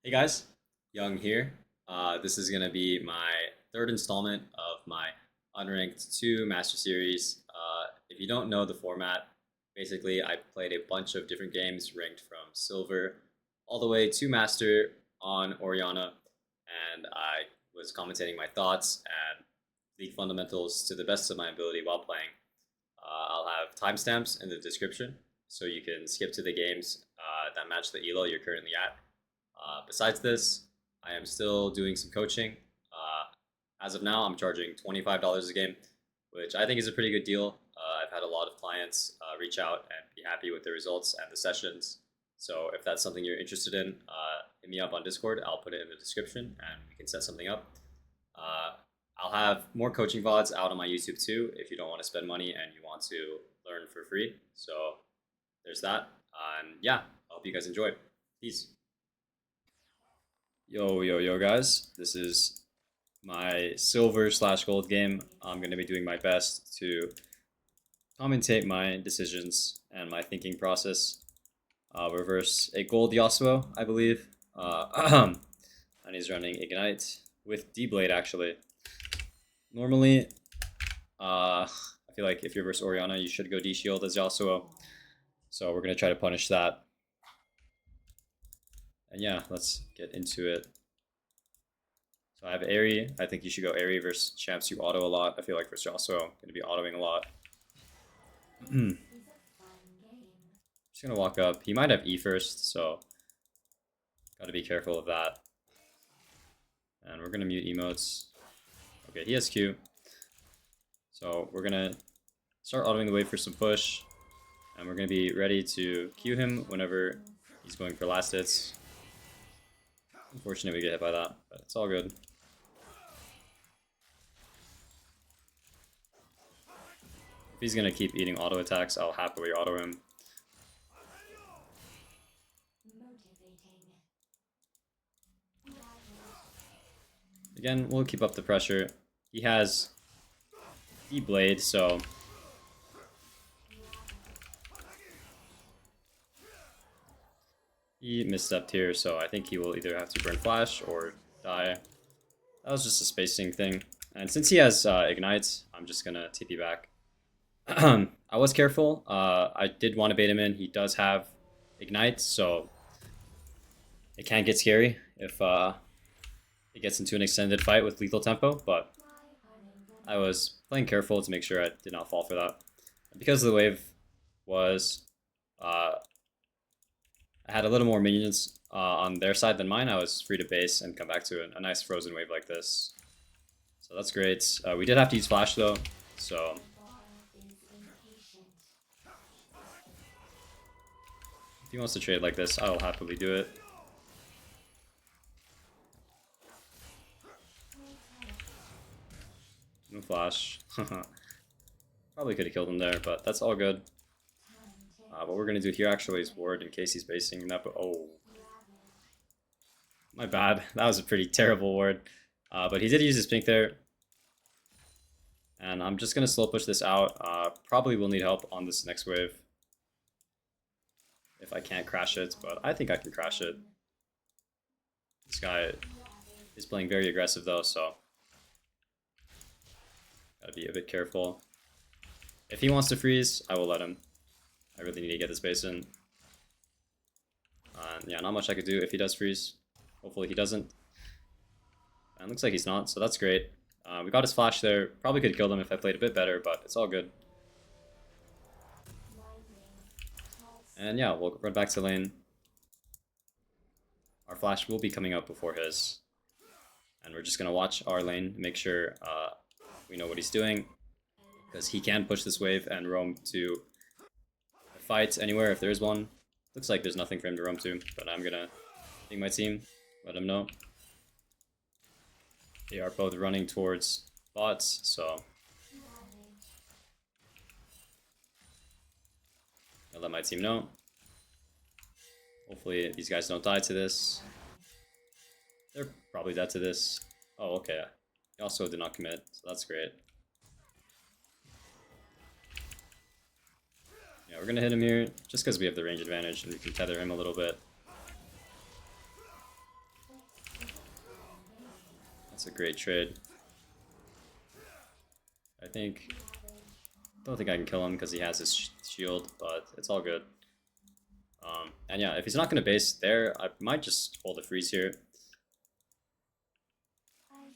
Hey guys, Young here. This is going to be my third installment of my Unranked 2 Master Series. If you don't know the format, basically I played a bunch of different games ranked from Silver all the way to Master on Orianna, and I was commentating my thoughts and league fundamentals to the best of my ability while playing. I'll have timestamps in the description so you can skip to the games that match the elo you're currently at. Besides this, I am still doing some coaching. As of now, I'm charging $25 a game, which I think is a pretty good deal. I've had a lot of clients reach out and be happy with the results and the sessions. So if that's something you're interested in, hit me up on Discord. I'll put it in the description and we can set something up. Uh, I'll have more coaching VODs out on my YouTube too if you don't want to spend money and you want to learn for free. So there's that. And yeah, I hope you guys enjoy. Peace. Yo, guys. This is my silver slash gold game. I'm going to be doing my best to commentate my decisions and my thinking process. Reverse a gold Yasuo, I believe. And he's running Ignite with D-Blade, actually. Normally, I feel like if you're versus Orianna, you should go D-Shield as Yasuo. So we're going to try to punish that. And yeah, let's get into it. So I have Airy. I think you should go Airy versus champs you auto a lot. I feel like versus Yasuo, I'm going to be autoing a lot. Just going to walk up. He might have E first, so got to be careful of that. And we're going to mute emotes. Okay, he has Q. So we're going to start autoing the wave for some push. And we're going to be ready to Q him whenever he's going for last hits. Unfortunately, we get hit by that, but it's all good. If he's going to keep eating auto attacks, I'll happily auto him. Again, we'll keep up the pressure. He has D-Blade, so he misstepped here, so I think he will either have to burn flash or die. That was just a spacing thing. And since he has Ignite, I'm just going to TP back. I was careful. I did want to bait him in. He does have Ignite, so it can get scary if it gets into an extended fight with lethal tempo, but I was playing careful to make sure I did not fall for that. Because the wave was... I had a little more minions on their side than mine. I was free to base and come back to a nice frozen wave like this. So that's great. We did have to use flash though, so... If he wants to trade like this, I'll happily do it. No flash. Probably could have killed him there, but that's all good. What we're going to do here actually is ward in case he's basing that. Oh. My bad. That was a pretty terrible ward. But he did use his pink there. And I'm just going to slow push this out. Probably will need help on this next wave. If I can't crash it, but I think I can crash it. This guy is playing very aggressive though, so gotta be a bit careful. If he wants to freeze, I will let him. I really need to get this base in. Yeah, not much I could do if he does freeze. Hopefully he doesn't. And looks like he's not, so that's great. We got his flash there. Probably could have killed him if I played a bit better, but it's all good. And yeah, we'll run back to lane. Our flash will be coming up before his. And we're just going to watch our lane, make sure we know what he's doing. Because he can push this wave and roam to fight anywhere if there is one. Looks like there's nothing for him to roam to, but I'm going to ping my team, let him know. They are both running towards bots, so I'll let my team know. Hopefully these guys don't die to this. They're probably dead to this. Oh, okay. He also did not commit, so that's great. Yeah, we're gonna hit him here just because we have the range advantage and we can tether him a little bit. That's a great trade. Don't think I can kill him because he has his shield, but it's all good. And yeah, if he's not going to base there, I might just hold a freeze here.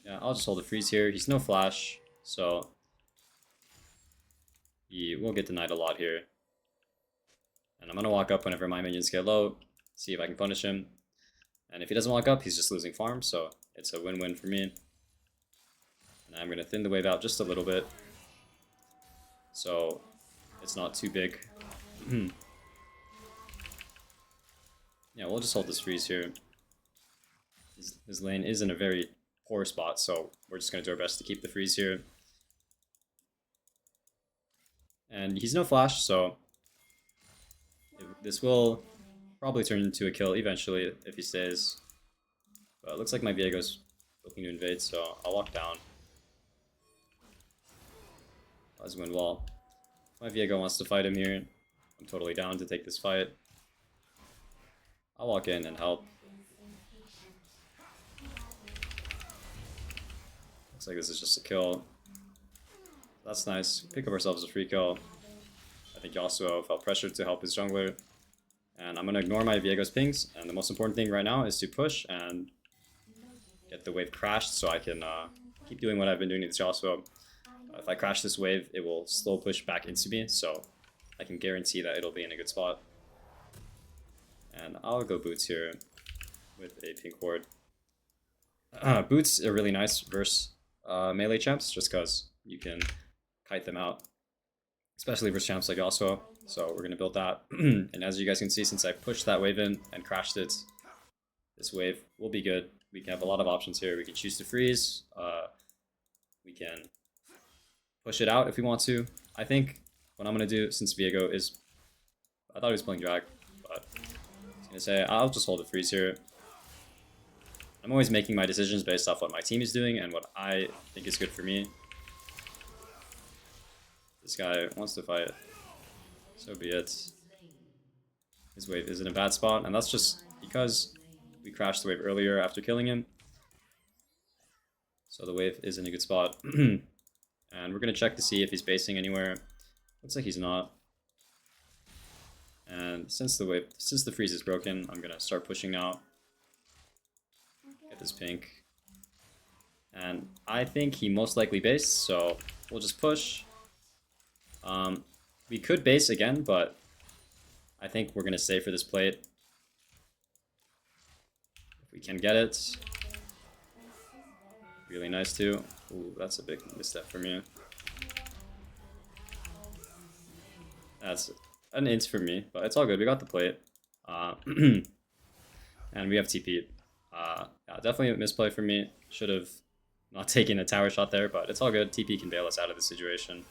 Yeah, I'll just hold a freeze here. He's no flash, so he will get denied a lot here. And I'm going to walk up whenever my minions get low, see if I can punish him. And if he doesn't walk up, he's just losing farm, so it's a win-win for me. And I'm going to thin the wave out just a little bit, so it's not too big. Yeah, we'll just hold this freeze here. His lane is in a very poor spot, so we're just going to do our best to keep the freeze here. And he's no flash, so this will probably turn into a kill eventually if he stays. But it looks like my Viego's looking to invade, so I'll walk down. Let's win wall. My Viego wants to fight him here. I'm totally down to take this fight. I'll walk in and help. Looks like this is just a kill. That's nice. Pick up ourselves a free kill. I think Yasuo felt pressured to help his jungler. And I'm going to ignore my Viego's pings. And the most important thing right now is to push and get the wave crashed so I can keep doing what I've been doing to Yasuo. If I crash this wave, it will slow push back into me, so I can guarantee that it'll be in a good spot. And I'll go boots here with a pink ward. Boots are really nice versus melee champs, just because you can kite them out, especially versus champs like Yasuo. So we're going to build that. And as you guys can see, since I pushed that wave in and crashed it, this wave will be good. We can have a lot of options here. We can choose to freeze. We can push it out if we want to. I think what I'm going to do, since Viego is... I thought he was playing drag, but I was going to say I'll just hold a freeze here. I'm always making my decisions based off what my team is doing and what I think is good for me. This guy wants to fight. So be it. His wave is in a bad spot, and that's just because we crashed the wave earlier after killing him. So the wave is in a good spot. And we're going to check to see if he's basing anywhere. Looks like he's not. And since the freeze is broken, I'm going to start pushing now. Get this pink. And I think he most likely based, so we'll just push. We could base again, but I think we're going to stay for this plate. If we can get it. Really nice too. Ooh, that's a big misstep for me. That's an int for me, but it's all good. We got the plate. And we have TP. Yeah, definitely a misplay for me. Should have not taken a tower shot there, but it's all good. TP can bail us out of the situation.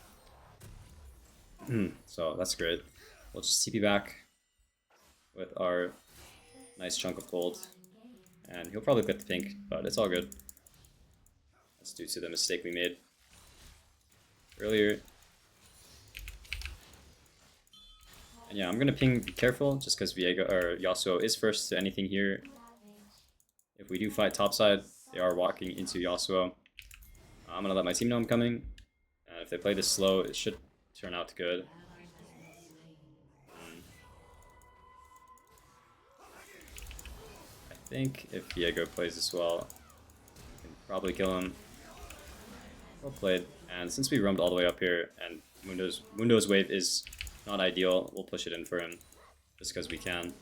So that's great. We'll just TP back with our nice chunk of gold. And he'll probably get the pink, but it's all good. That's due to the mistake we made earlier. And yeah, I'm gonna ping be careful just because Viego or Yasuo is first to anything here. If we do fight topside, they are walking into Yasuo. I'm gonna let my team know I'm coming. And if they play this slow, it should turn out good. I think if Viego plays this well, I can probably kill him. Well played. And since we roamed all the way up here and Mundo's wave is not ideal, we'll push it in for him just because we can.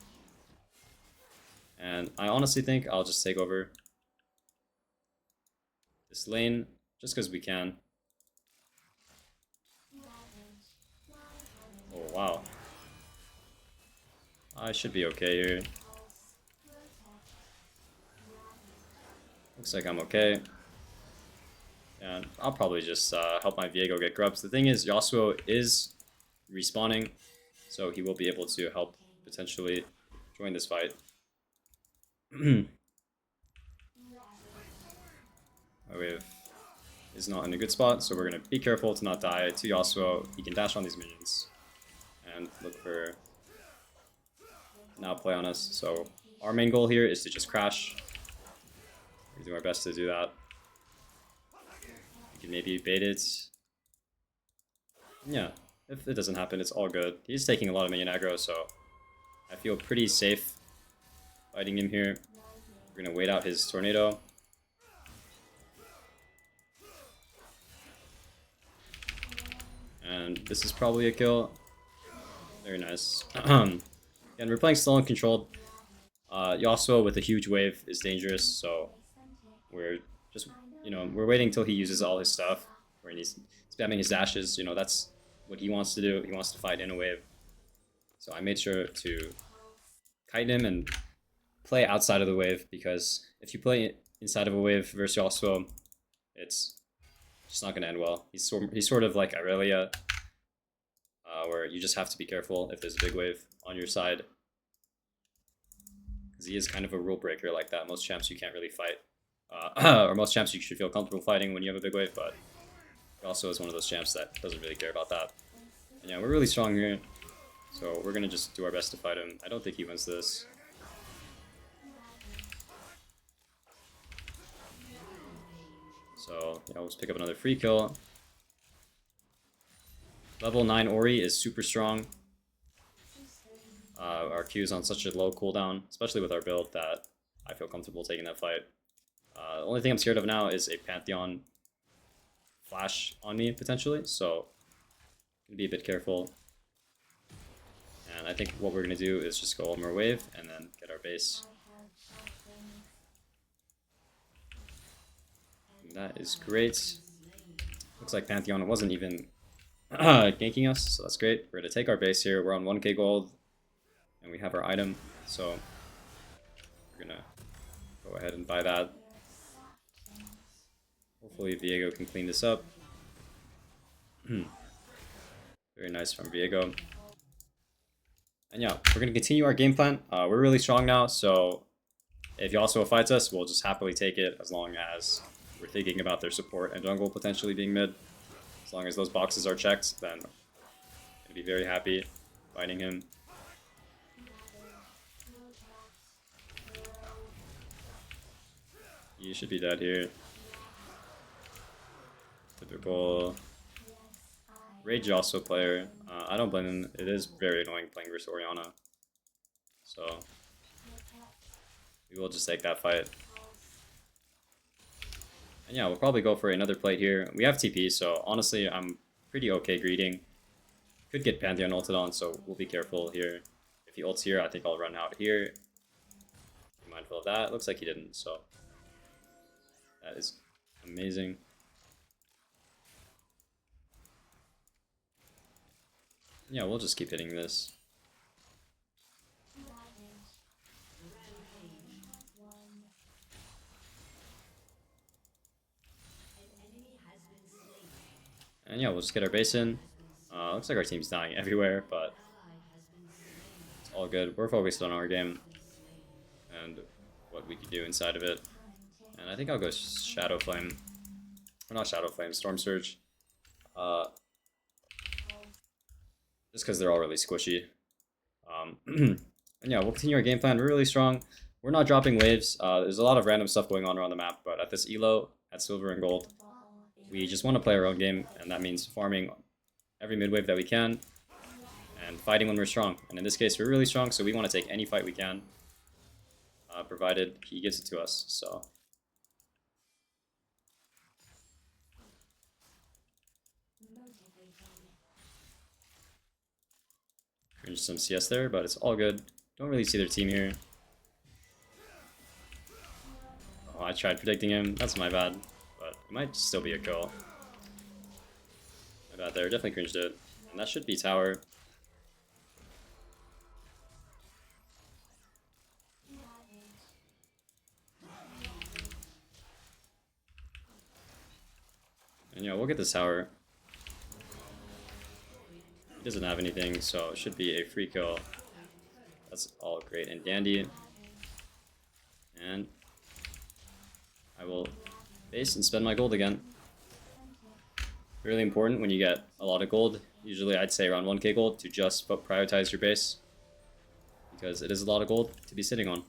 And I honestly think I'll just take over this lane just because we can. Oh wow. I should be okay here. Looks like I'm okay. And I'll probably just help my Viego get grubs. The thing is, Yasuo is respawning, so he will be able to help potentially join this fight. My wave is not in a good spot, so we're going to be careful to not die to Yasuo. He can dash on these minions and look for now play on us. So our main goal here is to just crash. We do our best to do that. can maybe bait it. Yeah, if it doesn't happen, it's all good. He's taking a lot of minion aggro, so I feel pretty safe fighting him here. We're gonna wait out his tornado. And this is probably a kill. Very nice. And we're playing slow and controlled. Yasuo with a huge wave is dangerous, so we're just, we're waiting until he uses all his stuff, where he's spamming his dashes. That's what he wants to do. He wants to fight in a wave. So I made sure to kite him and play outside of the wave, because if you play inside of a wave versus Yasuo, it's just not going to end well. He's sort of like Aurelia, where you just have to be careful if there's a big wave on your side. Because he is kind of a rule breaker like that. Most champs you can't really fight. Or most champs you should feel comfortable fighting when you have a big wave, but he also is one of those champs that doesn't really care about that. And yeah, we're really strong here, so we're going to just do our best to fight him. I don't think he wins this. So, yeah, let's pick up another free kill. Level 9 Ori is super strong. Our Q is on such a low cooldown, especially with our build, that I feel comfortable taking that fight. The only thing I'm scared of now is a Pantheon flash on me, potentially, so I'm going to be a bit careful. And I think what we're going to do is just go one more wave and then get our base. And that is great. Looks like Pantheon wasn't even ganking us, so that's great. We're going to take our base here. We're on 1k gold, and we have our item, so we're going to go ahead and buy that. Hopefully Viego can clean this up. Very nice from Viego. And yeah, we're going to continue our game plan. We're really strong now, so if Yasuo fights us, we'll just happily take it, as long as we're thinking about their support and jungle potentially being mid. As long as those boxes are checked, then I'd be very happy fighting him. You should be dead here. Typical Rage Yasuo player. I don't blame him. It is very annoying playing versus Orianna. So we will just take that fight. And yeah, we'll probably go for another plate here. We have TP, so honestly, I'm pretty okay greeting. Could get Pantheon ulted on, so we'll be careful here. If he ults here, I think I'll run out here. Be mindful of that. Looks like he didn't, so that is amazing. Yeah, we'll just keep hitting this. And yeah, we'll just get our base in. Looks like our team's dying everywhere, but it's all good. We're focused on our game and what we can do inside of it. And I think I'll go Shadow Flame. Or not Shadow Flame, Storm Surge. Just because they're all really squishy. And yeah, we'll continue our game plan. We're really strong. We're not dropping waves. There's a lot of random stuff going on around the map, but at this elo, at silver and gold, we just want to play our own game, and that means farming every mid wave that we can and fighting when we're strong. And in this case, we're really strong, so we want to take any fight we can, provided he gives it to us. So cringe some CS there, but it's all good. Don't really see their team here. Oh, I tried predicting him. That's my bad. But it might still be a kill. My bad there. Definitely cringed it. And that should be tower. And yeah, we'll get this tower. He doesn't have anything, so it should be a free kill. That's all great and dandy. And I will base and spend my gold again. Really important when you get a lot of gold. Usually I'd say around 1k gold to just prioritize your base, because it is a lot of gold to be sitting on.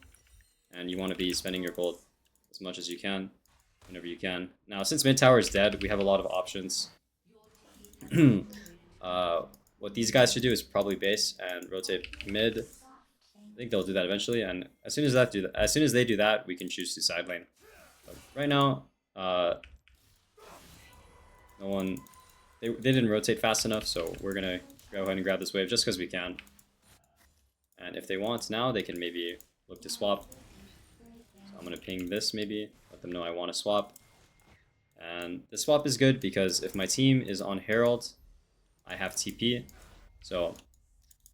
And you want to be spending your gold as much as you can. whenever you can. Now, since mid tower is dead, we have a lot of options. What these guys should do is probably base and rotate mid. I think they'll do that eventually, and as soon as they do that, we can choose to side lane. But right now, no one, they didn't rotate fast enough, so we're gonna go ahead and grab this wave just because we can. And if they want now, they can maybe look to swap. So I'm gonna ping this maybe, let them know I want to swap. And the swap is good because if my team is on Herald, I have TP, so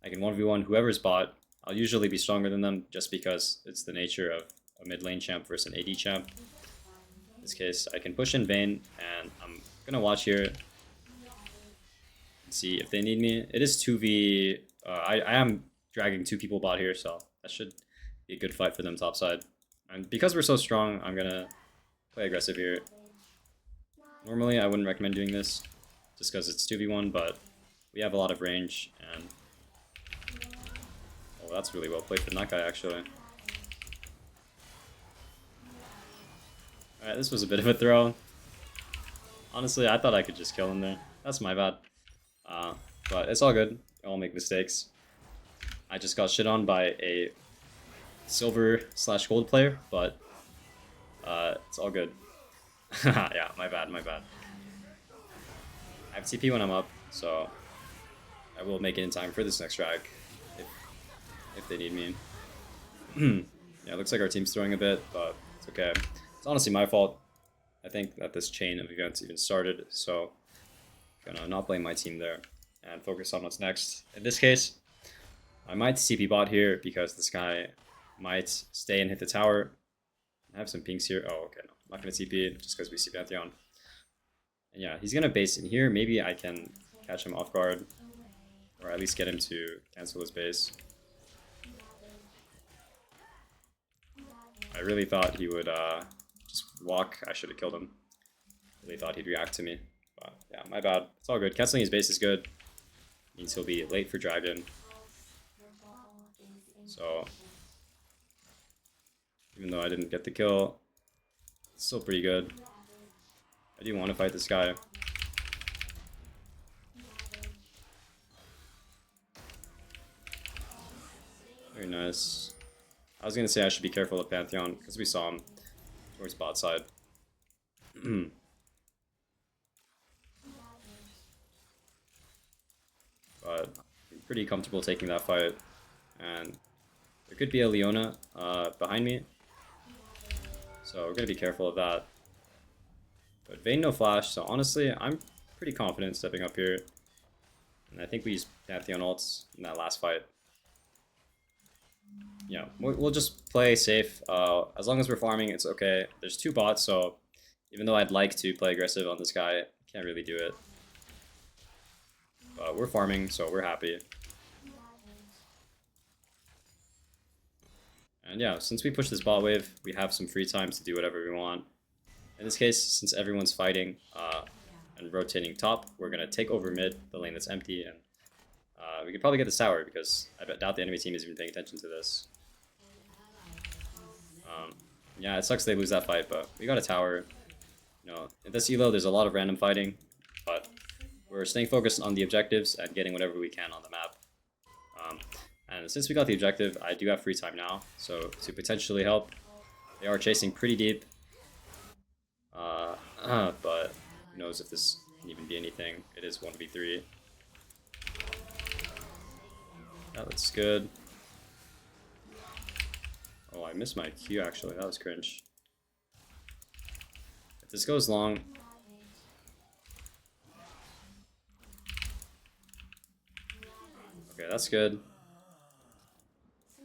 I can 1v1 whoever's bot. I'll usually be stronger than them just because it's the nature of a mid lane champ versus an AD champ. In this case, I can push in Vayne, and I'm gonna watch here and see if they need me. It is 2v. I am dragging 2 people bot here, so that should be a good fight for them topside. And because we're so strong, I'm gonna play aggressive here. Normally, I wouldn't recommend doing this just because it's 2v1, but we have a lot of range, and oh, that's really well played from that guy, actually. Alright, this was a bit of a throw. Honestly, I thought I could just kill him there. That's my bad. But it's all good. We all make mistakes. I just got shit on by a silver/gold player, but it's all good. Yeah, my bad. I have TP when I'm up, so I will make it in time for this next drag if they need me. Yeah, it looks like our team's throwing a bit, but it's okay. It's honestly my fault. I think that this chain of events even started, so I'm gonna not blame my team there and focus on what's next. In this case, I might CP bot here because this guy might stay and hit the tower. I have some pinks here. Oh, okay, no. I'm not gonna TP just because we see Pantheon. And yeah, he's gonna base in here. Maybe I can catch him off guard, or at least get him to cancel his base. I really thought he would just walk. I should have killed him. Really thought he'd react to me. But yeah, my bad. It's all good. Canceling his base is good. Means he'll be late for dragon. So even though I didn't get the kill, it's still pretty good. I do want to fight this guy. Very nice. I was gonna say I should be careful of Pantheon because we saw him towards bot side. But I'm pretty comfortable taking that fight, and there could be a Leona behind me, so we're gonna be careful of that. But Vayne no flash, so honestly I'm pretty confident stepping up here, and I think we used Pantheon ults in that last fight. Yeah, we'll just play safe. As long as we're farming, it's okay. There's 2 bots, so even though I'd like to play aggressive on this guy, I can't really do it. But we're farming, so we're happy. And yeah, since we push this bot wave, we have some free time to do whatever we want. In this case, since everyone's fighting and rotating top, we're going to take over mid, the lane that's empty, and we could probably get this tower because I doubt the enemy team is even paying attention to this. Yeah, it sucks they lose that fight, but we got a tower. You know, in this elo, there's a lot of random fighting, but we're staying focused on the objectives and getting whatever we can on the map. And since we got the objective, I do have free time now, so to potentially help. They are chasing pretty deep, but who knows if this can even be anything. It is 1v3. That looks good. Oh, I missed my Q actually. That was cringe. If this goes long... Okay, that's good. I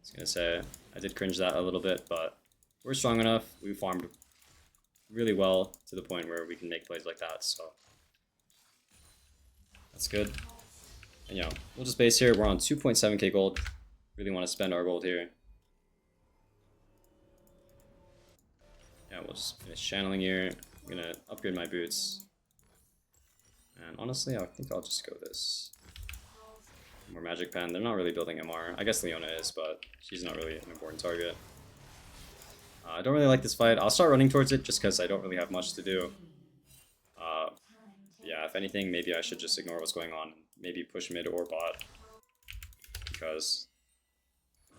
was gonna say, I did cringe that a little bit, but we're strong enough. We farmed really well to the point where we can make plays like that, so that's good. And yeah, we'll just base here. We're on 2.7k gold. Really want to spend our gold here. Yeah, we'll just finish channeling here. I'm gonna upgrade my boots. And honestly, I think I'll just go this. More magic pen. They're not really building MR. I guess Leona is, but she's not really an important target. I don't really like this fight. I'll start running towards it just because I don't really have much to do. Uh, yeah, if anything, maybe I should just ignore what's going on. Maybe push mid or bot. Because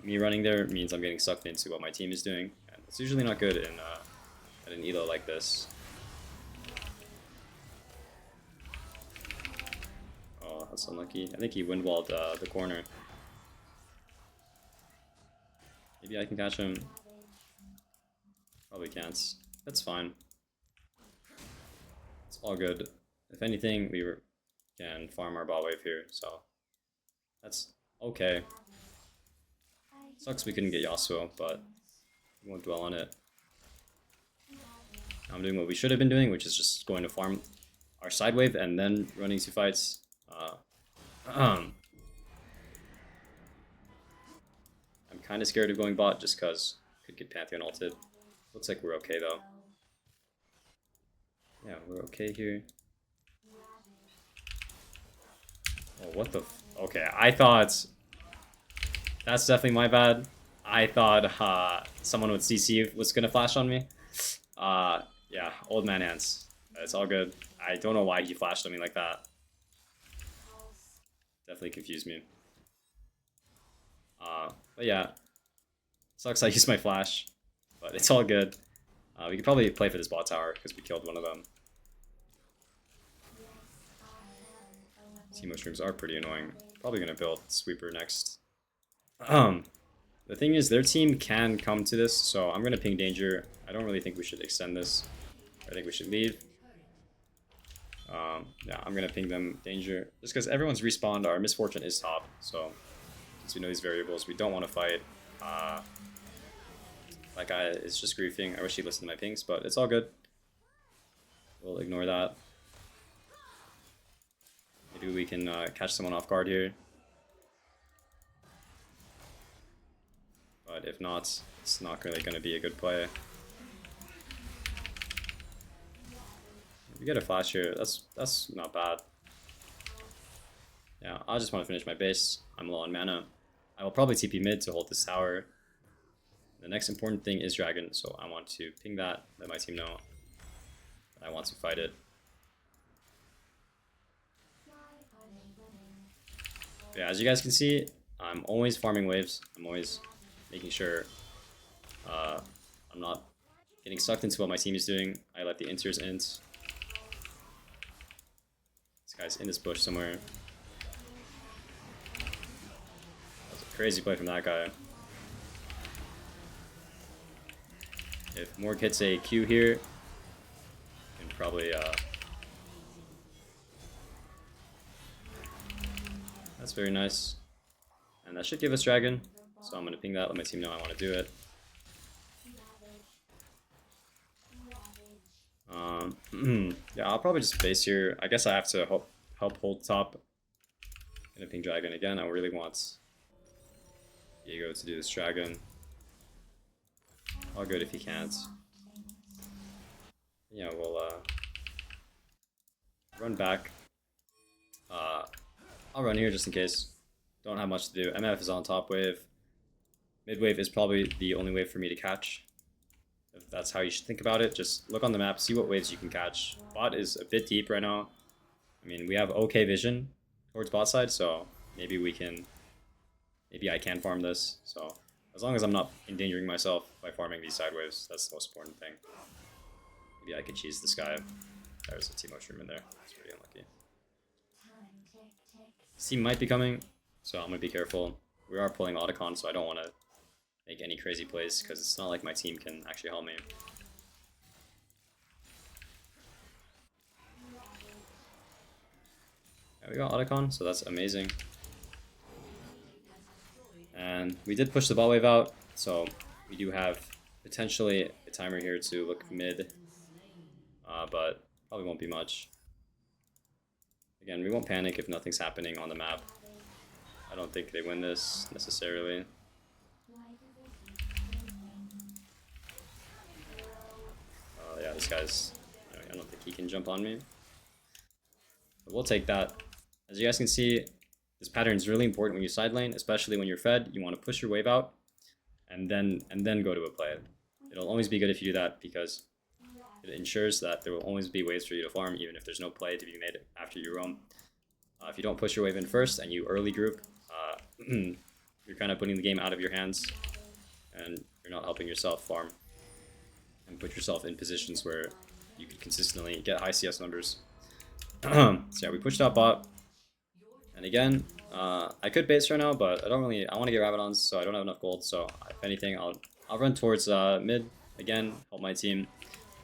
me running there means I'm getting sucked into what my team is doing. And it's usually not good in at an elo like this. Oh, that's unlucky. I think he windwalled the corner. Maybe I can catch him. Probably can't. That's fine. It's all good. If anything, can farm our bot wave here, so that's okay. Sucks we couldn't get Yasuo, but we won't dwell on it. I'm doing what we should have been doing, which is just going to farm our side wave and then running 2 fights. I'm kind of scared of going bot just because could get Pantheon ulted. Looks like we're okay though. Yeah, we're okay here. Oh, what the okay, I thought... That's definitely my bad. I thought someone with CC was gonna flash on me. Yeah, old man hands. It's all good. I don't know why he flashed on me like that. Definitely confused me. But yeah, sucks I used my flash, but it's all good. We could probably play for this bot tower because we killed one of them. Teemo streams are pretty annoying. Probably gonna build sweeper next. The thing is, their team can come to this, so I'm gonna ping danger. I don't really think we should extend this. I think we should leave. Yeah, I'm gonna ping them danger just because everyone's respawned. Our misfortune is top, so since we know these variables, we don't want to fight. That guy is just griefing. I wish he listened to my pings, but it's all good. We'll ignore that. Maybe we can catch someone off guard here. But if not, it's not really going to be a good play. If we get a flash here, that's not bad. Yeah, I just want to finish my base. I'm low on mana. I will probably TP mid to hold this tower. The next important thing is dragon, so I want to ping that, let my team know I want to fight it. Yeah, as you guys can see, I'm always farming waves. I'm always making sure I'm not getting sucked into what my team is doing. I let the inters int. This guy's in this bush somewhere. That was a crazy play from that guy. If Morg hits a Q here, can probably that's very nice. And that should give us dragon. So I'm gonna ping that, let my team know I want to do it. Yeah, I'll probably just base here. I guess I have to help hold top. Gonna ping dragon again. I really want Diego to do this dragon. All good if he can't. Yeah, we'll run back. I'll run here just in case. Don't have much to do. MF is on top wave. Mid wave is probably the only wave for me to catch. If that's how you should think about it, just look on the map, see what waves you can catch. Bot is a bit deep right now. I mean, we have okay vision towards bot side, so maybe I can farm this. So as long as I'm not endangering myself by farming these side waves, that's the most important thing. Maybe I could cheese this guy. There's a Teemo shroom in there. It's pretty unlucky. This team might be coming, so I'm gonna be careful. We are pulling Otacon, so I don't want to make any crazy plays because it's not like my team can actually help me. Yeah, we got Otacon, so that's amazing. And we did push the bot wave out, so we do have potentially a timer here to look mid, but probably won't be much. Again, we won't panic if nothing's happening on the map. I don't think they win this necessarily. Yeah, this guy's... I don't think he can jump on me. But we'll take that. As you guys can see, this pattern is really important when you side lane, especially when you're fed. You want to push your wave out and then go to a play. It'll always be good if you do that because it ensures that there will always be ways for you to farm, even if there's no play to be made after you roam. If you don't push your wave in first and you early group, you're kind of putting the game out of your hands, and you're not helping yourself farm and put yourself in positions where you can consistently get high CS numbers. So yeah, we pushed out bot, and again, I could base right now, but I don't really. I want to get Rabadons, so I don't have enough gold. So if anything, I'll run towards mid again, help my team.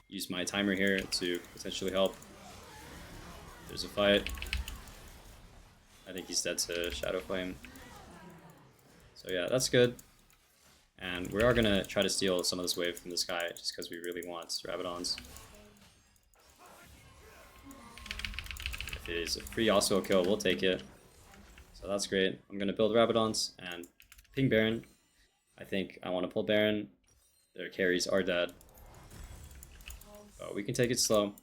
Use my timer here to potentially help. There's a fight. I think he's dead to Shadow Flame. So yeah, that's good. And we are going to try to steal some of this wave from this guy just because we really want Rabadons. If it is a free yasuo kill, we'll take it. So that's great. I'm going to build Rabadons and ping Baron. I think I want to pull Baron. Their carries are dead. But we can take it slow.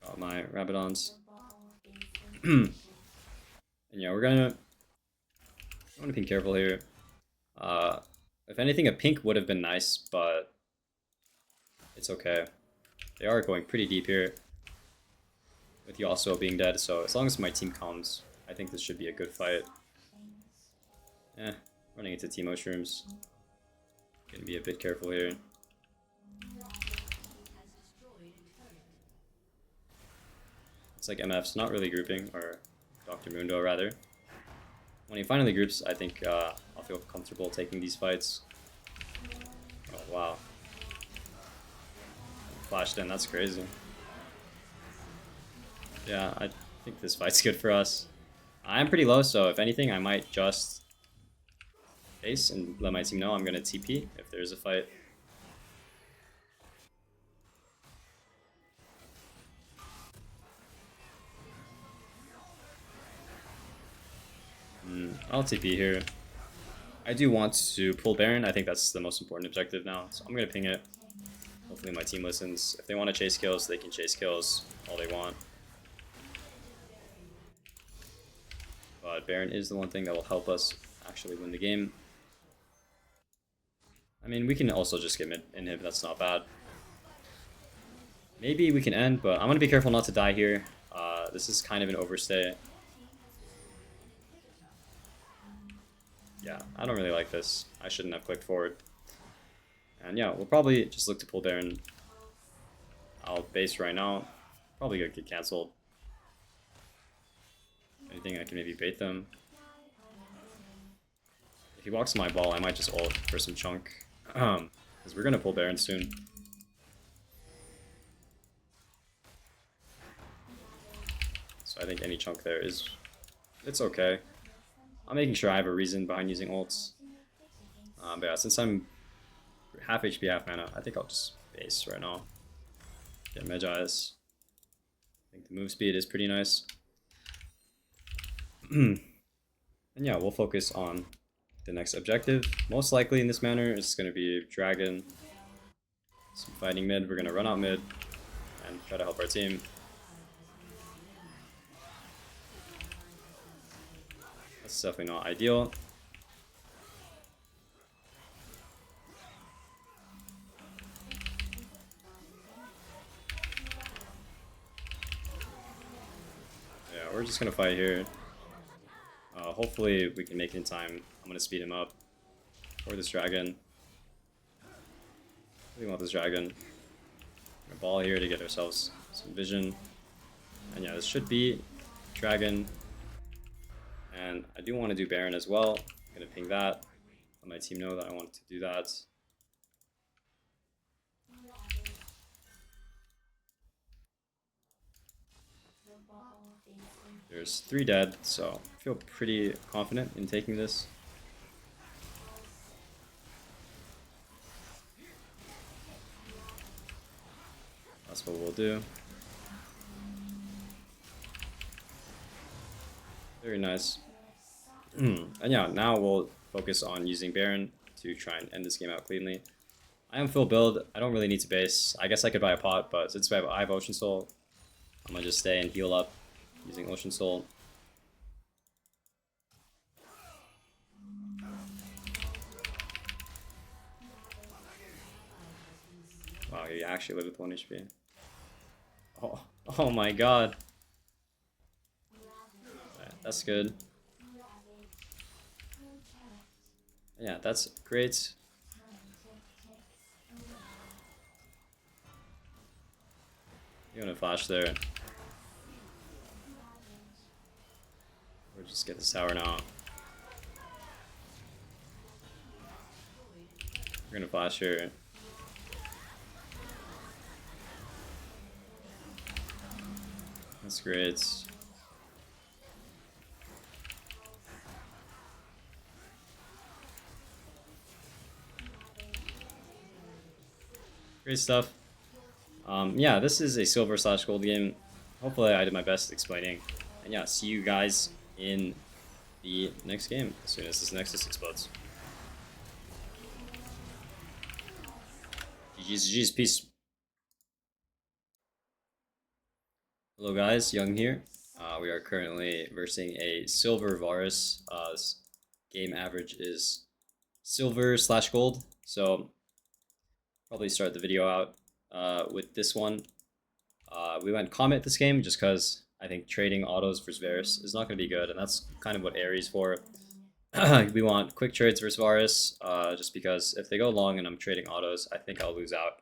Got my Rabadons. And yeah, we're gonna I want to be careful here. If anything, a pink would have been nice, but it's okay. They are going pretty deep here, with Yasuo being dead, so as long as my team comes, I think this should be a good fight. Running into Teemo Shrooms. Gonna be a bit careful here. It's like MF's not really grouping, or Dr. Mundo rather. When he finally groups, I think I'll feel comfortable taking these fights. Oh wow. Flashed in, that's crazy. Yeah, I think this fight's good for us. I'm pretty low, so if anything, I might just base and let my team know I'm gonna TP if there's a fight. I'll TP here. I do want to pull Baron. I think that's the most important objective now, so I'm gonna ping it. Hopefully my team listens. If they want to chase kills, they can chase kills all they want. But Baron is the one thing that will help us actually win the game. I mean, we can also just get mid inhib, that's not bad. Maybe we can end, but I'm going to be careful not to die here. This is kind of an overstay. Yeah, I don't really like this. I shouldn't have clicked forward. And yeah, we'll probably just look to pull Baron. I'll base right now. Probably gonna get cancelled. Anything I can maybe bait them. If he walks my ball, I might just ult for some chunk. Because we're gonna pull Baron soon. So I think any chunk there is... it's okay. I'm making sure I have a reason behind using ults. But yeah, since I'm half HP, half mana, I think I'll just base right now. Get Magi's. I think the move speed is pretty nice. And yeah, we'll focus on the next objective. Most likely in this manner, it's going to be Dragon. Some fighting mid. We're going to run out mid and try to help our team. That's definitely not ideal. Yeah, we're just going to fight here. Hopefully we can make it in time. I'm going to speed him up for this dragon. We want this dragon. A ball here to get ourselves some vision. And yeah, this should be dragon. And I do want to do Baron as well. I'm going to ping that. Let my team know that I want to do that. There's 3 dead, so I feel pretty confident in taking this. That's what we'll do. Very nice. And yeah, now we'll focus on using Baron to try and end this game out cleanly. I am full build. I don't really need to base. I guess I could buy a pot, but since I have Ocean Soul, I'm going to just stay and heal up using Ocean Soul. you actually live with 1 HP. Oh, oh my god. Right, that's good. Yeah, that's great. You want to flash there. Or just get this tower now. We're gonna flash here. That's great. Great stuff. Yeah, this is a silver/gold game. Hopefully I did my best explaining. And yeah, see you guys in the next game as soon as this Nexus explodes. GG's, peace. Hello guys, Young here. We are currently versing a silver varus. This game average is silver/gold, so probably start the video out with this one. We went Comet this game just because I think trading autos versus Varus is not going to be good, and that's kind of what Ares for. We want quick trades versus Varus, just because if they go long and I'm trading autos, I think I'll lose out.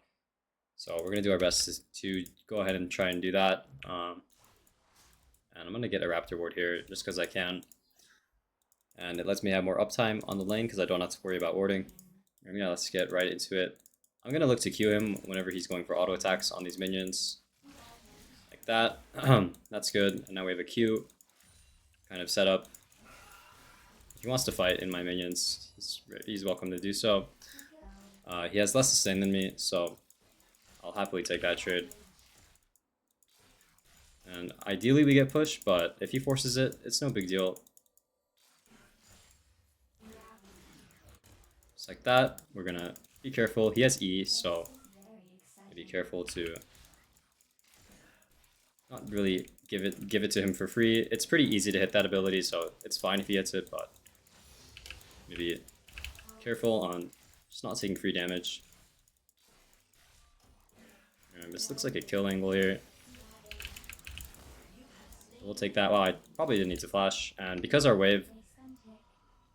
So we're going to do our best to go ahead and try and do that. And I'm going to get a Raptor ward here just because I can. And it lets me have more uptime on the lane because I don't have to worry about warding. And yeah, let's get right into it. I'm going to look to Q him whenever he's going for auto attacks on these minions. Like that. That's good. And now we have a Q kind of set up. If he wants to fight in my minions, he's welcome to do so. He has less sustain than me, so I'll happily take that trade. And ideally we get pushed, but if he forces it, it's no big deal. Just like that. We're gonna be careful. He has E, so be careful to not really give it to him for free. It's pretty easy to hit that ability, so it's fine if he hits it, but maybe careful on just not taking free damage. And this looks like a kill angle here. We'll take that. Well, I probably didn't need to flash, and because our wave,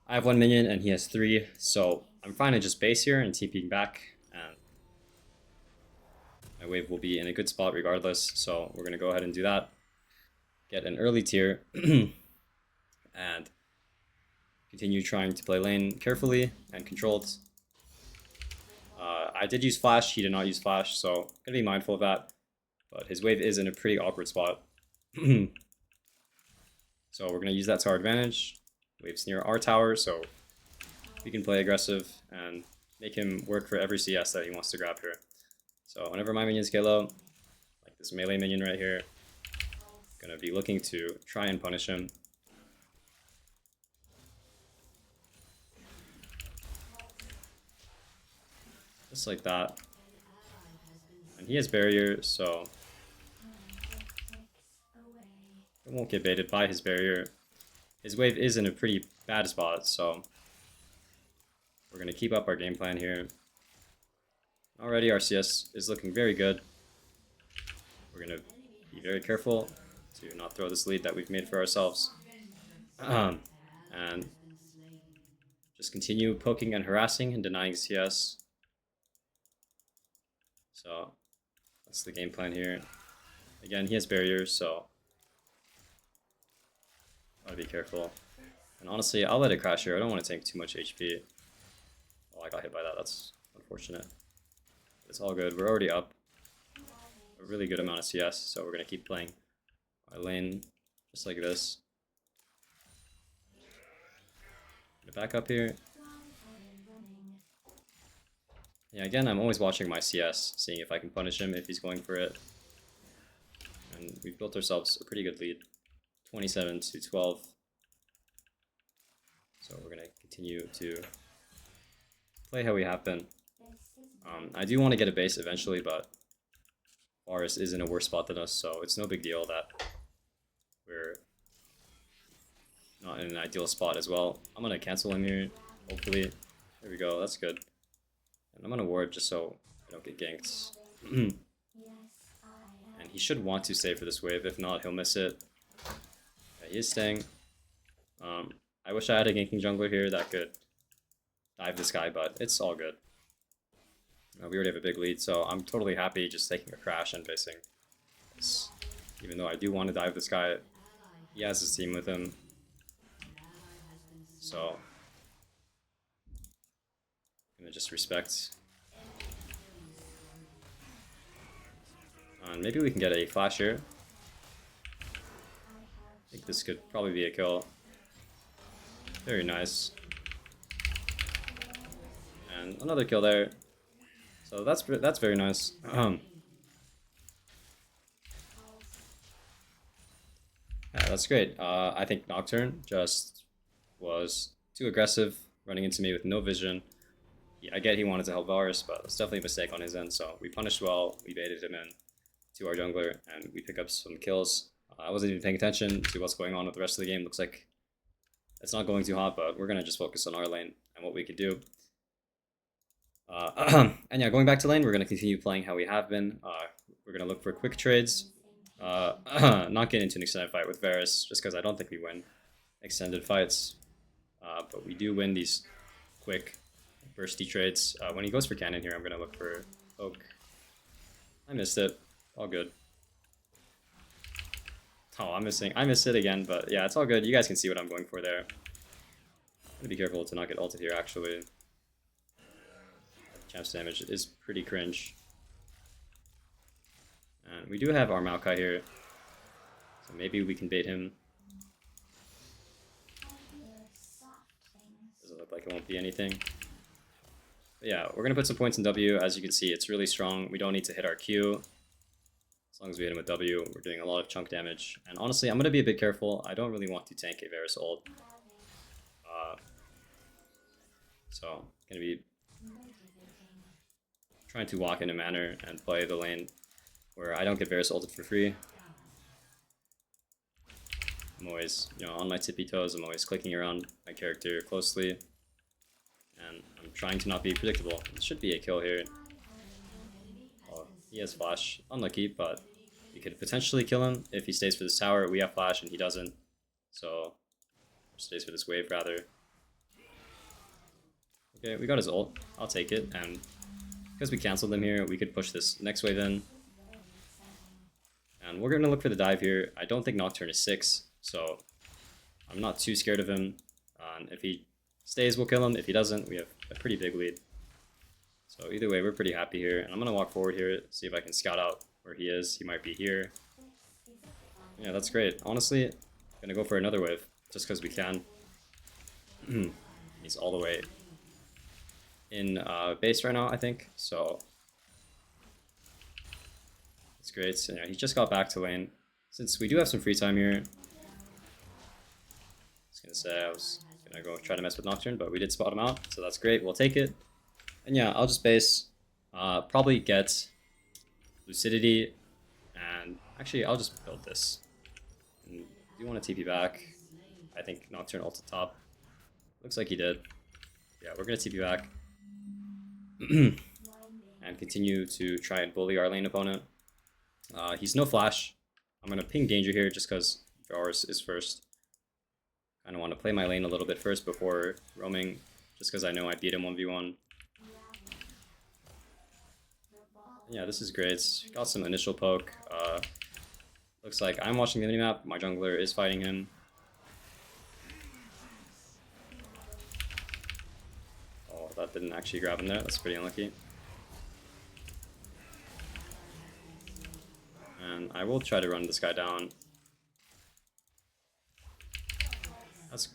I have 1 minion and he has 3, so I'm fine to just base here and TPing back, and my wave will be in a good spot regardless, so we're going to go ahead and do that. Get an early tier, and continue trying to play lane carefully and controlled. I did use flash, he did not use flash, so I'm going to be mindful of that, but his wave is in a pretty awkward spot. So we're going to use that to our advantage. Wave's near our tower, so we can play aggressive and make him work for every CS that he wants to grab here. So whenever my minions get low, like this melee minion right here, I'm going to be looking to try and punish him. Just like that. And he has barrier, so it won't get baited by his barrier. His wave is in a pretty bad spot, so we're going to keep up our game plan here. Already our CS is looking very good. We're going to be very careful to not throw this lead that we've made for ourselves. And just continue poking and harassing and denying CS. So that's the game plan here. Again, he has barriers, so gotta be careful. And honestly, I'll let it crash here. I don't want to tank too much HP. Oh, I got hit by that. That's unfortunate. It's all good. We're already up a really good amount of CS, so we're going to keep playing our lane just like this. Get back up here. Yeah, again, I'm always watching my CS, seeing if I can punish him if he's going for it. And we've built ourselves a pretty good lead. 27 to 12. So we're going to continue to play how we have been. I do want to get a base eventually, but Varus is in a worse spot than us, so it's no big deal that we're not in an ideal spot as well. I'm going to cancel him here, hopefully. There we go, that's good. And I'm going to ward just so I don't get ganked. And he should want to stay for this wave. If not, he'll miss it. Yeah, he is staying. I wish I had a ganking jungler here that could dive this guy, but it's all good. We already have a big lead, so I'm totally happy just taking a crash and facing this. Even though I do want to dive this guy, he has his team with him. So I'm gonna just respect. And maybe we can get a flash here. I think this could probably be a kill. Very nice. And another kill there. So that's very nice. Yeah, that's great. I think Nocturne just was too aggressive, running into me with no vision. Yeah, I get he wanted to help Varus, but it's definitely a mistake on his end. So we punished well, we baited him in to our jungler, and we pick up some kills. I wasn't even paying attention to what's going on with the rest of the game. Looks like it's not going too hot, but we're gonna just focus on our lane and what we could do. And yeah, going back to lane, we're gonna continue playing how we have been. We're gonna look for quick trades. Not get into an extended fight with Varus, just because I don't think we win extended fights. But we do win these quick bursty trades. When he goes for cannon here, I'm gonna look for poke. I missed it. All good. Oh, I missed it again, but yeah, it's all good. You guys can see what I'm going for there. I'm gonna be careful to not get ulted here, actually. Champ's damage is pretty cringe. And we do have our Maokai here, so maybe we can bait him. Doesn't look like it won't be anything. But yeah, we're gonna put some points in W. As you can see, it's really strong. We don't need to hit our Q. As long as we hit him with W, we're doing a lot of chunk damage. And honestly, I'm gonna be a bit careful. I don't really want to tank a Varus ult. So, gonna be trying to walk in a manner and play the lane where I don't get Varus ulted for free. I'm always, on my tippy toes. I'm always clicking around my character closely, and I'm trying to not be predictable. It should be a kill here. Oh, he has flash. Unlucky, but we could potentially kill him if he stays for this tower. We have flash and he doesn't, so stays for this wave rather. Okay, we got his ult. I'll take it, and because we canceled him here, we could push this next wave in. And we're going to look for the dive here. I don't think Nocturne is 6, so I'm not too scared of him. If he stays, we'll kill him. If he doesn't, we have a pretty big lead. So either way, we're pretty happy here. And I'm going to walk forward here, see if I can scout out where he is. He might be here. Yeah, that's great. Honestly, I'm going to go for another wave, just because we can. He's all the way in base right now, I think. So it's great. So, yeah, he just got back to lane. Since we do have some free time here, I was gonna say I was gonna go try to mess with Nocturne, but we did spot him out, so that's great. We'll take it. And yeah, I'll just base, probably get Lucidity, and actually I'll just build this. And I do want to TP back. I think Nocturne ulted top. Looks like he did. Yeah, we're gonna TP back. And continue to try and bully our lane opponent. He's no flash. I'm gonna ping danger here just because Varus is first. Kind of want to play my lane a little bit first before roaming, just because I know I beat him 1v1. Yeah, this is great. Got some initial poke. Looks like I'm watching the minimap. My jungler is fighting him. Oh, that didn't actually grab him there. That's pretty unlucky. And I will try to run this guy down.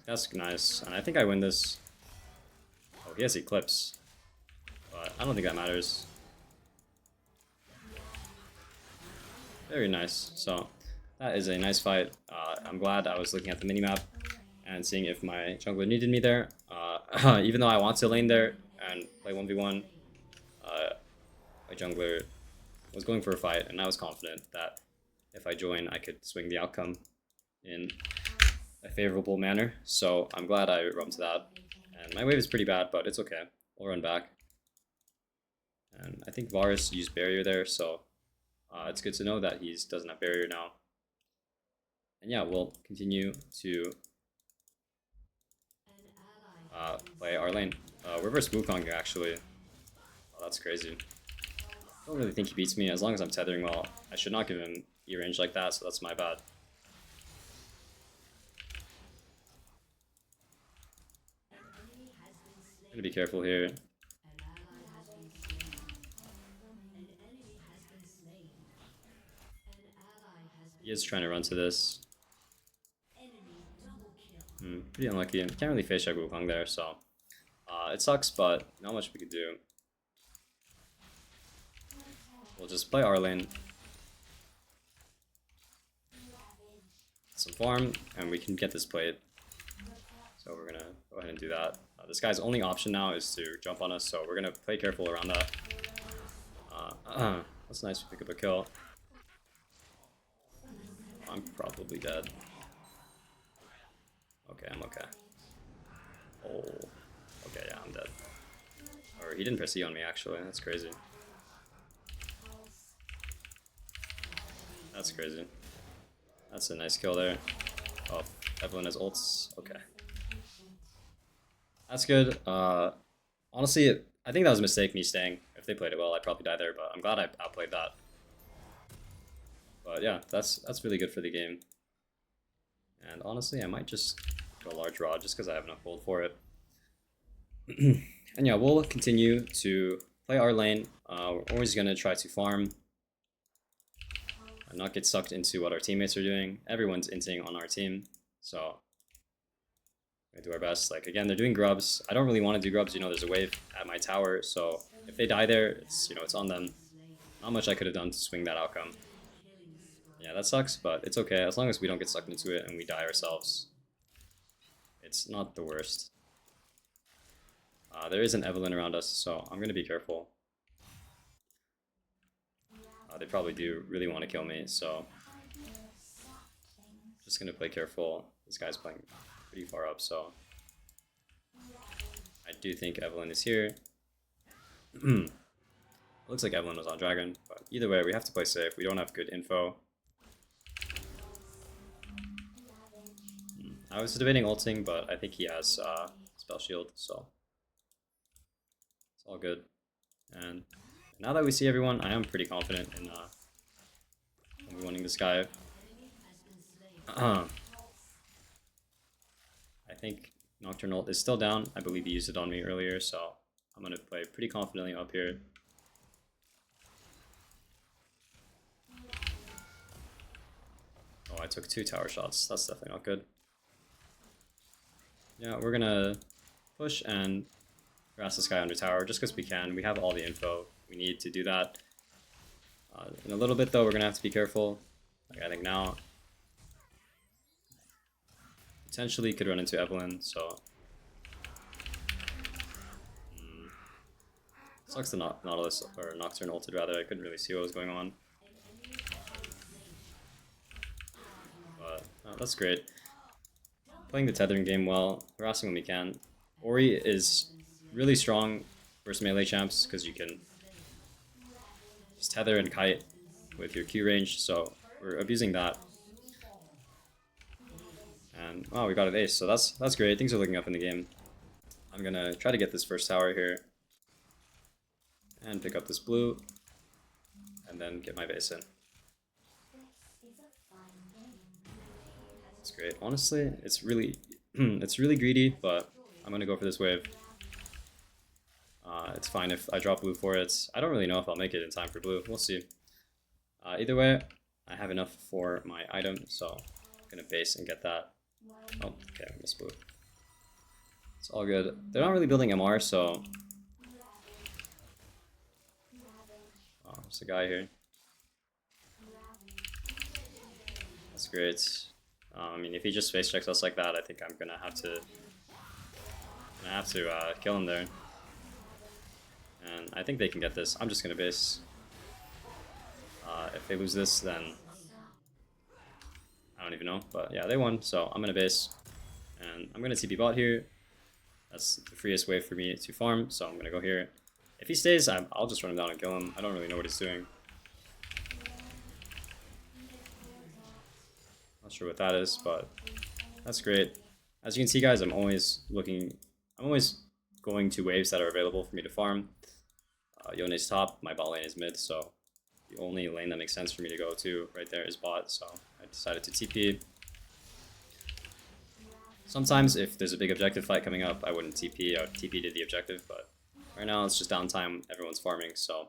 That's nice. And I think I win this. Oh, he has Eclipse. But I don't think that matters. Very nice. So that is a nice fight. I'm glad I was looking at the minimap and seeing if my jungler needed me there. Even though I want to lane there and play 1v1, my jungler was going for a fight, and I was confident that if I join, I could swing the outcome in a favorable manner. So I'm glad I roamed to that. And my wave is pretty bad, but it's okay. We'll run back. And I think Varus used barrier there, so it's good to know that he doesn't have barrier now. And yeah, we'll continue to play our lane. Reverse Wukong here, actually. Oh, that's crazy. I don't really think he beats me as long as I'm tethering well. I should not give him E range like that, so that's my bad. I'm gonna be careful here. He is trying to run to this. Pretty unlucky. Can't really face check Wukong there, so it sucks, but not much we could do. We'll just play our lane. Some farm, and we can get this plate. So we're gonna go ahead and do that. This guy's only option now is to jump on us, so we're gonna play careful around that. That's nice, we pick up a kill. I'm probably dead. Okay, I'm okay. Oh, okay, yeah, I'm dead. Or he didn't press E on me, actually. That's crazy. That's crazy. That's a nice kill there. Oh, Evelyn has ults. Okay. That's good. Honestly, I think that was a mistake, me staying. If they played it well, I'd probably die there, but I'm glad I outplayed that. But yeah, that's really good for the game. And honestly, I might just go large rod just because I have enough gold for it. And yeah, we'll continue to play our lane. We're always going to try to farm and not get sucked into what our teammates are doing. Everyone's inting on our team, so we do our best. Like, again, they're doing grubs. I don't really want to do grubs. You know, there's a wave at my tower, so if they die there, it's, you know, it's on them. Not much I could have done to swing that outcome. Yeah, that sucks, but it's okay. As long as we don't get sucked into it and we die ourselves, it's not the worst. There is an Evelyn around us, so I'm going to be careful. They probably do really want to kill me, so just going to play careful. This guy's playing pretty far up, so I do think Evelyn is here. Looks like Evelyn was on Dragon, but either way, we have to play safe. We don't have good info. I was debating ulting, but I think he has spell shield, so it's all good. And now that we see everyone, I am pretty confident in winning this guy. I think Nocturne ult is still down. I believe he used it on me earlier, so I'm going to play pretty confidently up here. Oh, I took 2 tower shots. That's definitely not good. Yeah, we're going to push and harass this guy under tower just because we can. We have all the info we need to do that. In a little bit, though, we're going to have to be careful. Like, I think now potentially could run into Evelyn, so sucks the Nautilus or Nocturne ulted rather. I couldn't really see what was going on, but that's great. Playing the tethering game well, harassing when we can. Ori is really strong versus melee champs because you can just tether and kite with your Q range, so we're abusing that. And wow, we got an ace, so that's great. Things are looking up in the game. I'm gonna try to get this first tower here and pick up this blue and then get my base in. It's great. Honestly, it's really it's really greedy, but I'm gonna go for this wave. It's fine if I drop blue for it. I don't really know if I'll make it in time for blue. We'll see. Either way, I have enough for my item, so I'm gonna base and get that. Oh, okay, I missed blue. It's all good. They're not really building MR, so oh, there's a guy here. That's great. I mean, if he just face checks us like that, I think I'm gonna have to kill him there. And I think they can get this. I'm just gonna base. If they lose this, then I don't even know. But yeah, they won, so I'm gonna base. And I'm gonna TP bot here. That's the freest way for me to farm, so I'm gonna go here. If he stays, I'll just run him down and kill him. I don't really know what he's doing. Not sure what that is, but that's great. As you can see, guys, I'm always going to waves that are available for me to farm. Yone's top, my bot lane is mid, so the only lane that makes sense for me to go to right there is bot, so I decided to TP. Sometimes if there's a big objective fight coming up, I wouldn't TP, I would TP to the objective, but right now it's just downtime, everyone's farming, so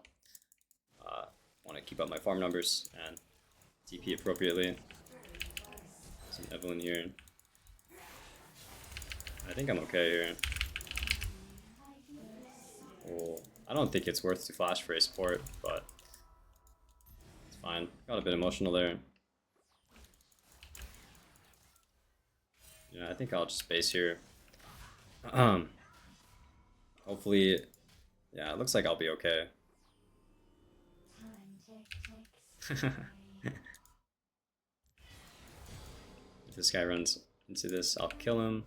I want to keep up my farm numbers and TP appropriately. Some Evelyn here. I think I'm okay here. Well, I don't think it's worth to flash for a support, but it's fine. Got a bit emotional there. Yeah, I think I'll just base here. Hopefully, yeah, it looks like I'll be okay. If this guy runs into this, I'll kill him.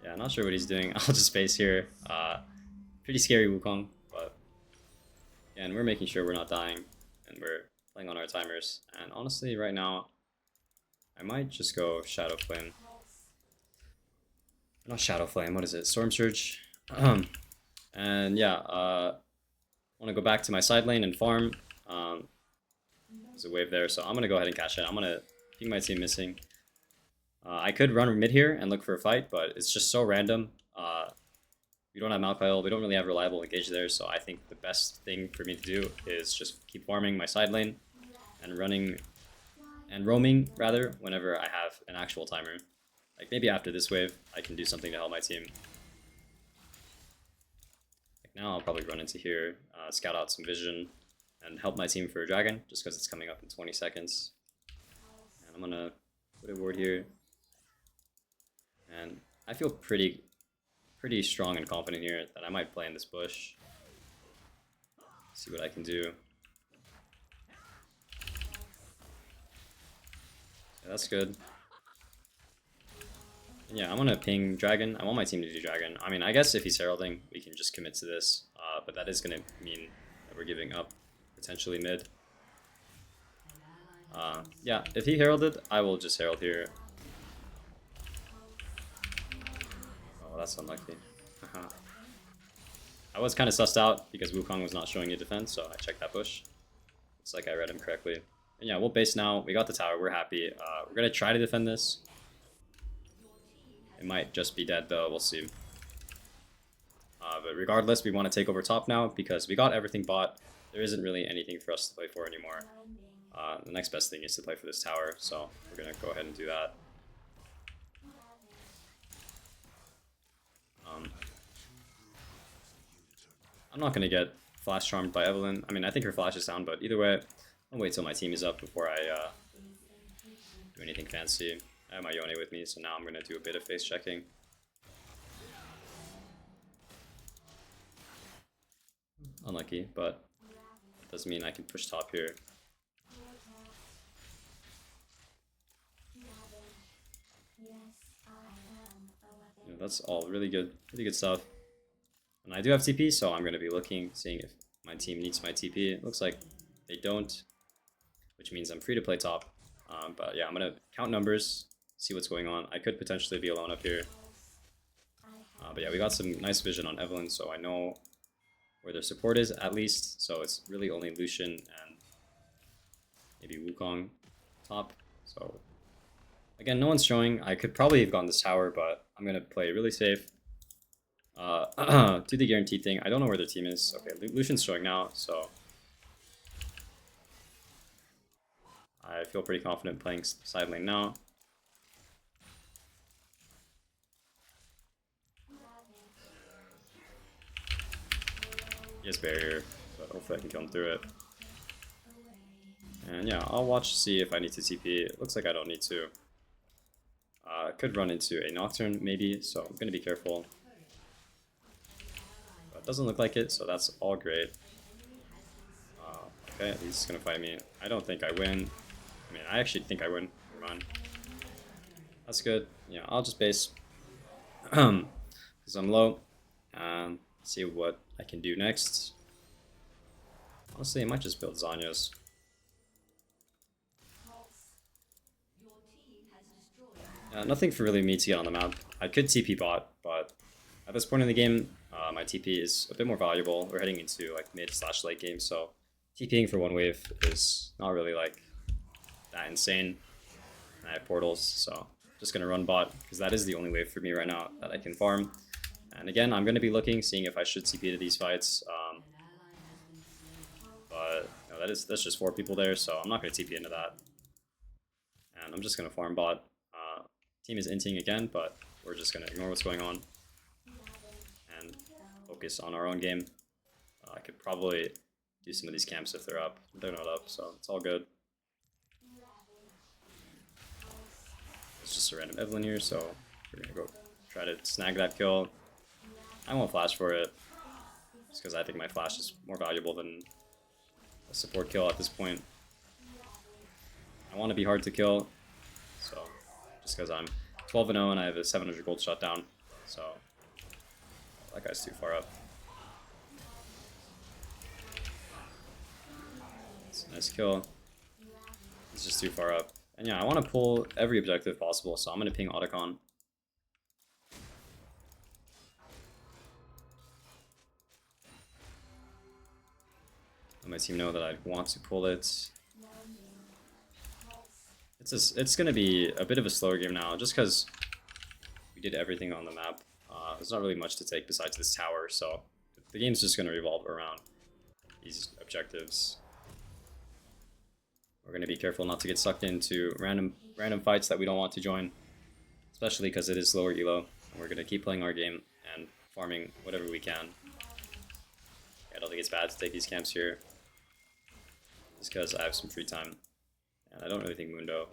Yeah, not sure what he's doing. I'll just base here. Pretty scary Wukong, but again, we're making sure we're not dying and we're playing on our timers. And honestly, right now, I might just go Shadow Flame. Not Shadow Flame, what is it? Storm Surge. And yeah, I want to go back to my side lane and farm. There's a wave there, so I'm going to go ahead and cash in. I'm going to ping my team missing. I could run mid here and look for a fight, but it's just so random. We don't have Malkail, we don't really have reliable engage there, so I think the best thing for me to do is just keep farming my side lane and roaming rather whenever I have an actual timer. Like maybe after this wave, I can do something to help my team. Like now I'll probably run into here, scout out some vision, and help my team for a dragon, just because it's coming up in 20 seconds. And I'm gonna put a ward here. And I feel pretty strong and confident here that I might play in this bush. See what I can do. Yeah, that's good. And yeah, I'm gonna ping dragon. I want my team to do dragon. I mean, I guess if he's heralding, we can just commit to this. But that is gonna mean that we're giving up potentially mid. Yeah, if he heralded, I will just herald here. That's unlucky. I was kind of sussed out because Wukong was not showing a defense, so I checked that bush. Looks like I read him correctly. And yeah, we'll base now. We got the tower. We're happy. We're going to try to defend this. It might just be dead, though. We'll see. But regardless, we want to take over top now because we got everything bought. There isn't really anything for us to play for anymore. The next best thing is to play for this tower, so we're going to go ahead and do that. I'm not going to get flash charmed by Evelyn. I mean, I think her flash is down, but either way, I'll wait till my team is up before I do anything fancy. I have my Yone with me, so now I'm going to do a bit of face checking. Unlucky, but it does mean I can push top here. Yeah, that's all really good stuff. And I do have TP, so I'm going to be looking, seeing if my team needs my TP. It looks like they don't, which means I'm free to play top. But yeah, I'm going to count numbers, see what's going on. I could potentially be alone up here. But yeah, we got some nice vision on Evelyn, so I know where their support is at least. So it's really only Lucian and maybe Wukong top. So again, no one's showing. I could probably have gone this tower, but I'm going to play really safe. Do the guaranteed thing. I don't know where their team is. Okay, Lucian's showing now, so I feel pretty confident playing side lane now. He has barrier, but hopefully I can kill him through it. And yeah, I'll watch to see if I need to TP. It looks like I don't need to. I could run into a Nocturne maybe, so I'm going to be careful. Doesn't look like it, so that's all great. Okay, he's gonna fight me. I don't think I win. I mean, I actually think I win. Never mind. That's good. Yeah, I'll just base because I'm low. see what I can do next. Honestly, I might just build Zanya's. Nothing for really me to get on the map. I could TP bot, but at this point in the game, my TP is a bit more valuable. We're heading into like mid/late game, so TPing for one wave is not really like that insane. I have portals, so just gonna run bot because that is the only wave for me right now that I can farm. And again, I'm gonna be looking, seeing if I should TP to these fights. But no, that's just 4 people there, so I'm not gonna TP into that. And I'm just gonna farm bot. Team is inting again, but we're just gonna ignore what's going on and focus on our own game. I could probably do some of these camps if they're up. They're not up, so it's all good. It's just a random Evelyn here, so we're gonna go try to snag that kill. I won't flash for it, just because I think my flash is more valuable than a support kill at this point. I want to be hard to kill, so just because I'm 12-0 and I have a 700 gold shutdown, so that guy's too far up. It's a nice kill. He's just too far up. And yeah, I want to pull every objective possible, so I'm going to ping Otacon. Let my team know that I want to pull it. It's going to be a bit of a slower game now, just because we did everything on the map. There's not really much to take besides this tower, so the game's just going to revolve around these objectives. We're going to be careful not to get sucked into random fights that we don't want to join, especially because it is slower elo, and we're going to keep playing our game and farming whatever we can. I don't think it's bad to take these camps here, just because I have some free time. And I don't really think Mundo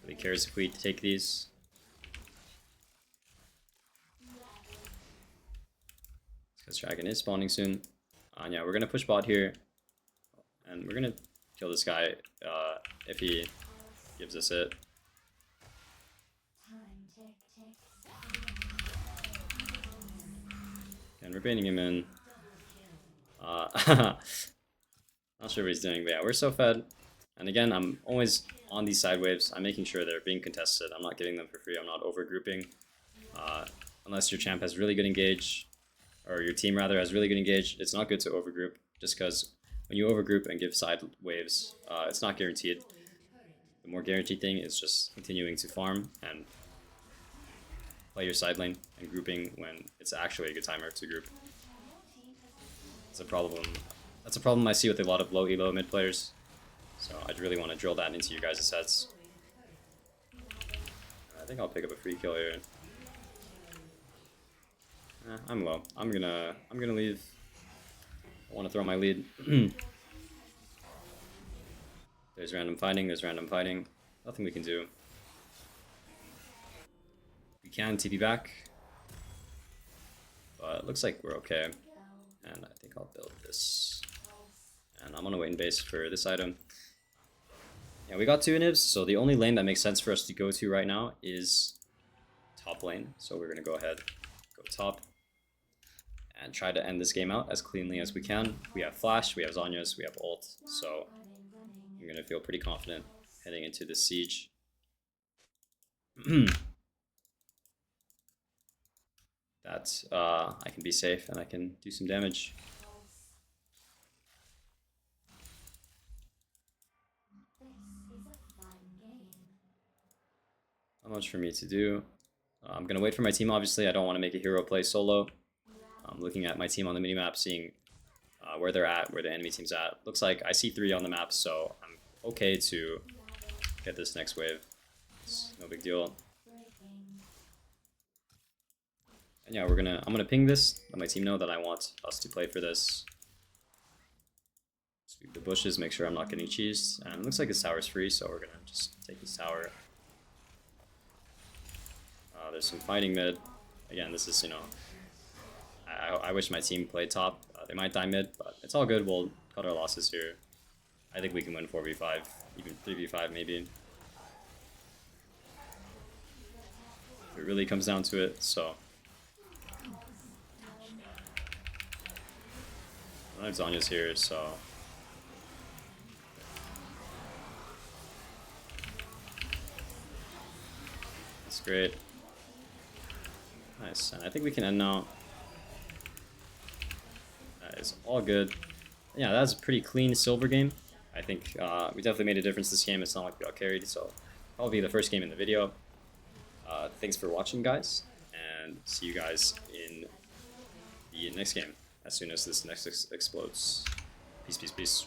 really cares if we take these. Because Dragon is spawning soon. And yeah, we're going to push bot here. And we're going to kill this guy if he gives us it. And we're baiting him in. Not sure what he's doing, but yeah, we're so fed. And again, I'm always on these side waves. I'm making sure they're being contested. I'm not getting them for free. I'm not overgrouping. Unless your champ has really good engage, or your team rather has really good engage, it's not good to overgroup, just because when you overgroup and give side waves, it's not guaranteed. The more guaranteed thing is just continuing to farm and play your side lane and grouping when it's actually a good timer to group. It's a problem. That's a problem I see with a lot of low elo mid players. So I'd really want to drill that into your guys' sets. I think I'll pick up a free kill here. I'm low. I'm gonna leave. I want to throw my lead. There's random fighting. There's random fighting. Nothing we can do. We can TP back, but it looks like we're okay. And I think I'll build this. And I'm gonna wait in base for this item. Yeah, we got 2 inhibs, so the only lane that makes sense for us to go to right now is top lane. So we're gonna go ahead, go top, and try to end this game out as cleanly as we can. We have flash, we have Zanya's, we have ult, so I'm gonna feel pretty confident heading into this siege. That I can be safe and I can do some damage. Not much for me to do. I'm gonna wait for my team, obviously. I don't want to make a hero play solo. I'm looking at my team on the minimap, seeing where they're at, where the enemy team's at. Looks like I see 3 on the map, so I'm okay to get this next wave. It's no big deal. And yeah, I'm gonna ping this, let my team know that I want us to play for this. Sweep the bushes, make sure I'm not getting cheesed. And it looks like this tower's free, so we're gonna just take this tower. There's some fighting mid. Again, this is, you know, I wish my team played top. They might die mid, but it's all good. We'll cut our losses here. I think we can win 4v5, even 3v5 maybe. If it really comes down to it, so I don't have Zanya's here, so that's great. Nice, and I think we can end now. That is all good. Yeah, that's a pretty clean silver game. I think we definitely made a difference this game. It's not like we got carried, so probably the first game in the video. Thanks for watching, guys, and see you guys in the next game as soon as this next explodes. Peace, peace, peace.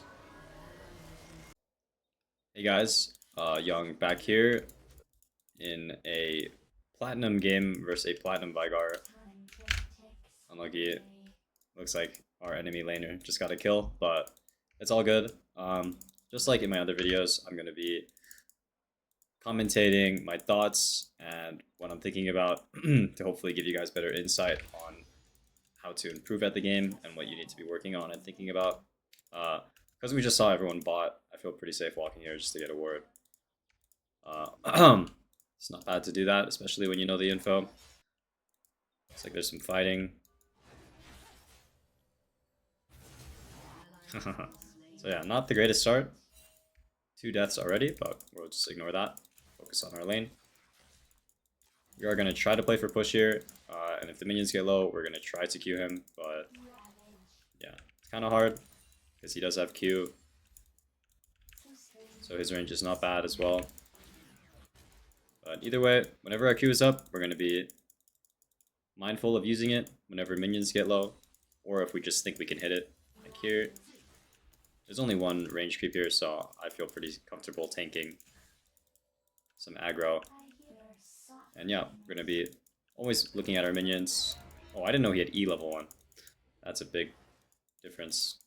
Hey guys, Young back here in a platinum game versus a platinum veigar. Unlucky. Looks like our enemy laner just got a kill, but it's all good. Just like in my other videos, I'm going to be commentating my thoughts and what I'm thinking about to hopefully give you guys better insight on how to improve at the game and what you need to be working on and thinking about. Because we just saw everyone bot, I feel pretty safe walking here just to get a word. It's not bad to do that, especially when you know the info. Looks like there's some fighting. So yeah, not the greatest start. 2 deaths already, but we'll just ignore that. Focus on our lane. We are going to try to play for push here, and if the minions get low, we're going to try to Q him, but yeah, it's kind of hard, because he does have Q, so his range is not bad as well. But either way, whenever our Q is up, we're going to be mindful of using it whenever minions get low, or if we just think we can hit it, like here. There's only one range creep here, so I feel pretty comfortable tanking some aggro. And yeah, we're going to be always looking at our minions. Oh, I didn't know he had E level 1. That's a big difference.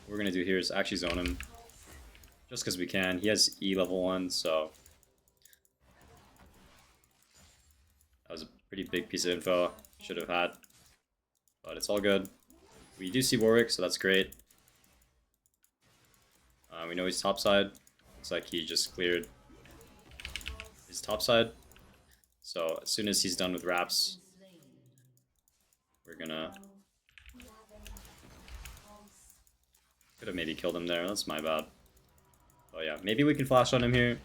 What we're going to do here is actually zone him. Just because we can. He has E level 1, so that was a pretty big piece of info. Should have had. But it's all good. We do see Warwick, so that's great. We know he's topside. Looks like he just cleared his topside. So as soon as he's done with wraps, we're gonna... Could have maybe killed him there, that's my bad. Oh yeah, maybe we can flash on him here.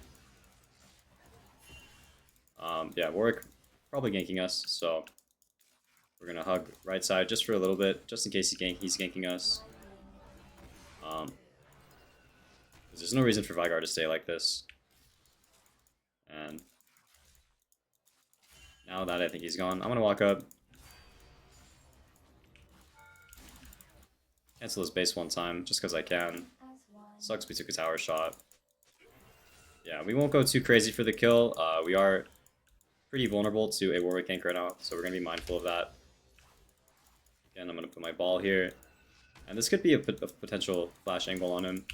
Yeah, Warwick probably ganking us, so we're gonna hug right side just for a little bit, just in case he's ganking us. There's no reason for Veigar to stay like this. And now that I think he's gone, I'm gonna walk up. Cancel his base one time, just because I can. Sucks we took a tower shot. Yeah, we won't go too crazy for the kill. We are pretty vulnerable to a Warwick gank right now, so we're going to be mindful of that. Again, I'm going to put my ball here. And this could be a potential flash angle on him.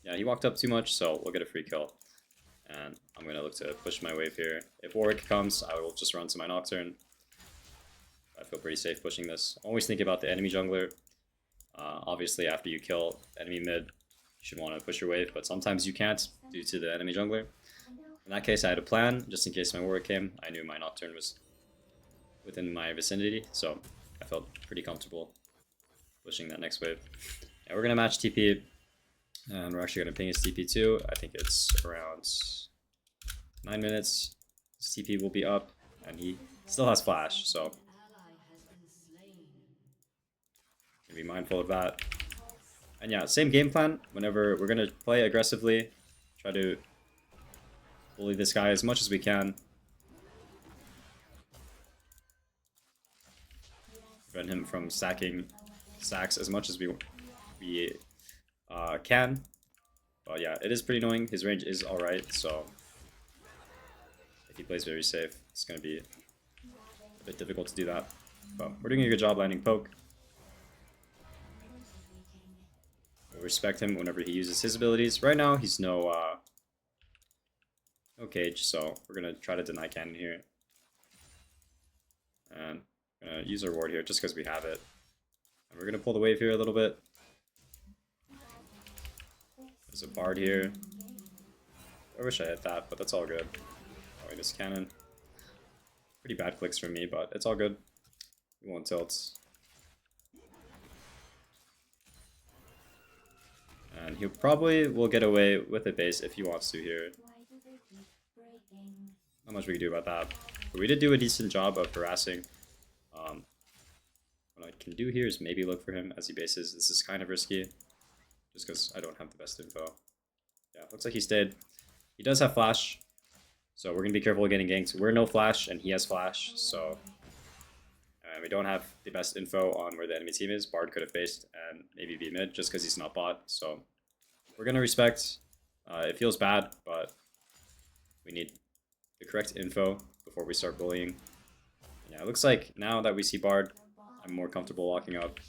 Yeah, he walked up too much, so we'll get a free kill. And I'm going to look to push my wave here. If Warwick comes, I will just run to my Nocturne. I feel pretty safe pushing this. Always think about the enemy jungler. Obviously, after you kill enemy mid, you should want to push your wave, but sometimes you can't due to the enemy jungler. In that case, I had a plan, just in case my Warwick came. I knew my Nocturne was within my vicinity, so I felt pretty comfortable pushing that next wave. Yeah, we're going to match TP, and we're actually going to ping his TP too. I think it's around 9 minutes. His TP will be up, and he still has flash, so be mindful of that. And yeah, same game plan. Whenever we're going to play aggressively, try to bully this guy as much as we can. Prevent him from stacking stacks as much as we can. But yeah, it is pretty annoying. His range is alright, so if he plays very safe, it's going to be a bit difficult to do that. But we're doing a good job landing poke. We'll respect him whenever he uses his abilities. Right now, he's no cage, so we're going to try to deny cannon here. And use our ward here just because we have it. And we're going to pull the wave here a little bit. There's a bard here. I wish I hit that, but that's all good. Oh, I missed cannon. Pretty bad clicks from me, but it's all good. We won't tilt. And he probably will get away with a base if he wants to here. Not much we can do about that. But we did do a decent job of harassing. What I can do here is maybe look for him as he bases. This is kind of risky, just because I don't have the best info. Yeah, looks like he stayed. He does have flash, so we're going to be careful getting ganked. We're no flash, and he has flash, so... we don't have the best info on where the enemy team is. Bard could have based and maybe be mid, just because he's not bot, so... We're going to respect. It feels bad, but we need the correct info before we start bullying. Yeah, it looks like now that we see Bard, I'm more comfortable walking up.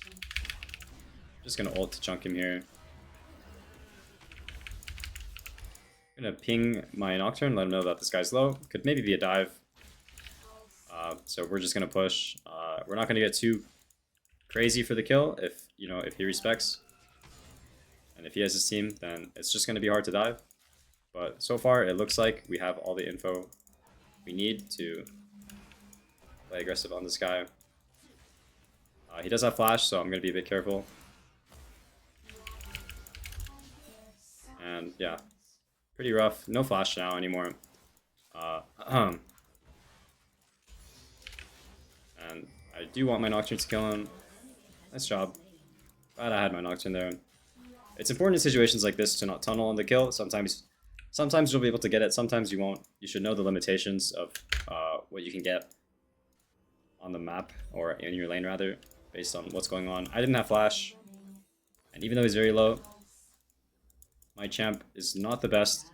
Just gonna ult to chunk him here. I'm gonna ping my Nocturne, let him know that this guy's low. Could maybe be a dive. So we're just gonna push. We're not gonna get too crazy for the kill if if he respects. And if he has his team, then it's just gonna be hard to dive. But so far, it looks like we have all the info we need to play aggressive on this guy. He does have flash, so I'm going to be a bit careful. And yeah, pretty rough. No flash now anymore. And I do want my Nocturne to kill him. Nice job. Glad I had my Nocturne there. It's important in situations like this to not tunnel on the kill. Sometimes you'll be able to get it, sometimes you won't. You should know the limitations of what you can get on the map, or in your lane rather, based on what's going on. I didn't have flash, and even though he's very low, my champ is not the best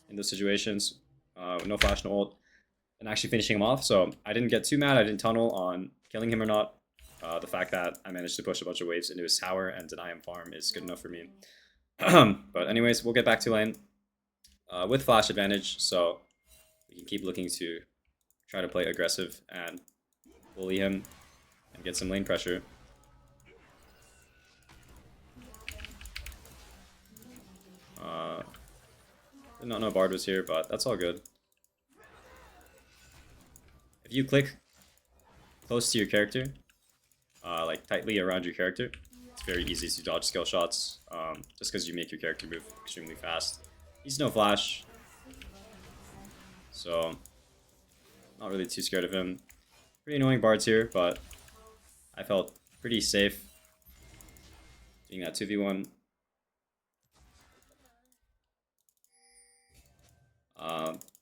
in those situations. No flash, no ult, and actually finishing him off, so I didn't get too mad. I didn't tunnel on killing him or not. The fact that I managed to push a bunch of waves into his tower and deny him farm is good enough for me. But anyways, we'll get back to lane with flash advantage, so we can keep looking to try to play aggressive and bully him and get some lane pressure. Did not know Bard was here, but that's all good. If you click close to your character, like tightly around your character, it's very easy to dodge skill shots, just because you make your character move extremely fast. He's no flash, so not really too scared of him. Pretty annoying Bards here, but I felt pretty safe doing that 2v1.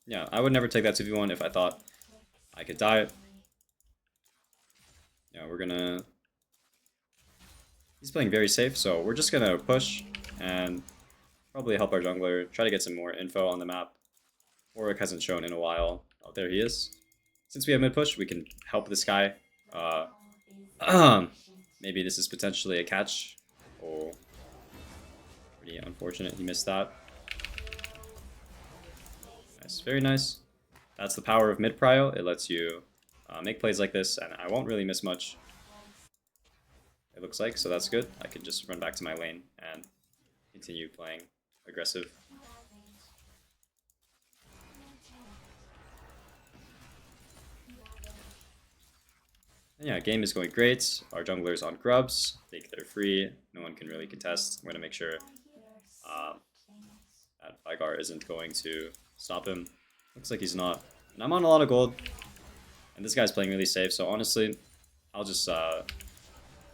Yeah, I would never take that 2v1 if I thought I could die. Yeah, we're gonna... He's playing very safe, so we're just gonna push and probably help our jungler, try to get some more info on the map. Warwick hasn't shown in a while. Oh, there he is. Since we have mid push, we can help this guy. Maybe this is potentially a catch. Oh, pretty unfortunate he missed that. Nice, very nice. That's the power of mid prio. It lets you make plays like this, and I won't really miss much. It looks like, so that's good. I can just run back to my lane and continue playing aggressive. And yeah, game is going great. Our jungler's on grubs. I think they're free. No one can really contest. I'm going to make sure that veigar isn't going to stop him. Looks like he's not. And I'm on a lot of gold. And this guy's playing really safe, so honestly, I'll just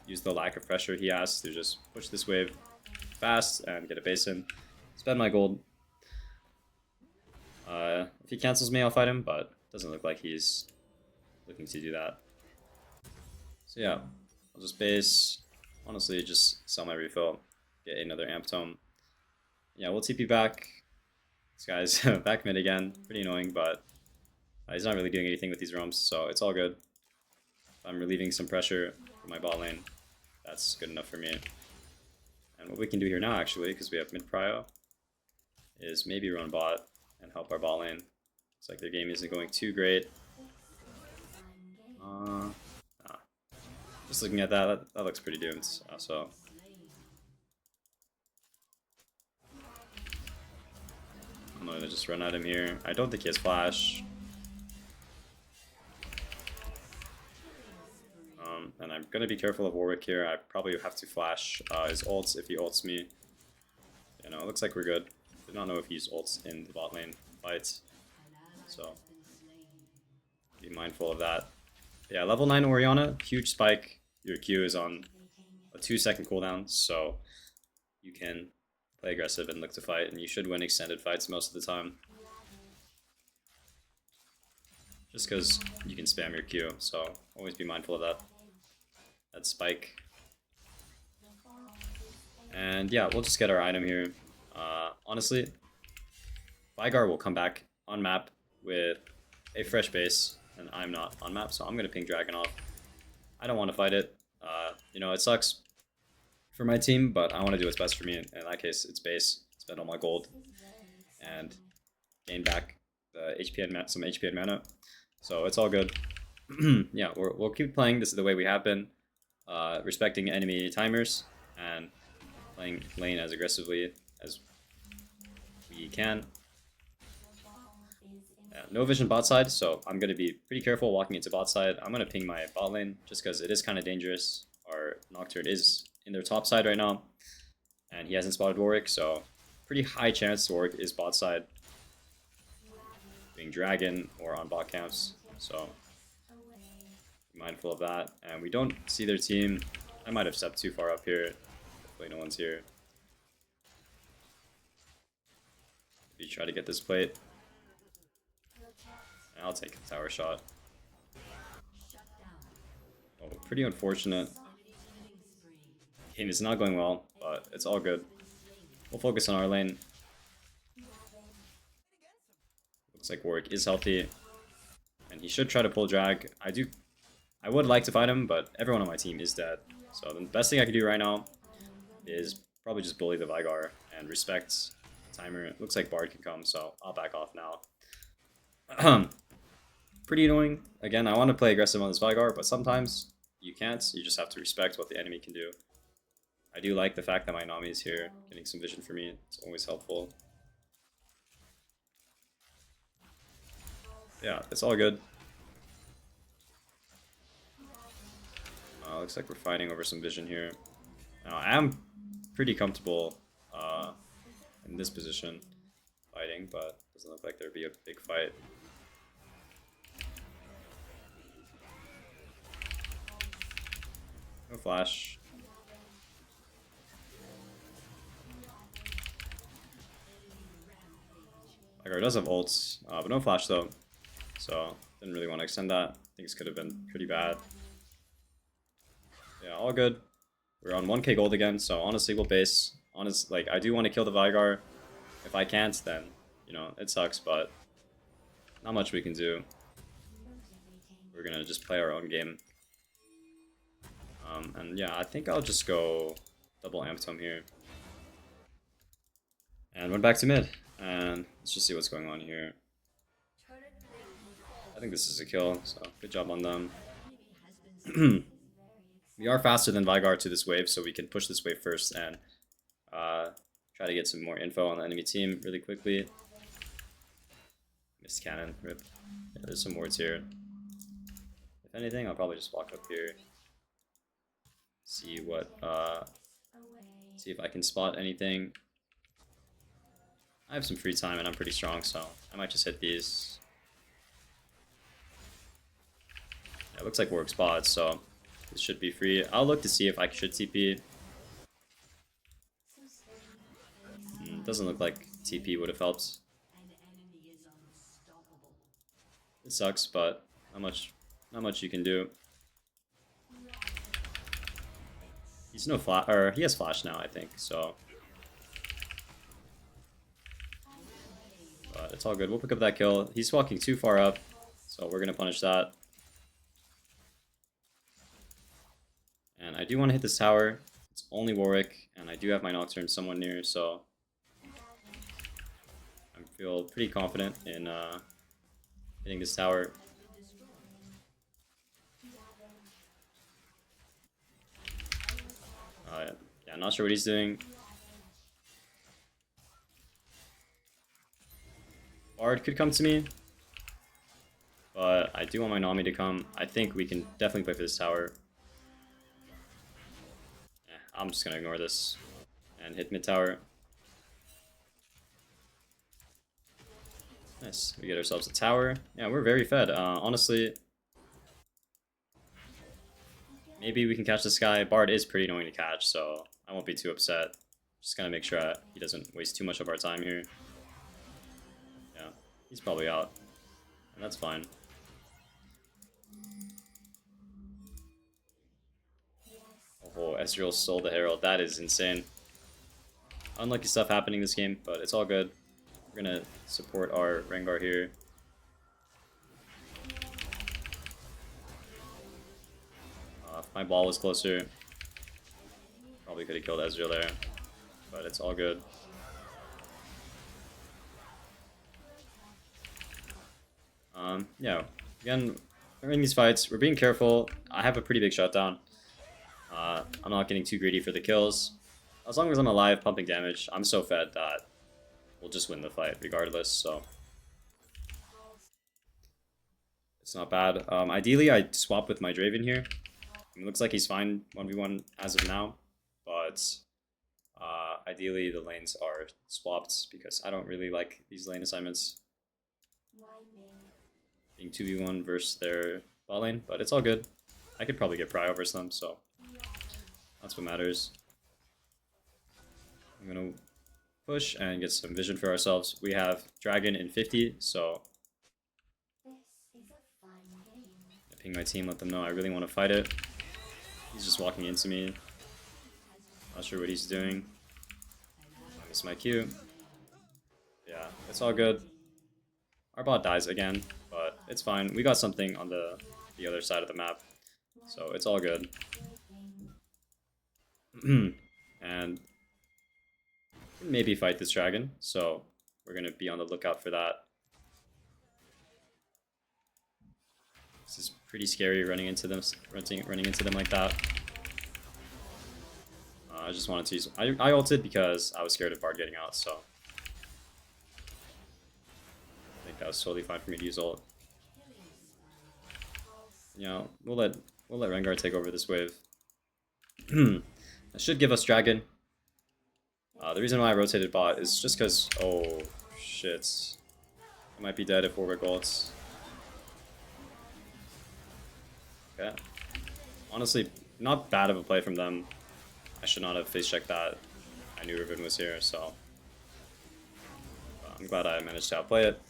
use the lack of pressure he has to just push this wave fast and get a base in. Spend my gold. If he cancels me, I'll fight him, but it doesn't look like he's looking to do that. So yeah, I'll just base. Honestly, just sell my refill, get another amp tome. Yeah, we'll TP back. This guy's back mid again. Pretty annoying, but he's not really doing anything with these roams, so it's all good. I'm relieving some pressure from my bot lane. That's good enough for me. And what we can do here now, actually, because we have mid prio, is maybe run bot and help our bot lane. Looks like their game isn't going too great. Just looking at that looks pretty doomed. So I'm gonna just run at him here. I don't think he has flash. And I'm gonna be careful of Warwick here. I probably have to flash his ults if he ults me. You know, it looks like we're good. Did not know if he used ults in the bot lane fights, so be mindful of that. Yeah, level 9 Orianna, huge spike. Your Q is on a 2-second cooldown, so you can play aggressive and look to fight, and you should win extended fights most of the time. Just because you can spam your Q, so always be mindful of that. That spike. And yeah, we'll just get our item here. Honestly, Veigar will come back on map with a fresh base, and I'm not on map, so I'm going to ping Dragon off. I don't want to fight it. You know, it sucks for my team, but I want to do what's best for me. In that case, it's base, spend all my gold, and gain back the HP and some HP and mana. So it's all good. Yeah, we'll keep playing. This is the way we have been, respecting enemy timers and playing lane as aggressively as we can. No vision bot side, so I'm going to be pretty careful walking into bot side. I'm going to ping my bot lane just because it is kind of dangerous. Our Nocturne is in their top side right now, and he hasn't spotted Warwick, so pretty high chance Warwick is bot side, being Dragon or on bot camps, so be mindful of that. And we don't see their team. I might have stepped too far up here. Hopefully no one's here. Maybe try to get this plate. I'll take a tower shot. Oh, pretty unfortunate. Game is not going well, but it's all good. We'll focus on our lane. Looks like Warwick is healthy, and he should try to pull drag. I would like to fight him, but everyone on my team is dead. So the best thing I can do right now is probably just bully the Veigar and respect the timer. It looks like Bard can come, so I'll back off now. Pretty annoying. Again, I want to play aggressive on this Veigar, but sometimes you can't. You just have to respect what the enemy can do. I do like the fact that my Nami is here, getting some vision for me. It's always helpful. Yeah, it's all good. Looks like we're fighting over some vision here. Now, I am pretty comfortable in this position fighting, but doesn't look like there'd be a big fight. No flash. Veigar does have ults, but no flash though. So didn't really want to extend that. Things could have been pretty bad. Yeah, all good. We're on 1k gold again, so honestly we'll base. Like, I do want to kill the Veigar. If I can't, then, you know, it sucks, but not much we can do. We're gonna just play our own game. And yeah, I think I'll just go double Amp Tome here. And run back to mid. And let's just see what's going on here. I think this is a kill, so good job on them. We are faster than Veigar to this wave, so we can push this wave first and try to get some more info on the enemy team really quickly. Missed cannon, rip. Yeah, there's some wards here. If anything, I'll probably just walk up here. See what, see if I can spot anything. I have some free time and I'm pretty strong, so I might just hit these. Yeah, it looks like Warwick spots, so this should be free. I'll look to see if I should TP. Doesn't look like TP would have helped. It sucks, but not much you can do. He's no flash, or he has flash now, I think. So, but it's all good. We'll pick up that kill. He's walking too far up, so we're gonna punish that. And I do want to hit this tower. It's only Warwick, and I do have my Nocturne somewhat near, so I feel pretty confident in hitting this tower. Yeah, not sure what he's doing. Bard could come to me, but I do want my Nami to come. I think we can definitely play for this tower. I'm just gonna ignore this and hit mid tower. Nice. We get ourselves a tower. Yeah, we're very fed. Honestly, maybe we can catch this guy. Bard is pretty annoying to catch, so I won't be too upset. Just gotta make sure he doesn't waste too much of our time here. Yeah, he's probably out. And that's fine. Oh, Ezreal stole the Herald. That is insane. Unlucky stuff happening this game, but it's all good. We're gonna support our Rengar here. If my ball was closer, probably could have killed Ezreal there, but it's all good. Yeah, again, we're in these fights. We're being careful. I have a pretty big shutdown. I'm not getting too greedy for the kills. As long as I'm alive, pumping damage, I'm so fed that we'll just win the fight regardless, so it's not bad. Ideally, I swap with my Draven here. It looks like he's fine 1v1 as of now, but ideally the lanes are swapped because I don't really like these lane assignments. Being 2v1 versus their bot lane, but it's all good. I could probably get prio versus them, so that's what matters. I'm gonna push and get some vision for ourselves. We have Dragon in 50, so I ping my team, let them know I really want to fight it. He's just walking into me. Not sure what he's doing. I missed my Q. Yeah, it's all good. Our bot dies again, but it's fine. We got something on the other side of the map, so it's all good. And maybe fight this dragon, so we're gonna be on the lookout for that. This is pretty scary running into them like that. I just wanted to use. I ulted because I was scared of Bard getting out, so I think that was totally fine for me to use ult. You know, we'll let Rengar take over this wave. That should give us dragon. The reason why I rotated bot is just because, oh shit, I might be dead if Warwick ults. Okay. Honestly, not bad of a play from them. I should not have face checked that. I knew Riven was here, so I'm glad I managed to outplay it.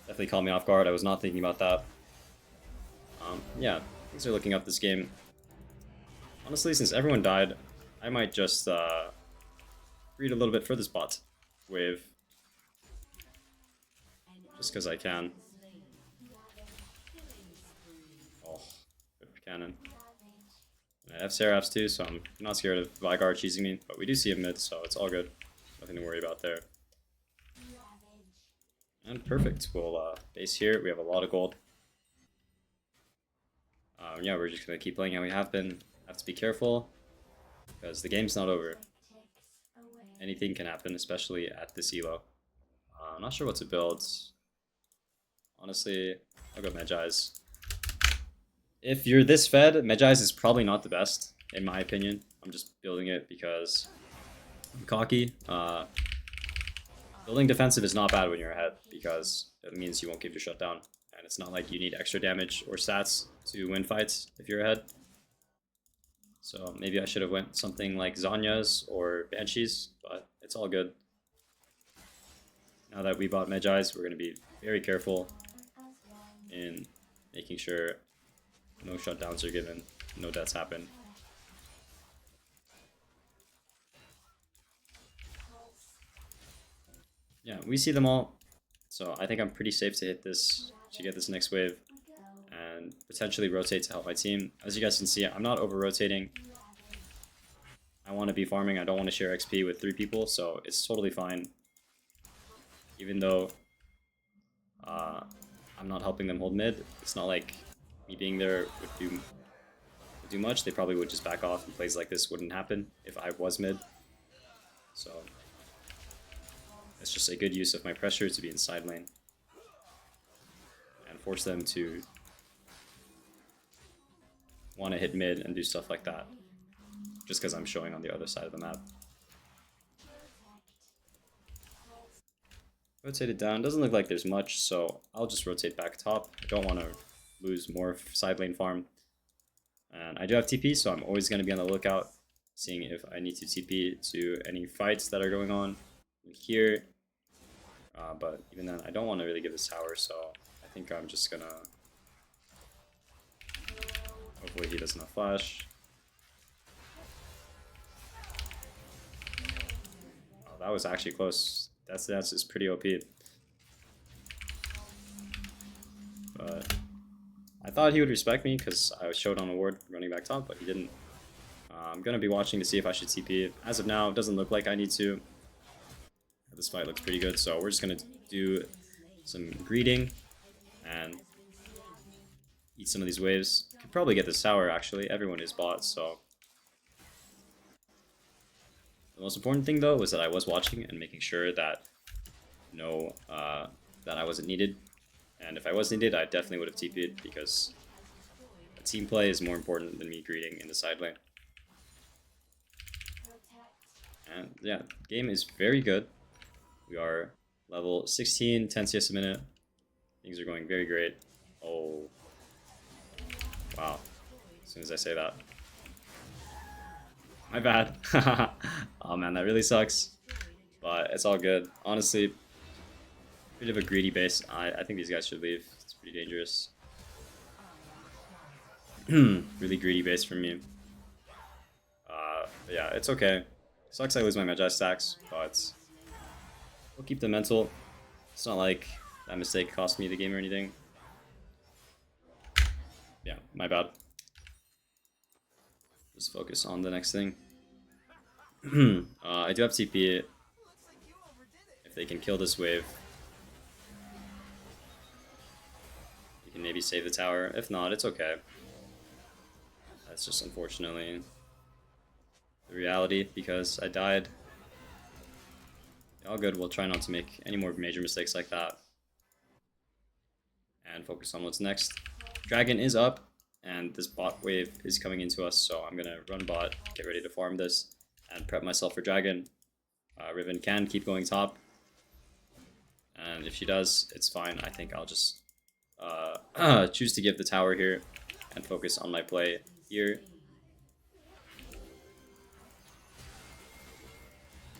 Definitely caught me off guard. I was not thinking about that. Yeah, things are looking up this game. Honestly, since everyone died, I might just read a little bit for this bot wave. Just because I can. Oh, good cannon. I have Seraphs too, so I'm not scared of Veigar cheesing me, but we do see a mid, so it's all good. Nothing to worry about there. And perfect. We'll base here. We have a lot of gold. Yeah, we're just going to keep playing how we have been. Have to be careful, because the game's not over. Anything can happen, especially at this elo. I'm not sure what to build. Honestly, I'll go Medjai's. If you're this fed, Medjai's is probably not the best, in my opinion. I'm just building it because I'm cocky. Building defensive is not bad when you're ahead, because it means you won't give your shutdown. And it's not like you need extra damage or stats to win fights if you're ahead. So maybe I should have went something like Zanya's or Banshee's, but it's all good. Now that we bought Medjai's, we're going to be very careful in making sure no shutdowns are given, no deaths happen. Yeah, we see them all, so I think I'm pretty safe to hit this, to get this next wave, and potentially rotate to help my team. As you guys can see, I'm not over-rotating. I want to be farming, I don't want to share XP with 3 people, so it's totally fine. Even though I'm not helping them hold mid, it's not like me being there would do much. They probably would just back off, and plays like this wouldn't happen if I was mid. So it's just a good use of my pressure to be in side lane and force them to want to hit mid and do stuff like that, just because I'm showing on the other side of the map. Rotate it down. Doesn't look like there's much, so I'll just rotate back top. I don't want to lose more side lane farm. And I do have TP, so I'm always going to be on the lookout, seeing if I need to TP to any fights that are going on here. But even then, I don't want to really give this tower, so I think I'm just going to... Hopefully he doesn't have flash. Oh, that was actually close. That's just pretty OP. But I thought he would respect me because I showed on a ward running back top, but he didn't. I'm going to be watching to see if I should TP. As of now, it doesn't look like I need to. This fight looks pretty good, so we're just going to do some greeting and eat some of these waves. Could probably get this tower, actually. Everyone is bot, so... The most important thing, though, was that I was watching and making sure that that I wasn't needed. And if I was needed, I definitely would have TP'd, because a team play is more important than me greeting in the side lane. And yeah, game is very good. We are level 16, 10 CS a minute. Things are going very great. Oh. Wow. As soon as I say that. My bad. Oh man, that really sucks. But it's all good. Honestly, bit of a greedy base. I think these guys should leave. It's pretty dangerous. Really greedy base from me. But yeah, it's okay. Sucks I lose my Magi stacks, but we'll keep the mental. It's not like that mistake cost me the game or anything. Yeah, my bad. Just focus on the next thing. I do have TP. If they can kill this wave, you can maybe save the tower. If not, it's okay. That's just unfortunately the reality, because I died. All good, we'll try not to make any more major mistakes like that. And focus on what's next. Dragon is up, and this bot wave is coming into us, so I'm gonna run bot, get ready to farm this, and prep myself for dragon. Riven can keep going top, and if she does, it's fine. I think I'll just choose to give the tower here and focus on my play here.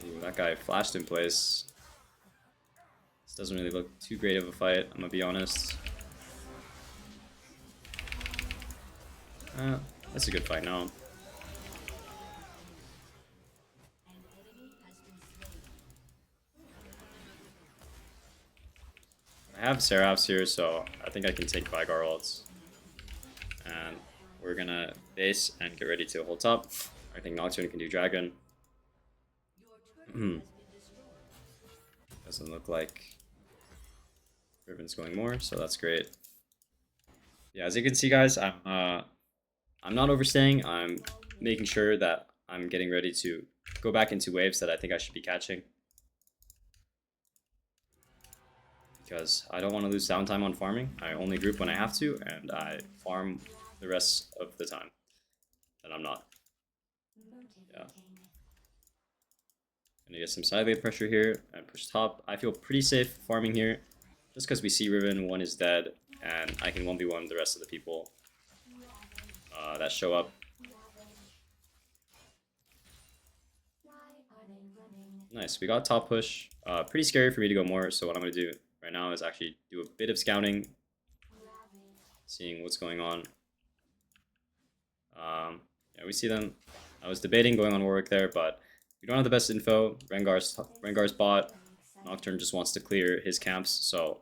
Ooh, that guy flashed in place. This doesn't really look too great of a fight, I'm gonna be honest. That's a good fight now. I have Seraphs here, so I think I can take veigar ults. And we're gonna base and get ready to hold top. I think Nocturne can do dragon. Doesn't look like Riven's going more, so that's great. Yeah, as you can see, guys, I'm not overstaying. I'm making sure that I'm getting ready to go back into waves that I think I should be catching, because I don't want to lose downtime on farming. I only group when I have to, and I farm the rest of the time that I'm not. Yeah. Gonna get some side lane pressure here and push top. I feel pretty safe farming here, just because we see Riven, one is dead, and I can 1v1 the rest of the people that show up. Nice, we got top push. Pretty scary for me to go more, so what I'm going to do right now is actually do a bit of scouting, seeing what's going on. Yeah, we see them. I was debating going on Warwick there, but we don't have the best info. Rengar's bot. Nocturne just wants to clear his camps, so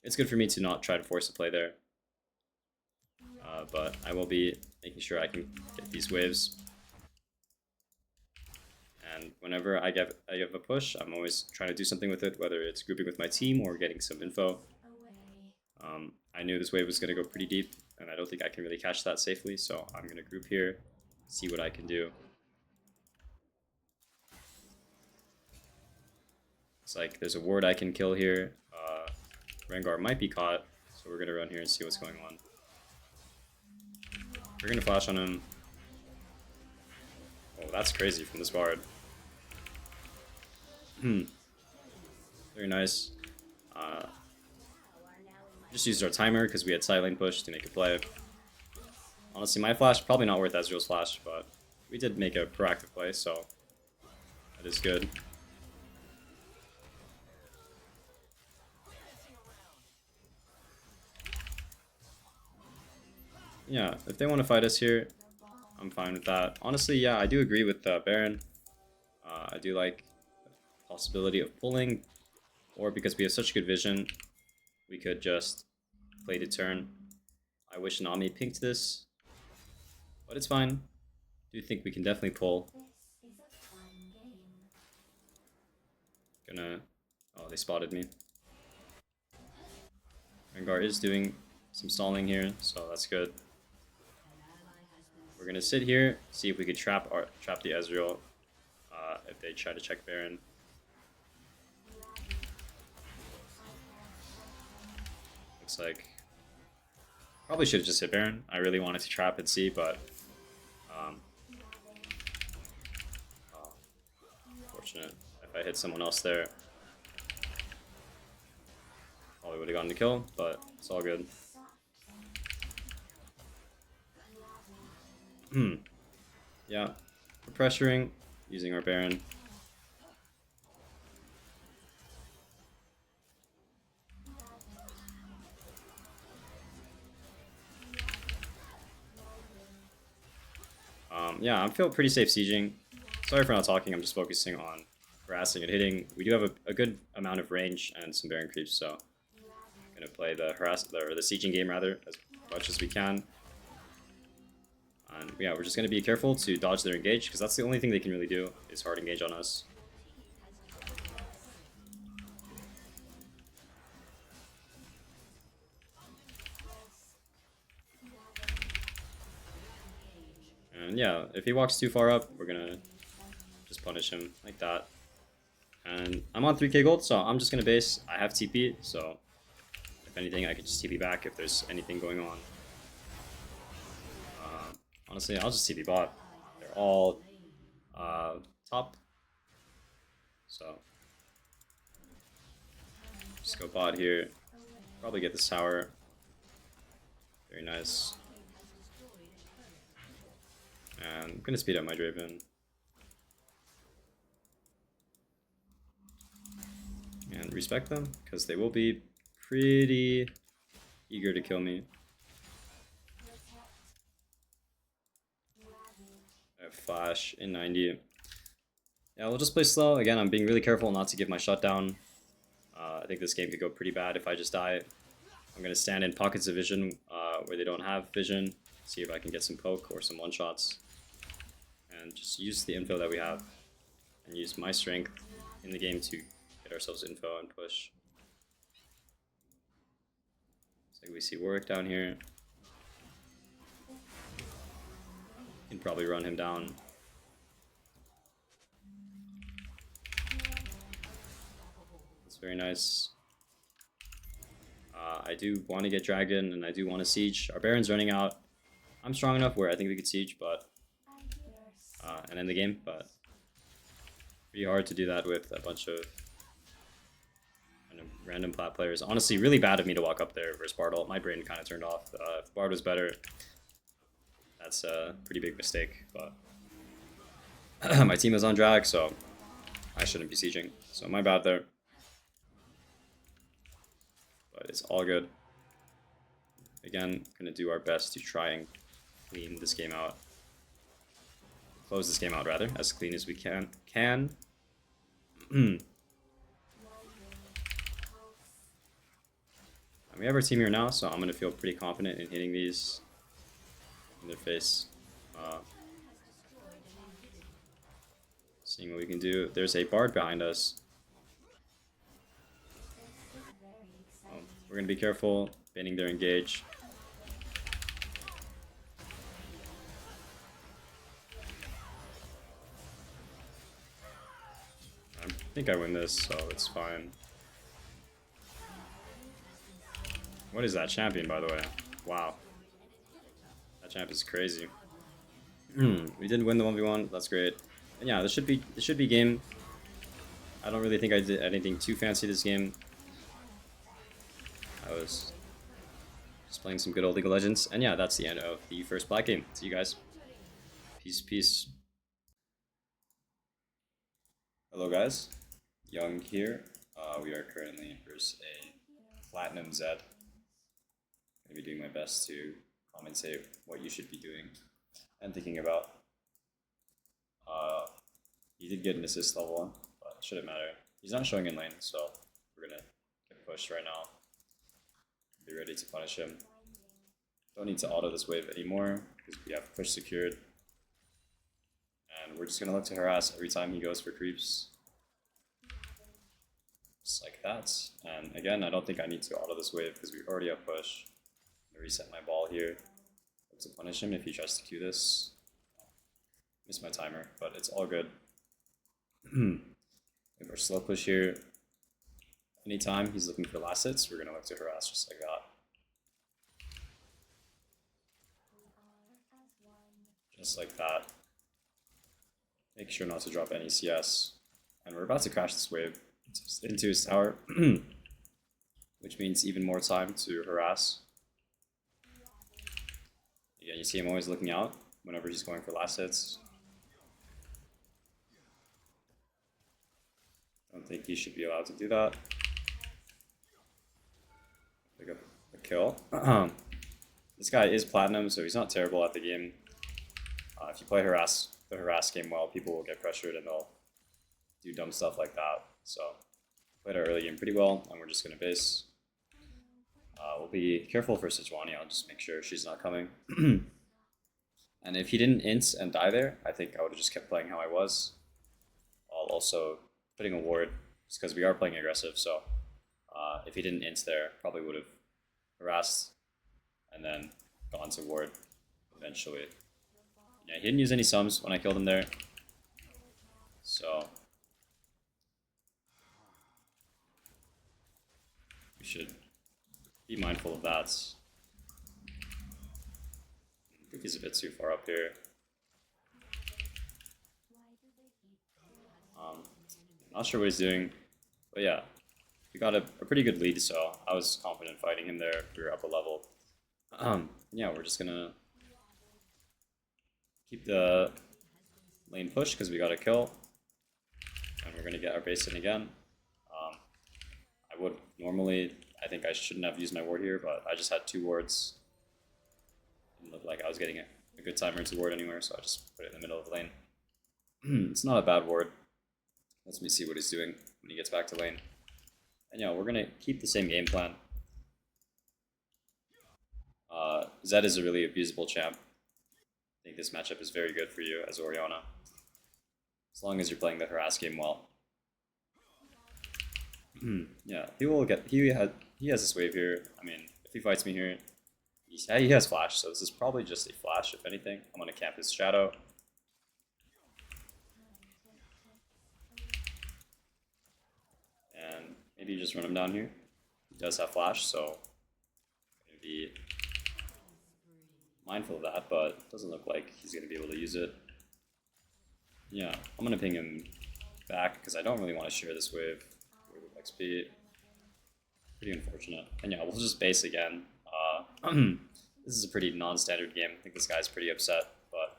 it's good for me to not try to force a play there. But I will be making sure I can get these waves. And whenever I give a push, I'm always trying to do something with it, whether it's grouping with my team or getting some info. I knew this wave was going to go pretty deep, and I don't think I can really catch that safely, so I'm going to group here, see what I can do. It's like there's a ward I can kill here. Rengar might be caught, so we're going to run here and see what's going on. We're going to flash on him. Oh, that's crazy from this bard. Very nice. Just used our timer because we had side lane push to make a play. Honestly, my flash, probably not worth Ezreal's flash, but we did make a proactive play, so that is good. Yeah, if they want to fight us here, I'm fine with that. Honestly, yeah, I do agree with Baron. I do like the possibility of pulling, or because we have such good vision, we could just play the turn. I wish Nami pinked this, but it's fine. I do think we can definitely pull. Gonna... Oh, they spotted me. Rengar is doing some stalling here, so that's good. We're gonna sit here, see if we could trap the Ezreal if they try to check Baron. Looks like probably should have just hit Baron. I really wanted to trap and see, but oh, unfortunate. If I hit someone else there, probably would have gotten the kill, but it's all good. Yeah, we're pressuring, using our Baron. Yeah, I feel pretty safe sieging. Sorry for not talking, I'm just focusing on harassing and hitting. We do have a good amount of range and some Baron creeps, so I'm gonna play the sieging game rather as much as we can. And yeah, we're just gonna be careful to dodge their engage because that's the only thing they can really do is hard engage on us. And yeah, if he walks too far up, we're gonna just punish him like that. And I'm on 3k gold, so I'm just gonna base. I have TP, so if anything, I could just TP back if there's anything going on. Honestly, I'll just TP bot. They're all top, so just go bot here. Probably get this tower. Very nice. And I'm gonna speed up my Draven. And respect them, because they will be pretty eager to kill me. I have flash in 90. Yeah, we'll just play slow. Again, I'm being really careful not to give my shutdown. I think this game could go pretty bad if I just die. I'm gonna stand in pockets of vision where they don't have vision. See if I can get some poke or some one-shots. And just use the info that we have. And use my strength in the game to get ourselves info and push. So we see Warwick down here. Can probably run him down. That's very nice. I do want to get Dragon and I do want to siege. Our Baron's running out. I'm strong enough where I think we could siege, but and end the game, but pretty hard to do that with a bunch of random plat players. Honestly, really bad of me to walk up there versus Bartle. My brain kind of turned off. If Bard was better, that's a pretty big mistake, but my team is on drag, so I shouldn't be sieging. So my bad there. But it's all good. Again, gonna do our best to try and clean this game out. Close this game out rather, as clean as we can. And we have our team here now, so I'm gonna feel pretty confident in hitting these in their face. Seeing what we can do. There's a Bard behind us. We're gonna be careful, banning their engage. I think I win this, so it's fine. What is that champion, by the way? Wow. That champ is crazy. We didn't win the 1v1, that's great. And yeah, this should be game. I don't really think I did anything too fancy this game. I was just playing some good old League of Legends. And yeah, that's the end of the first Black game. See you guys. Peace, peace. Hello guys, Young here. We are currently versus a Platinum Zed. I'm going to be doing my best to commentate what you should be doing and thinking about. He did get an assist level 1, but it shouldn't matter. He's not showing in lane, so we're going to get pushed right now. Be ready to punish him. Don't need to auto this wave anymore because we have push secured. And we're just going to look to harass every time he goes for creeps. Just like that. And again, I don't think I need to auto this wave because we already have push. I'm going to reset my ball here. Look to punish him if he tries to Q this. Missed my timer, but it's all good. We have our slow push here. Anytime he's looking for last hits, we're going to look to harass just like that. Just like that. Make sure not to drop any CS. And we're about to crash this wave into his tower, which means even more time to harass. Again, you see him always looking out whenever he's going for last hits. Don't think he should be allowed to do that. Pick up a kill. This guy is platinum, so he's not terrible at the game. If you play the harass game well, people will get pressured and they'll do dumb stuff like that. So played our early game pretty well, and we're just gonna base. We'll be careful for Sejuani. I'll just make sure she's not coming. And if he didn't int and die there, I think I would have just kept playing how I was. While also putting a ward, just because we are playing aggressive. So if he didn't int there, probably would have harassed and then gone to ward eventually. Yeah, he didn't use any sums when I killed him there. So we should be mindful of that. I think he's a bit too far up here. Not sure what he's doing, but yeah, we got a pretty good lead, so I was confident fighting him there. We were up a level. Yeah, we're just gonna keep the lane push because we got a kill, and we're gonna get our base in again. I would normally, I think I shouldn't have used my ward here, but I just had 2 wards. It looked like I was getting a good timer to ward anywhere, so I just put it in the middle of the lane. It's not a bad ward. Let me see what he's doing when he gets back to lane. And yeah, we're gonna keep the same game plan. Zed is a really abusable champ. I think this matchup is very good for you as Orianna, as long as you're playing the harass game well. Yeah, he will get. He has this wave here. I mean, if he fights me here, he has flash. So this is probably just a flash. If anything, I'm gonna camp his shadow. And maybe just run him down here. He does have flash, so I'm gonna be mindful of that, but it doesn't look like he's gonna be able to use it. Yeah, I'm gonna ping him back because I don't really want to share this wave with XP. Pretty unfortunate. And yeah, we'll just base again. This is a pretty non-standard game. I think this guy's pretty upset, but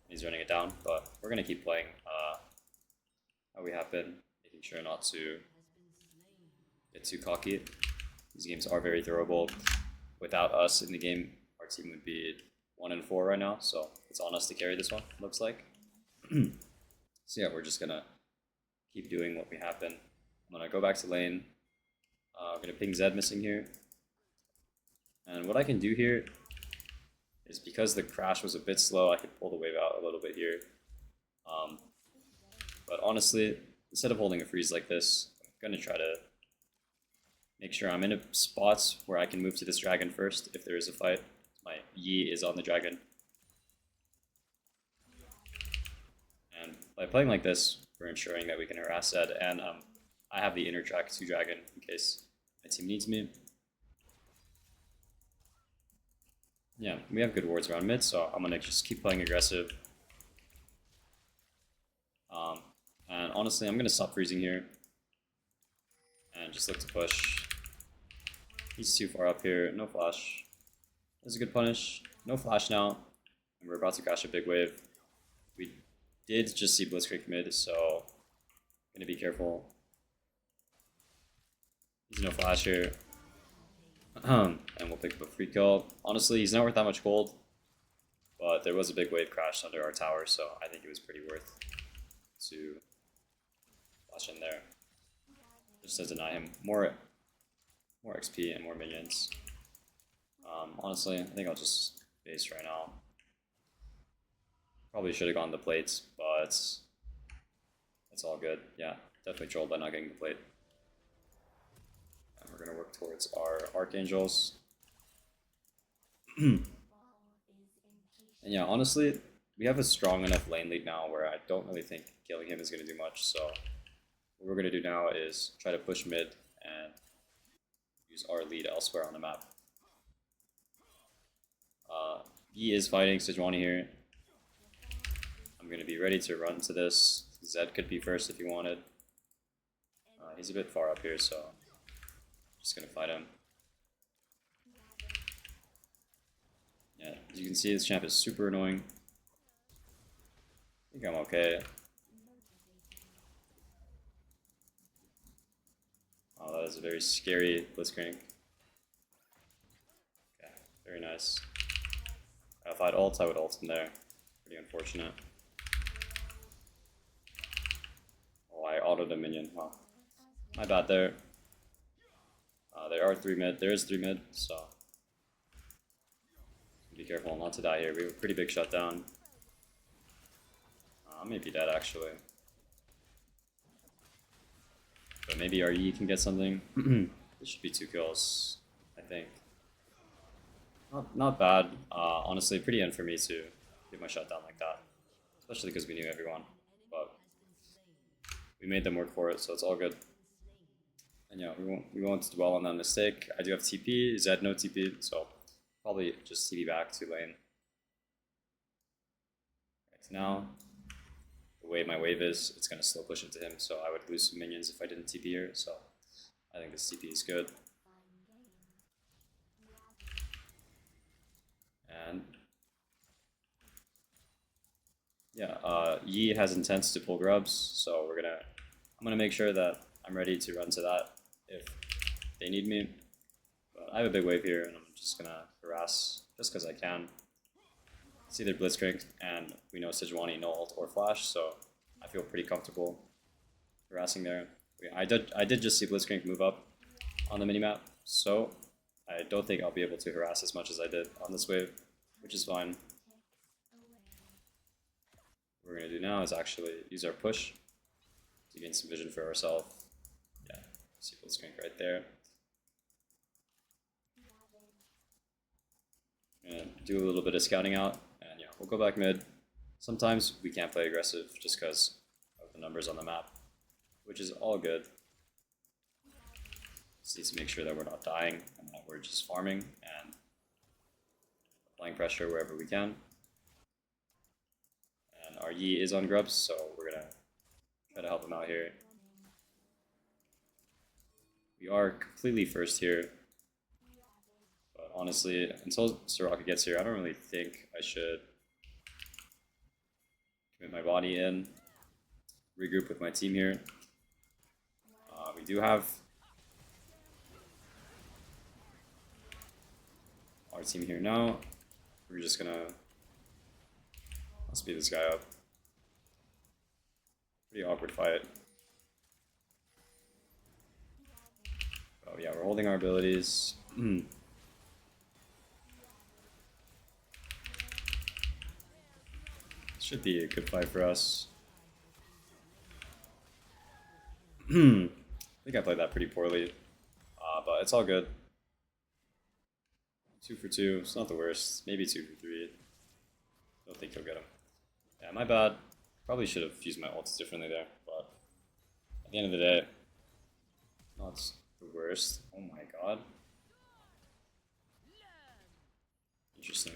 he's running it down. But we're gonna keep playing how we have been, making sure not to get too cocky. These games are very throwable. Without us in the game, our team would be 1-4 right now, so it's on us to carry this one, looks like. So yeah, we're just gonna keep doing what we have been. I'm gonna go back to lane. I'm gonna ping Zed missing here. And what I can do here is, because the crash was a bit slow, I could pull the wave out a little bit here. But honestly, instead of holding a freeze like this, I'm gonna try to make sure I'm in a spot where I can move to this dragon first if there is a fight. My Yi is on the dragon. And by playing like this, we're ensuring that we can harass Zed, and I have the inner track to dragon in case my team needs me. Yeah, we have good wards around mid, so I'm gonna just keep playing aggressive. And honestly, I'm gonna stop freezing here and just look to push. He's too far up here. No flash. That's a good punish. No flash now. And we're about to crash a big wave. We did just see Blitzcrank mid, so gonna be careful. He's no flash here. And we'll pick up a free kill. Honestly, he's not worth that much gold. But there was a big wave crash under our tower, so I think it was pretty worth to flash in there. Just to deny him more XP and more minions. Honestly, I think I'll just base right now. Probably should have gone the plates, but it's all good. Yeah, definitely trolled by not getting the plate. And we're gonna work towards our archangels. And yeah, honestly, we have a strong enough lane lead now where I don't really think killing him is gonna do much. So what we're gonna do now is try to push mid and use our lead elsewhere on the map. He is fighting Sejuani here. I'm going to be ready to run to this. Zed could be first if he wanted. He's a bit far up here, so I'm just going to fight him. Yeah, as you can see, this champ is super annoying. I think I'm okay. Oh, that is a very scary Blitzcrank. Okay, very nice. If I'd ult, I would ult in there. Pretty unfortunate. Oh, I autoed a minion. Wow. My bad there. There are 3 mid. There is 3 mid, so be careful not to die here. We have a pretty big shutdown. I may be dead actually. But maybe our E can get something. This should be 2 kills, I think. Not bad. Honestly, pretty end for me to get my shutdown like that. Especially because we knew everyone. But we made them work for it, so it's all good. And yeah, we won't dwell on that mistake. I do have TP, Zed no TP, so probably just TP back to lane. Right now, the way my wave is, it's going to slow push into him, so I would lose some minions if I didn't TP here, so I think this TP is good. And yeah, Yi has intents to pull grubs, so I'm gonna make sure that I'm ready to run to that if they need me. But I have a big wave here, and I'm just gonna harass just because I can. It's either Blitzcrank, and we know Sejuani no ult or flash, so I feel pretty comfortable harassing there. I did just see Blitzcrank move up on the minimap, so I don't think I'll be able to harass as much as I did on this wave, which is fine. What we're going to do now is actually use our push to gain some vision for ourselves. Yeah, see Blitzcrank right there. And do a little bit of scouting out, and yeah, we'll go back mid. Sometimes we can't play aggressive just because of the numbers on the map, which is all good. Just need to make sure that we're not dying and that we're just farming and applying pressure wherever we can. And our Yi is on grubs, so we're gonna try to help him out here. We are completely first here, but honestly, until Soraka gets here, I don't really think I should commit my body in, regroup with my team here. We do have our team here now. We're just gonna speed this guy up. Pretty awkward fight. Oh yeah, we're holding our abilities. Should be a good fight for us. I think I played that pretty poorly, but it's all good. 2 for 2, it's not the worst. Maybe 2 for 3. Don't think he'll get him. Yeah, my bad. Probably should have used my ults differently there, but at the end of the day, not the worst. Oh my god. Interesting.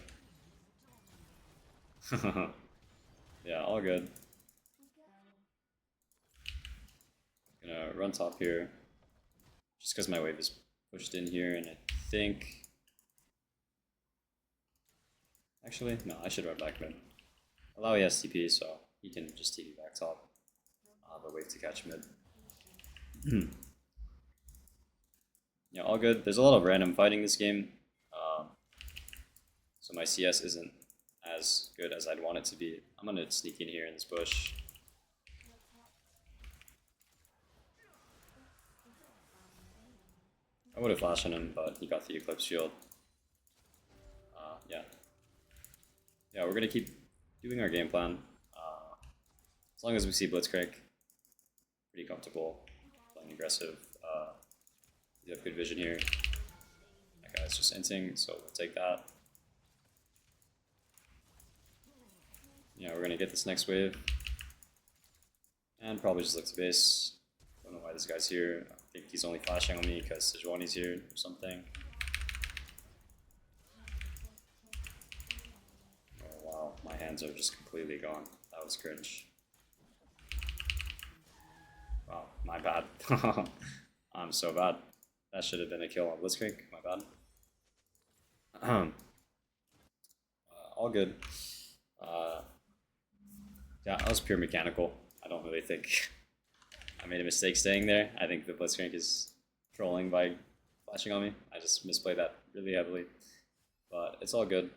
Yeah, all good. Gonna run top here, just because my wave is pushed in here, and I think... Actually, no, I should run back mid. Allow he has TP, so he can just TP back top. But wait to catch mid. Yeah, all good. There's a lot of random fighting this game. So my CS isn't as good as I'd want it to be. I'm gonna sneak in here in this bush. I would have flashed on him, but he got the Eclipse shield. Yeah. Yeah, we're gonna keep doing our game plan. As long as we see Blitzcrank, pretty comfortable playing aggressive. You have good vision here. That guy's just inting, so we'll take that. Yeah, we're gonna get this next wave. And probably just look to base. Don't know why this guy's here. I think he's only flashing on me because Sejuani's here or something. Oh wow, my hands are just completely gone. That was cringe. Wow, my bad. I'm so bad. That should have been a kill on Blitzcrank, my bad. All good. Yeah, that was pure mechanical. I don't really think I made a mistake staying there. I think the Blitzcrank is trolling by flashing on me. I just misplayed that really heavily. But it's all good.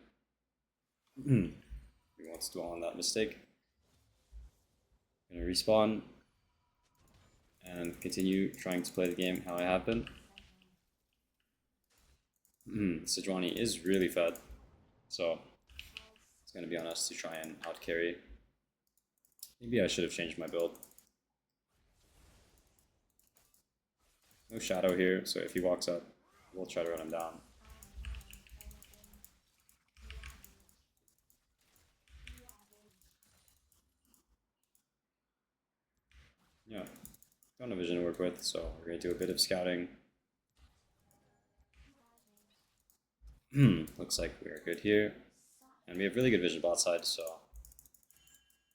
We won't dwell on that mistake. I'm gonna respawn and continue trying to play the game how I have been. Sejuani is really fed, so it's going to be on us to try and out carry. Maybe I should have changed my build. No shadow here, so if he walks up, we'll try to run him down. Yeah, got no vision to work with, so we're going to do a bit of scouting. Looks like we're good here. And we have really good vision bot side, so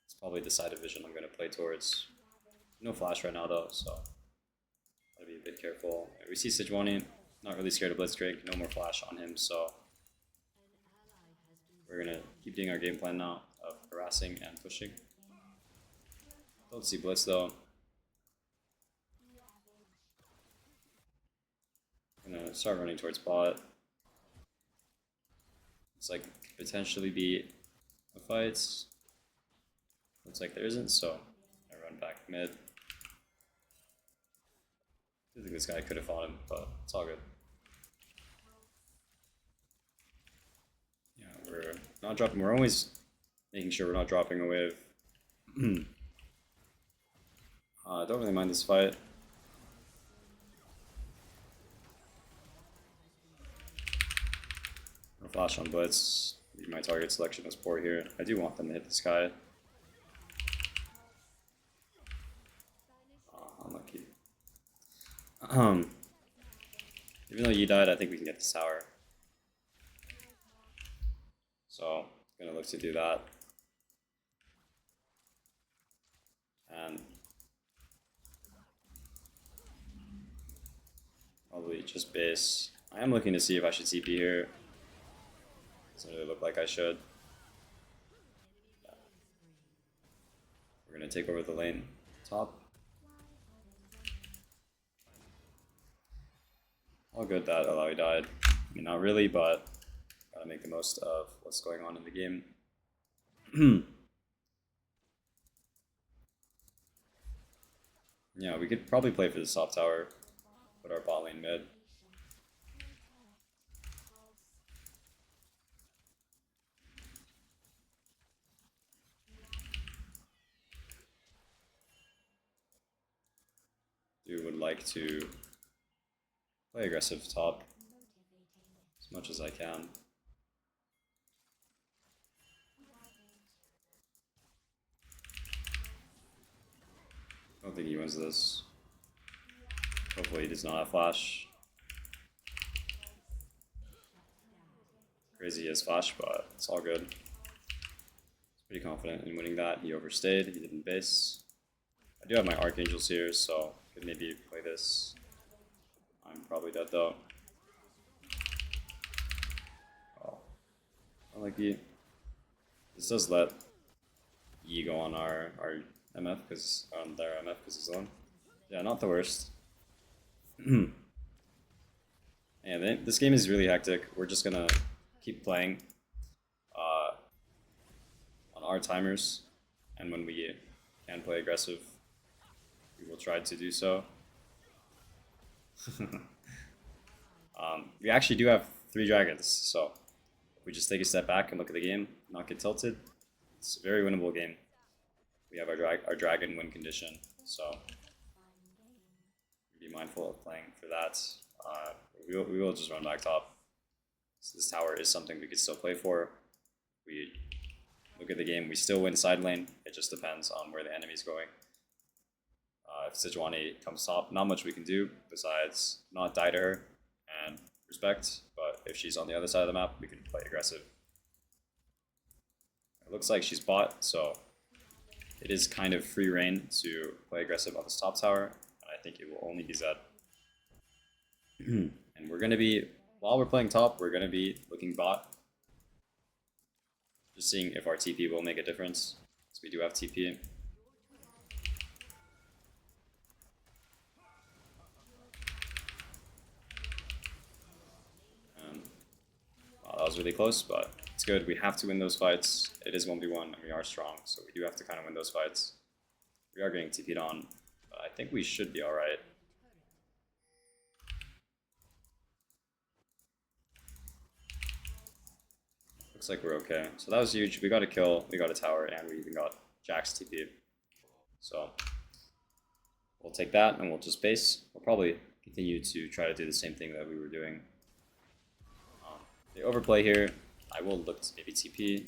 it's probably the side of vision I'm going to play towards. No flash right now though, so gotta be a bit careful. We see Sejuani, not really scared of Blitzcrank, no more flash on him, so we're going to keep doing our game plan now of harassing and pushing. Don't see Blitz though. I'm going to start running towards bot. Looks like could potentially be a fight. Looks like there isn't, so I run back mid. I think this guy could have fought him, but it's all good. Yeah, we're not dropping. We're always making sure we're not dropping a wave. Don't really mind this fight. No flash on Blitz. My target selection was poor here. I do want them to hit this guy. Unlucky. Even though you died, I think we can get this tower. So, gonna look to do that. And probably just base. I am looking to see if I should TP here. Doesn't really look like I should. Yeah. We're gonna take over the lane top. All good that Alawi died. I mean, not really, but gotta make the most of what's going on in the game. Yeah, we could probably play for the top tower, put our bot lane mid. Dude would like to play aggressive top as much as I can. I don't think he wins this. Hopefully he does not have flash. Crazy he has flash, but it's all good. He's pretty confident in winning that. He overstayed, he didn't base. I do have my archangels here, so could maybe play this. I'm probably dead though. lucky. This does let E go on our MF because on their MF because he's alone. Yeah, not the worst. Yeah, this game is really hectic. We're just gonna keep playing on our timers, and when we can play aggressive, we will try to do so. We actually do have 3 dragons, so if we just take a step back and look at the game, not get tilted, it's a very winnable game. We have our dragon win condition, so be mindful of playing for that. We will just run back top. So this tower is something we could still play for. We look at the game, we still win side lane. It just depends on where the enemy's going. If Sejuani comes top, not much we can do besides not die to her and respect. But if she's on the other side of the map, we can play aggressive. It looks like she's bot, so it is kind of free reign to play aggressive on this top tower. And I think it will only be Zed. And we're going to be, while we're playing top, we're going to be looking bot. Just seeing if our TP will make a difference. So we do have TP. Wow, that was really close, but it's good. We have to win those fights. It is 1v1 and we are strong, so we do have to kind of win those fights. We are getting TP'd on, but I think we should be alright. Looks like we're okay. So that was huge. We got a kill, we got a tower, and we even got Jack's TP. So we'll take that and we'll just base. We'll probably continue to try to do the same thing that we were doing. They overplay here. I will look to maybe TP.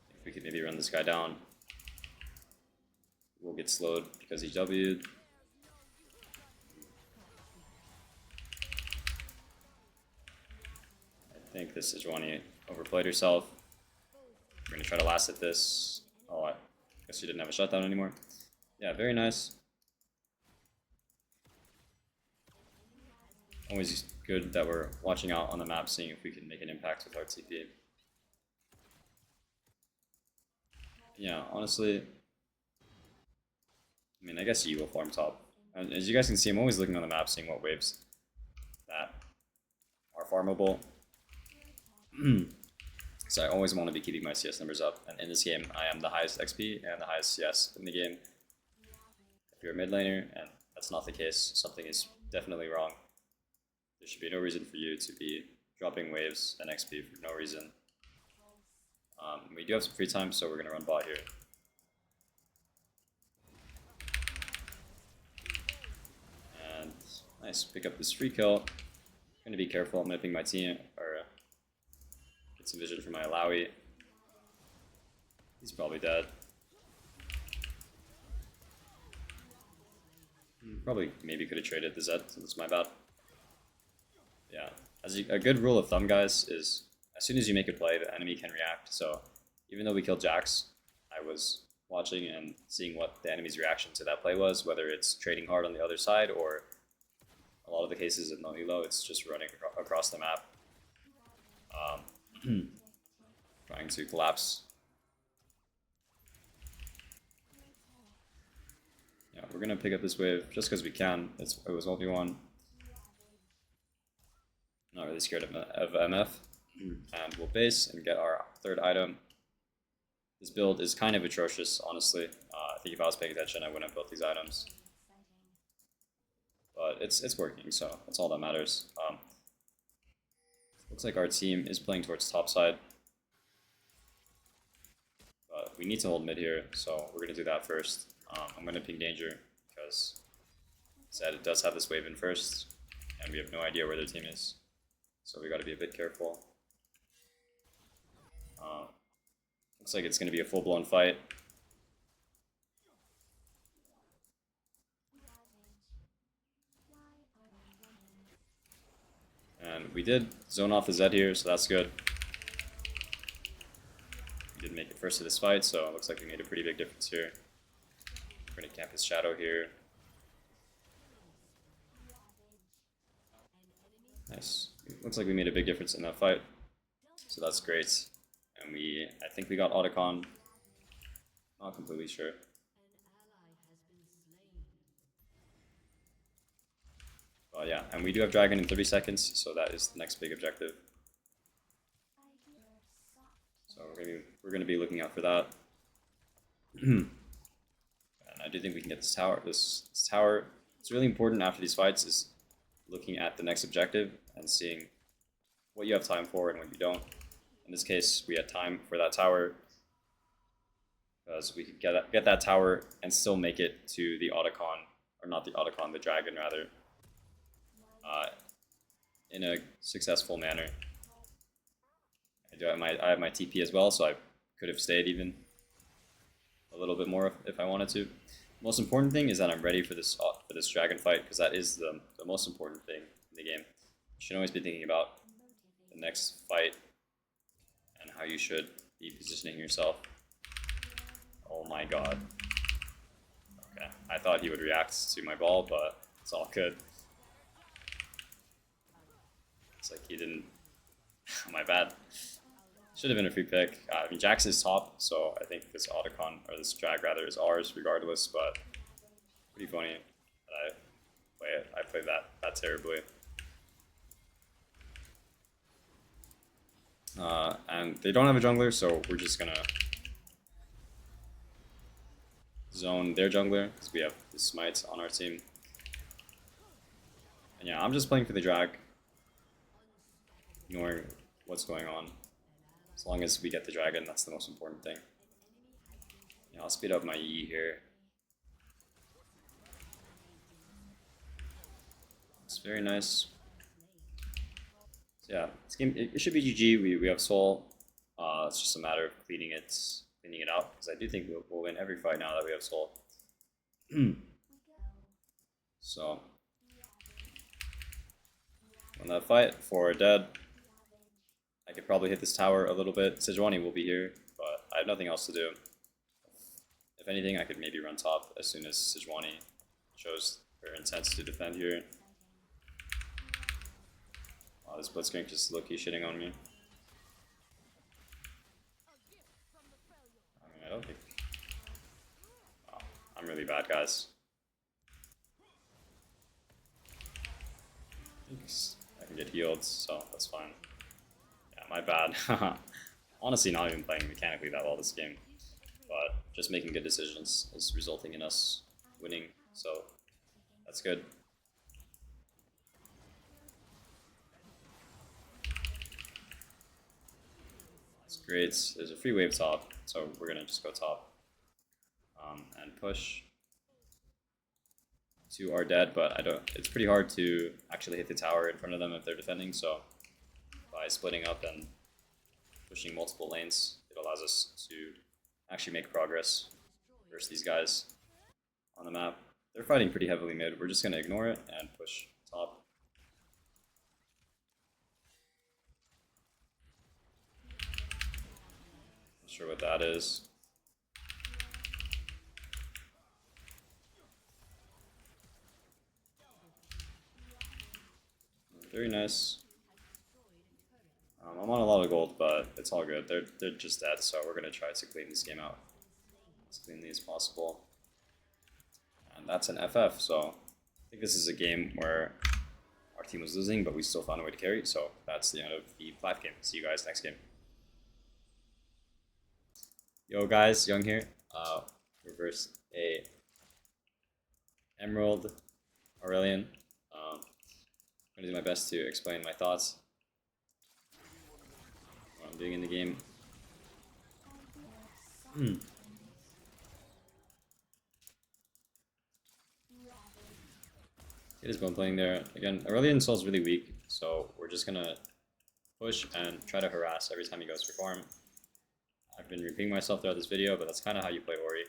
If we could maybe run this guy down. We'll get slowed because he W'd. I think this Sejuani overplayed herself. We're going to try to last at this. Oh, I guess she didn't have a shutdown anymore. Yeah, very nice. Always good that we're watching out on the map, seeing if we can make an impact with our TP. Yeah, honestly, I mean, I guess you will farm top. And as you guys can see, I'm always looking on the map, seeing what waves that are farmable. So I always want to be keeping my CS numbers up, and in this game I am the highest XP and the highest CS in the game. If you're a mid laner and that's not the case, something is definitely wrong. There should be no reason for you to be dropping waves and XP for no reason. We do have some free time, so we're going to run bot here. And nice, pick up this free kill. I'm going to be careful, I'm going to ping my team, or get some vision for my Alawi. He's probably dead. Probably maybe could have traded the Zed, so that's my bad. Yeah, a good rule of thumb, guys, is as soon as you make a play, the enemy can react. So even though we killed Jax, I was watching and seeing what the enemy's reaction to that play was, whether it's trading hard on the other side or a lot of the cases in no elo, it's just running across the map. Trying to collapse. Yeah, we're gonna pick up this wave just because we can. It was 1v1. Not really scared of MF. And we'll base and get our third item. This build is kind of atrocious, honestly. I think if I was paying attention, I wouldn't have built these items. But it's working, so that's all that matters. Looks like our team is playing towards top side. But we need to hold mid here, so we're going to do that first. I'm going to ping danger because Zed does have this wave in first, and we have no idea where their team is. So we got to be a bit careful. Looks like it's going to be a full-blown fight. And we did zone off the Zed here, so that's good. We did make it first to this fight, so it looks like we made a pretty big difference here. We're going to camp his shadow here. Nice. Looks like we made a big difference in that fight, so that's great. And I think we got Otacon. Not completely sure. But yeah, and we do have Dragon in 30 seconds, so that is the next big objective. So we're gonna be looking out for that. And I do think we can get this tower. This tower. It's really important after these fights is looking at the next objective and seeing what you have time for and what you don't. In this case, we had time for that tower because we could get that tower and still make it to the Otacon, or not the Otacon, the dragon rather, in a successful manner. I have my TP as well, so I could have stayed even a little bit more if I wanted to. The most important thing is that I'm ready for this dragon fight, because that is the most important thing in the game. You should always be thinking about the next fight and how you should be positioning yourself. Oh my god. Okay, I thought he would react to my ball, but it's all good. It's like he didn't. My bad. Should have been a free pick. I mean, Jax is top, so I think this Otacon, or this drag rather, is ours regardless, but pretty funny that I played that terribly. And they don't have a jungler, so we're just gonna zone their jungler, because we have the smites on our team. And yeah, I'm just playing for the drag, ignoring what's going on. As long as we get the dragon, that's the most important thing. Yeah, I'll speed up my E here. It's very nice. So yeah, this game it should be GG. We have Soul. It's just a matter of cleaning it out, because I do think we'll win every fight now that we have Soul. So when that fight for dead, I could probably hit this tower a little bit. Sejuani will be here, but I have nothing else to do. If anything, I could maybe run top as soon as Sejuani shows her intent to defend here. Oh, this Blitzcrank just low-key shitting on me. I mean, I don't think... Oh, I'm really bad, guys. I can get healed, so that's fine. Yeah, my bad. Honestly, not even playing mechanically that well this game, but just making good decisions is resulting in us winning, so that's good. That's great. There's a free wave top, so we're gonna just go top and push to our dead, but I don't. It's pretty hard to actually hit the tower in front of them if they're defending, so by splitting up and pushing multiple lanes, it allows us to actually make progress versus these guys on the map. They're fighting pretty heavily mid. We're just going to ignore it and push top. Not sure what that is. Very nice. I'm on a lot of gold, but it's all good. They're just dead, so we're going to try to clean this game out as cleanly as possible. And that's an FF, so I think this is a game where our team was losing, but we still found a way to carry, so that's the end of the Plath game. See you guys next game. Yo guys, Young here. Reverse a Emerald Aurelion. I'm going to do my best to explain my thoughts, what I'm doing in the game. It is bone playing there. Again, Aurelion Soul's really weak, so we're just gonna push and try to harass every time he goes for farm. I've been repeating myself throughout this video, but that's kind of how you play Ori.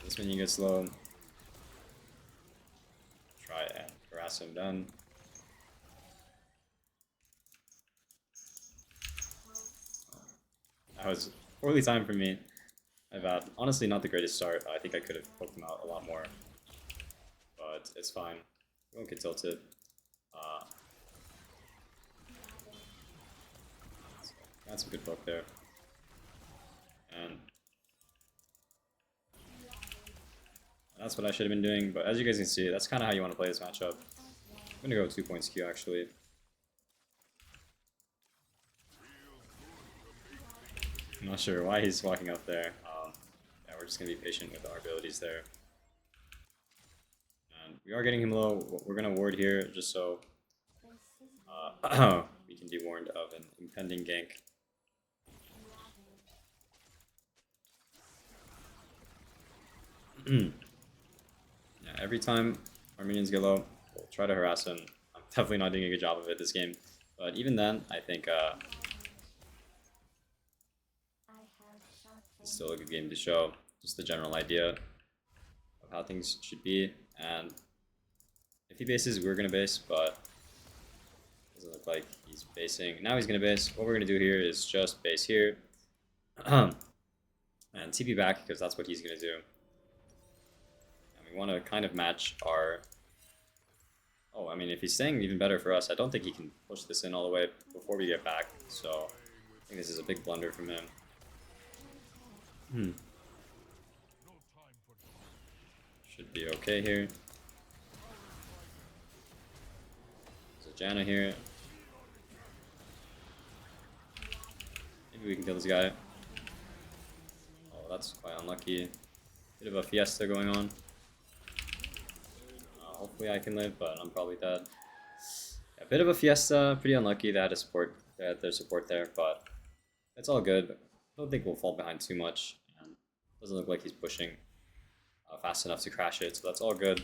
This minion gets low. Try and harass him down. That was poorly timed for me. My bad. Honestly, not the greatest start. I think I could have poked him out a lot more, but it's fine. We won't get tilted. So that's a good poke there. And that's what I should have been doing, but as you guys can see, that's kind of how you want to play this matchup. I'm going to go 2 points Q actually. I'm not sure why he's walking up there. Yeah, we're just going to be patient with our abilities there. And we are getting him low. We're going to ward here just so we can be warned of an impending gank. Yeah, every time our minions get low, we'll try to harass him. I'm definitely not doing a good job of it this game. But even then, I think it's still a good game to show just the general idea of how things should be. And if he bases, we're going to base, but it doesn't look like he's basing. Now he's going to base. What we're going to do here is just base here. And TP back, because that's what he's going to do. And we want to kind of match our... Oh, I mean, if he's staying, even better for us. I don't think he can push this in all the way before we get back. So I think this is a big blunder from him. Should be okay here. There's a Janna here. Maybe we can kill this guy. Oh, that's quite unlucky. Bit of a fiesta going on. Hopefully I can live, but I'm probably dead. A bit of a fiesta, pretty unlucky. They had their support there, but it's all good. I don't think we'll fall behind too much, and it doesn't look like he's pushing fast enough to crash it, so that's all good.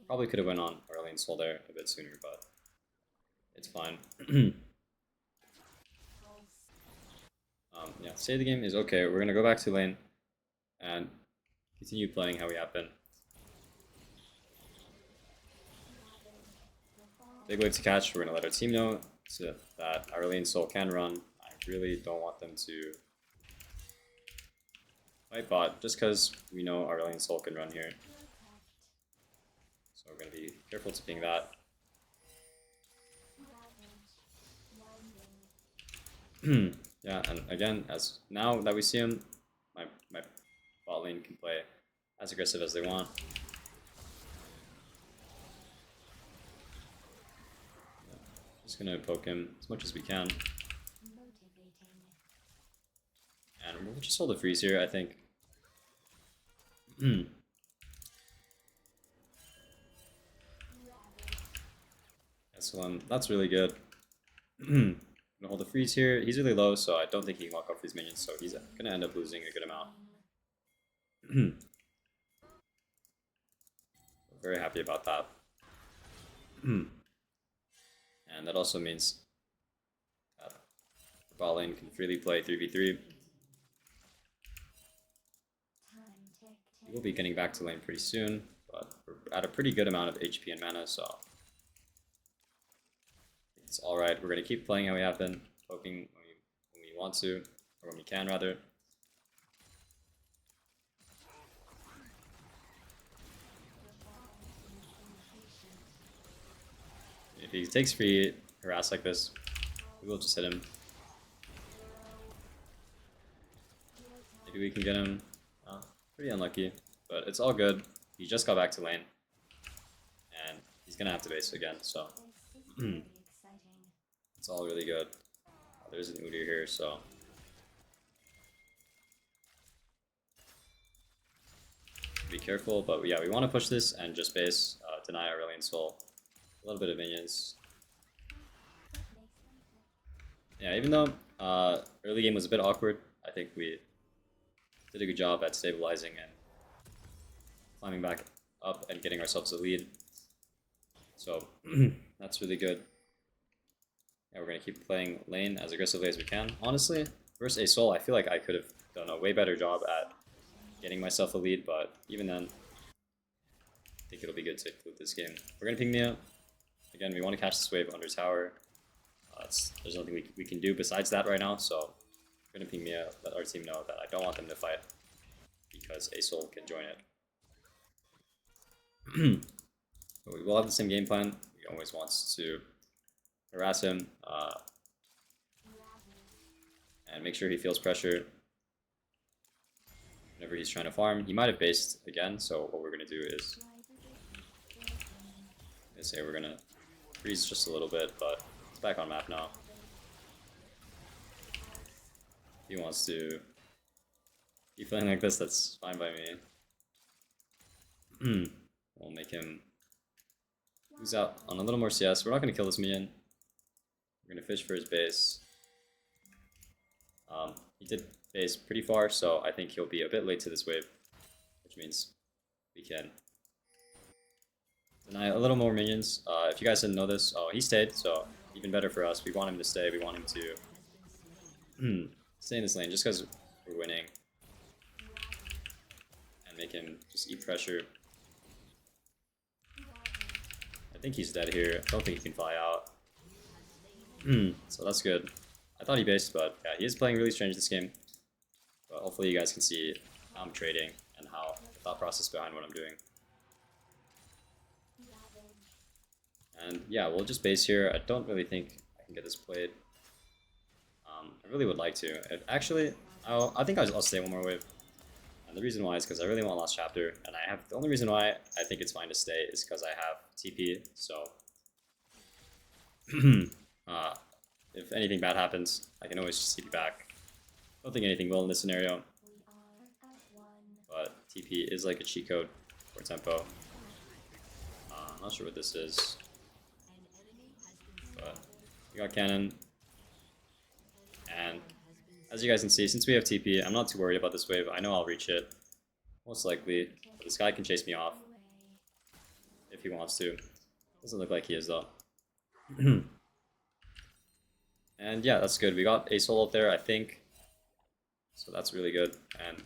Probably could have went on Aurelion Soul there a bit sooner, but it's fine. Yeah, save the game is okay. We're gonna go back to lane and continue playing how we have been. Big wave to catch. We're gonna let our team know so that Aurelion Soul can run. I really don't want them to fight bot just because we know Aurelion Soul can run here. So we're gonna be careful to ping that. Yeah, and again, as now that we see him, my bot lane can play as aggressive as they want. Just gonna poke him as much as we can. And we'll just hold a freeze here, I think. That's really good. I'm gonna hold a freeze here. He's really low, so I don't think he can walk off these minions, so he's gonna end up losing a good amount. Very happy about that. And that also means that bot lane can freely play 3v3. We will be getting back to lane pretty soon, but we're at a pretty good amount of HP and mana, so it's alright. We're going to keep playing how we have been, poking when we want to, or when we can rather. If he takes free harass like this, we will just hit him. Maybe we can get him. Pretty unlucky, but it's all good. He just got back to lane, and he's gonna have to base again, so it's all really good. There's an Udyr here, so be careful, but yeah, we want to push this and just base, deny Aurelion Soul. A little bit of minions. Yeah, even though early game was a bit awkward, I think we did a good job at stabilizing and climbing back up and getting ourselves a lead. So that's really good. Yeah, we're going to keep playing lane as aggressively as we can. Honestly, versus a Soul, I feel like I could have done a way better job at getting myself a lead, but even then, I think it'll be good to flip this game. We're going to ping Mia. Again, we want to catch this wave under tower. There's nothing we can do besides that right now, so we're going to ping Mia, let our team know that I don't want them to fight because a Soul can join it. So we will have the same game plan. He always wants to harass him and make sure he feels pressure whenever he's trying to farm. He might have based again, so what we're going to do is say we're going to freeze just a little bit, but it's back on map now. If he wants to keep playing like this, that's fine by me. We'll make him lose out on a little more CS. We're not going to kill this minion. We're going to fish for his base. He did base pretty far, so I think he'll be a bit late to this wave, which means we can deny a little more minions. If you guys didn't know this, he stayed, so even better for us. We want him to stay. We want him to stay in this lane just because we're winning. And make him just eat pressure. I think he's dead here. I don't think he can fly out. So that's good. I thought he based, but yeah, he is playing really strange this game. But hopefully you guys can see how I'm trading and how the thought process behind what I'm doing. And yeah, we'll just base here. I don't really think I can get this played. I really would like to. Actually, I think I'll stay one more wave. And the reason why is because I really want Last Chapter, and the only reason why I think it's fine to stay is because I have TP. So if anything bad happens, I can always just TP back. I don't think anything will in this scenario, but TP is like a cheat code for tempo. I'm not sure what this is, but we got cannon. And as you guys can see, since we have TP, I'm not too worried about this wave. I know I'll reach it, most likely. But this guy can chase me off if he wants to. Doesn't look like he is though. And yeah, that's good. We got a solo up there, I think. So that's really good. And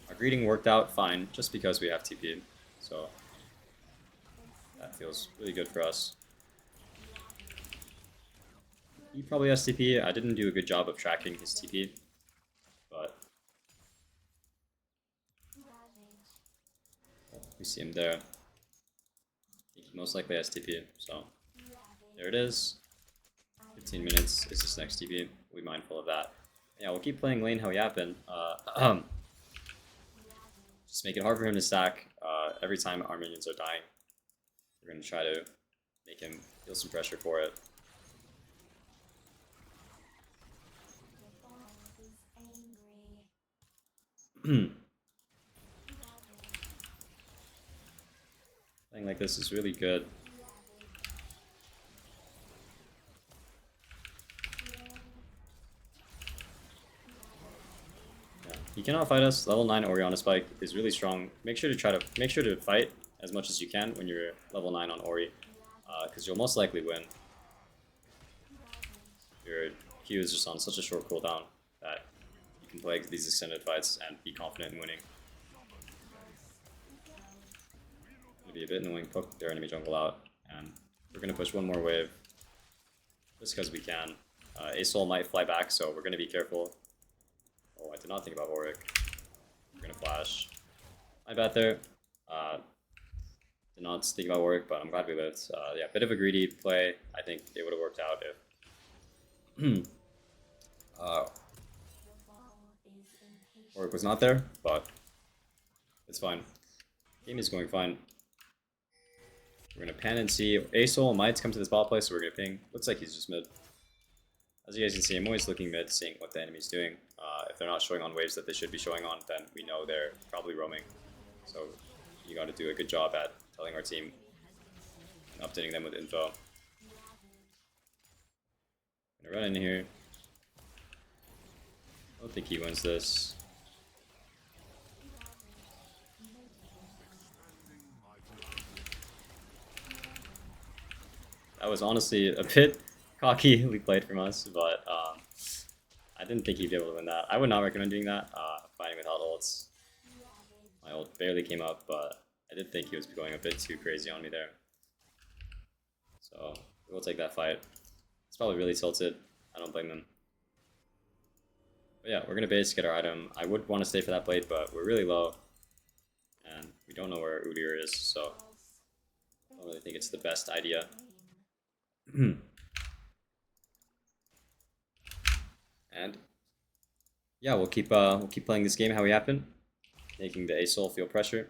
our greeting worked out fine just because we have TP. So that feels really good for us. He probably has TP. I didn't do a good job of tracking his TP, but we see him there. He most likely has TP, so there it is. 15 minutes is his next TP. We'll be mindful of that. Yeah, we'll keep playing lane how we have been. Just make it hard for him to stack every time our minions are dying. We're going to try to make him feel some pressure for it. Playing like this is really good. Yeah, he cannot fight us. Level 9 Orianna spike is really strong. Make sure to fight as much as you can when you're level 9 on Ori, because you'll most likely win. Your Q is just on such a short cooldown that you can play these extended fights and be confident in winning. It'll be a bit annoying, poke their enemy jungle out, and we're going to push one more wave just because we can. Asol might fly back, so we're going to be careful. Oh, I did not think about Warwick. We're going to flash. My bad there. Did not think about Warwick, but I'm glad we lived. Yeah, bit of a greedy play. I think it would have worked out if Warwick was not there, but it's fine. Game is going fine. We're going to pan and see. Asol might come to this bot place, so we're going to ping. Looks like he's just mid. As you guys can see, I'm always looking mid, seeing what the enemy's doing. If they're not showing on waves that they should be showing on, then we know they're probably roaming. So you got to do a good job at telling our team and updating them with info. I'm gonna run in here. I don't think he wins this. That was honestly a bit cockily played from us, but I didn't think he'd be able to win that. I would not recommend doing that, fighting without ults. My ult barely came up, but I did think he was going a bit too crazy on me there. So we'll take that fight. It's probably really tilted. I don't blame him. But yeah, we're going to base, get our item. I would want to stay for that blade, but we're really low. And we don't know where Udyr is, so don't really think it's the best idea. And yeah, we'll keep playing this game how we have been, making the asol feel pressure,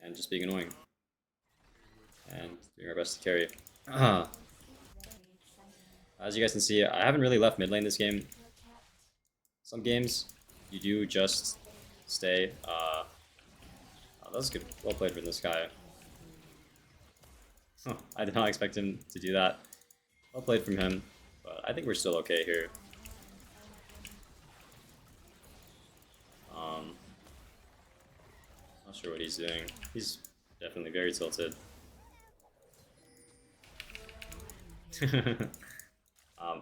and just being annoying, and doing our best to carry. As you guys can see, I haven't really left mid lane this game. Some games, you do just stay. Oh, that was good. Well played from this guy. Huh, I did not expect him to do that. Well played from him, but I think we're still okay here. Not sure what he's doing. He's definitely very tilted.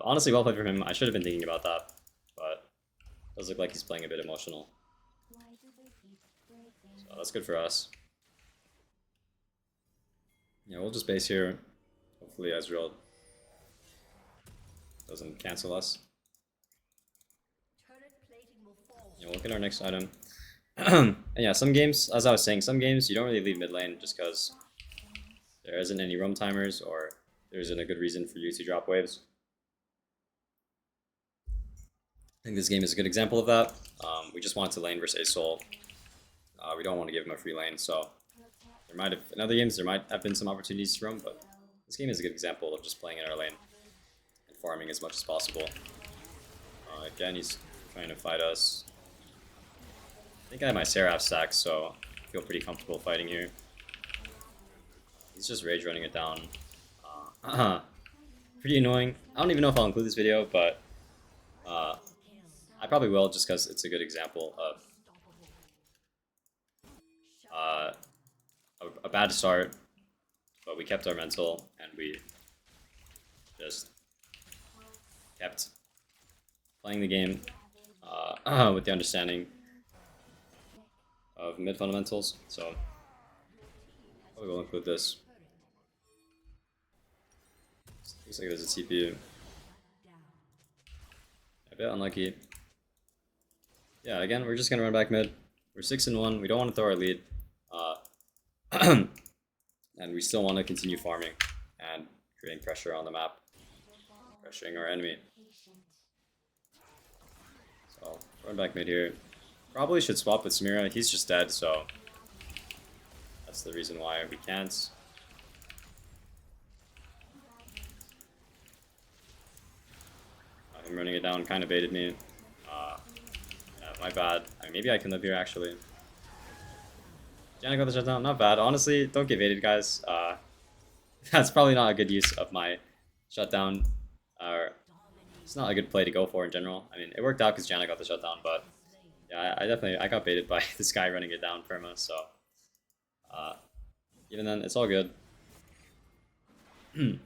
Honestly, well played from him. I should have been thinking about that, but it does look like he's playing a bit emotional. So that's good for us. Yeah, we'll just base here. Hopefully Ezreal doesn't cancel us. Yeah, we'll look at our next item. And yeah, some games, as I was saying, some games you don't really leave mid lane just because there isn't any roam timers or there isn't a good reason for you to drop waves. I think this game is a good example of that. We just want to lane versus asol. We don't want to give him a free lane, so there might have, in other games there might have been some opportunities to roam, but this game is a good example of just playing in our lane and farming as much as possible. Again, he's trying to fight us. I think I have my Seraph stack, so I feel pretty comfortable fighting here. He's just rage running it down. Pretty annoying. I don't even know if I'll include this video, but I probably will just because it's a good example of a bad start, but we kept our mental and we just kept playing the game with the understanding of mid fundamentals. So we will include this. Looks like there's a TP. A bit unlucky. Yeah, again, we're just gonna run back mid. We're 6-1. We don't want to throw our lead, and we still want to continue farming and creating pressure on the map, pressuring our enemy. So run back mid here. Probably should swap with Samira. He's just dead, so that's the reason why we can't. Him running it down kind of baited me. Yeah, my bad. I mean, maybe I can live here actually. Janna got the shutdown. Not bad. Honestly, don't get baited, guys. That's probably not a good use of my shutdown. It's not a good play to go for in general. I mean, it worked out because Janna got the shutdown, but yeah, I got baited by this guy running it down perma. So even then, it's all good. We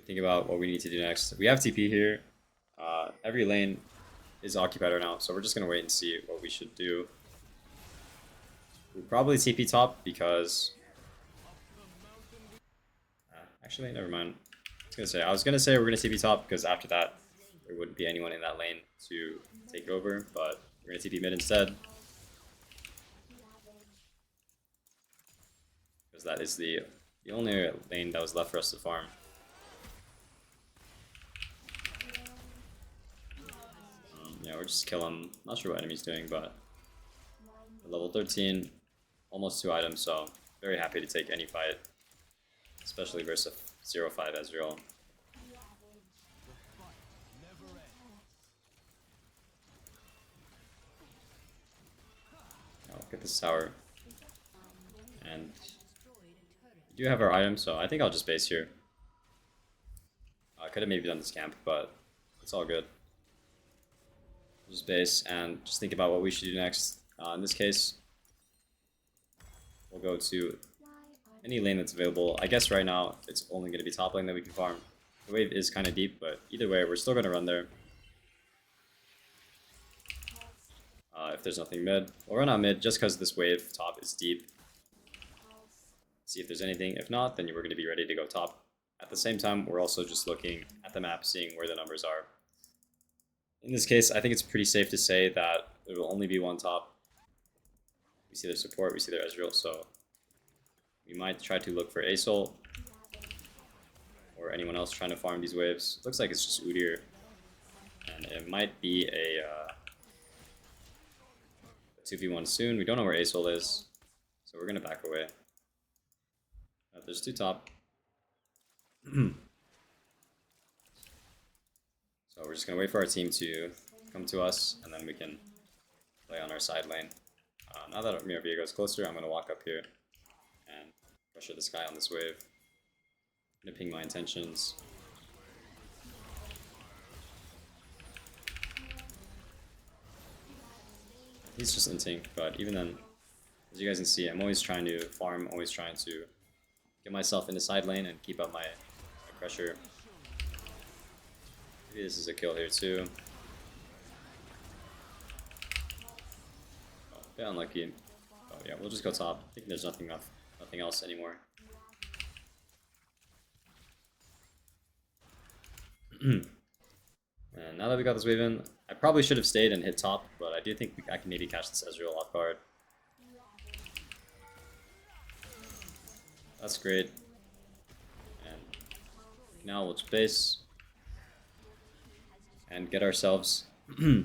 think about what we need to do next. We have TP here. Every lane is occupied right now, so we're just gonna wait and see what we should do. We'll probably TP top because actually, never mind. I was gonna say we're gonna TP top because after that there wouldn't be anyone in that lane to take it over, but we're gonna TP mid instead because that is the only lane that was left for us to farm. Yeah, we're just kill him. Not sure what enemy's doing, but we're level 13, almost 2 items, so very happy to take any fight, especially versus 0-5 Ezreal. I'll get this tower. And we do have our items, so I think I'll just base here. I could have maybe done this camp, but it's all good. Just base and just think about what we should do next. In this case, we'll go to any lane that's available. I guess right now it's only going to be top lane that we can farm. The wave is kind of deep, but either way, we're still going to run there. If there's nothing mid, we'll run out mid just because this wave top is deep. See if there's anything. If not, then we're going to be ready to go top. At the same time, we're also just looking at the map, seeing where the numbers are. In this case, I think it's pretty safe to say that there will only be one top. We see their support, we see their Ezreal, so We might try to look for Asol or anyone else trying to farm these waves. Looks like it's just Udyr, and it might be a 2v1 soon. We don't know where Asol is, so we're gonna back away. There's two top. So we're just gonna wait for our team to come to us, and then we can play on our side lane. Now that Miravia goes closer, I'm gonna walk up here and pressure this guy on this wave. I'm gonna ping my intentions. He's just inting, but even then, as you guys can see, I'm always trying to farm, always trying to get myself in the side lane and keep up my pressure. Maybe this is a kill here too. Oh, a bit unlucky. Oh yeah, we'll just go top. I think there's nothing else anymore. And now that we got this wave in, I probably should have stayed and hit top, but I do think I can maybe catch this Ezreal off guard. That's great. And now we'll just base and get ourselves a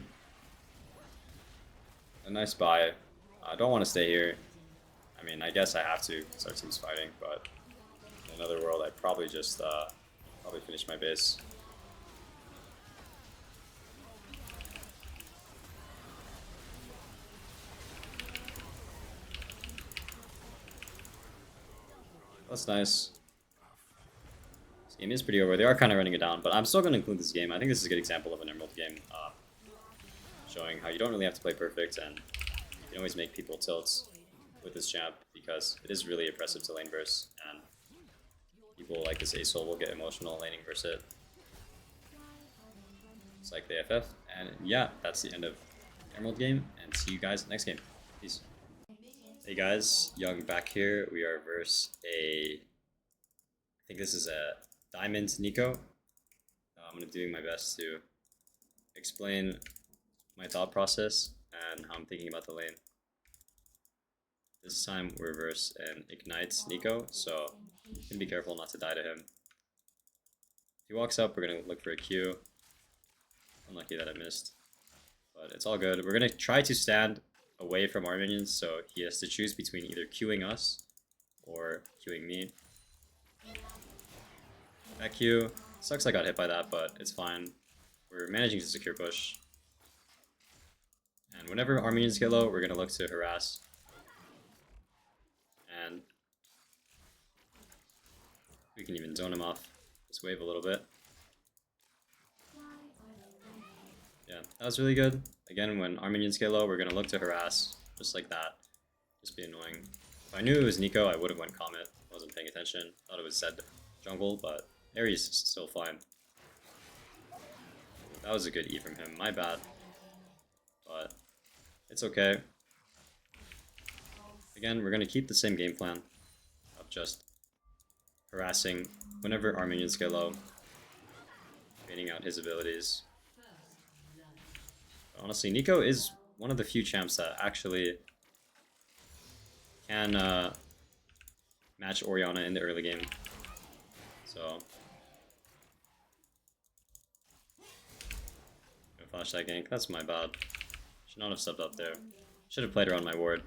nice buy. I don't want to stay here. I mean, I guess I have to because our team's fighting, but in another world, I'd probably just finish my base. That's nice. This game is pretty over. They are kind of running it down, but I'm still going to include this game. I think this is a good example of an Emerald game, showing how you don't really have to play perfect, and you can always make people tilt with this champ, because it is really oppressive to lane verse, and people like this Asol will get emotional laning versus it. It's like the FF, and yeah, that's the end of Emerald game, and see you guys next game. Peace. Hey guys, Young back here. We are versus I think this is a Diamond Neeko. I'm going to be doing my best to explain my thought process and how I'm thinking about the lane. This time we're versus an Ignite Neeko, so you can be careful not to die to him. If he walks up, we're going to look for a Q. Unlucky that I missed, but it's all good. We're going to try to stand away from our minions, so he has to choose between either queuing us or queuing me. That Q sucks I got hit by that, but it's fine. We're managing to secure push. And whenever our minions get low, we're going to look to harass. And we can even zone him off this wave a little bit. Yeah, that was really good. Again, when our minions get low, we're going to look to harass, just like that. Just be annoying. If I knew it was Neeko, I would have went Comet. I wasn't paying attention. Thought it was Zed jungle, but Ares is still fine. That was a good E from him, my bad. But it's okay. Again, we're going to keep the same game plan of just harassing whenever our minions get low, baiting out his abilities. Honestly, Neeko is one of the few champs that actually can match Orianna in the early game. So, I flash that gank. That's my bad. Should not have subbed up there. Should have played around my ward.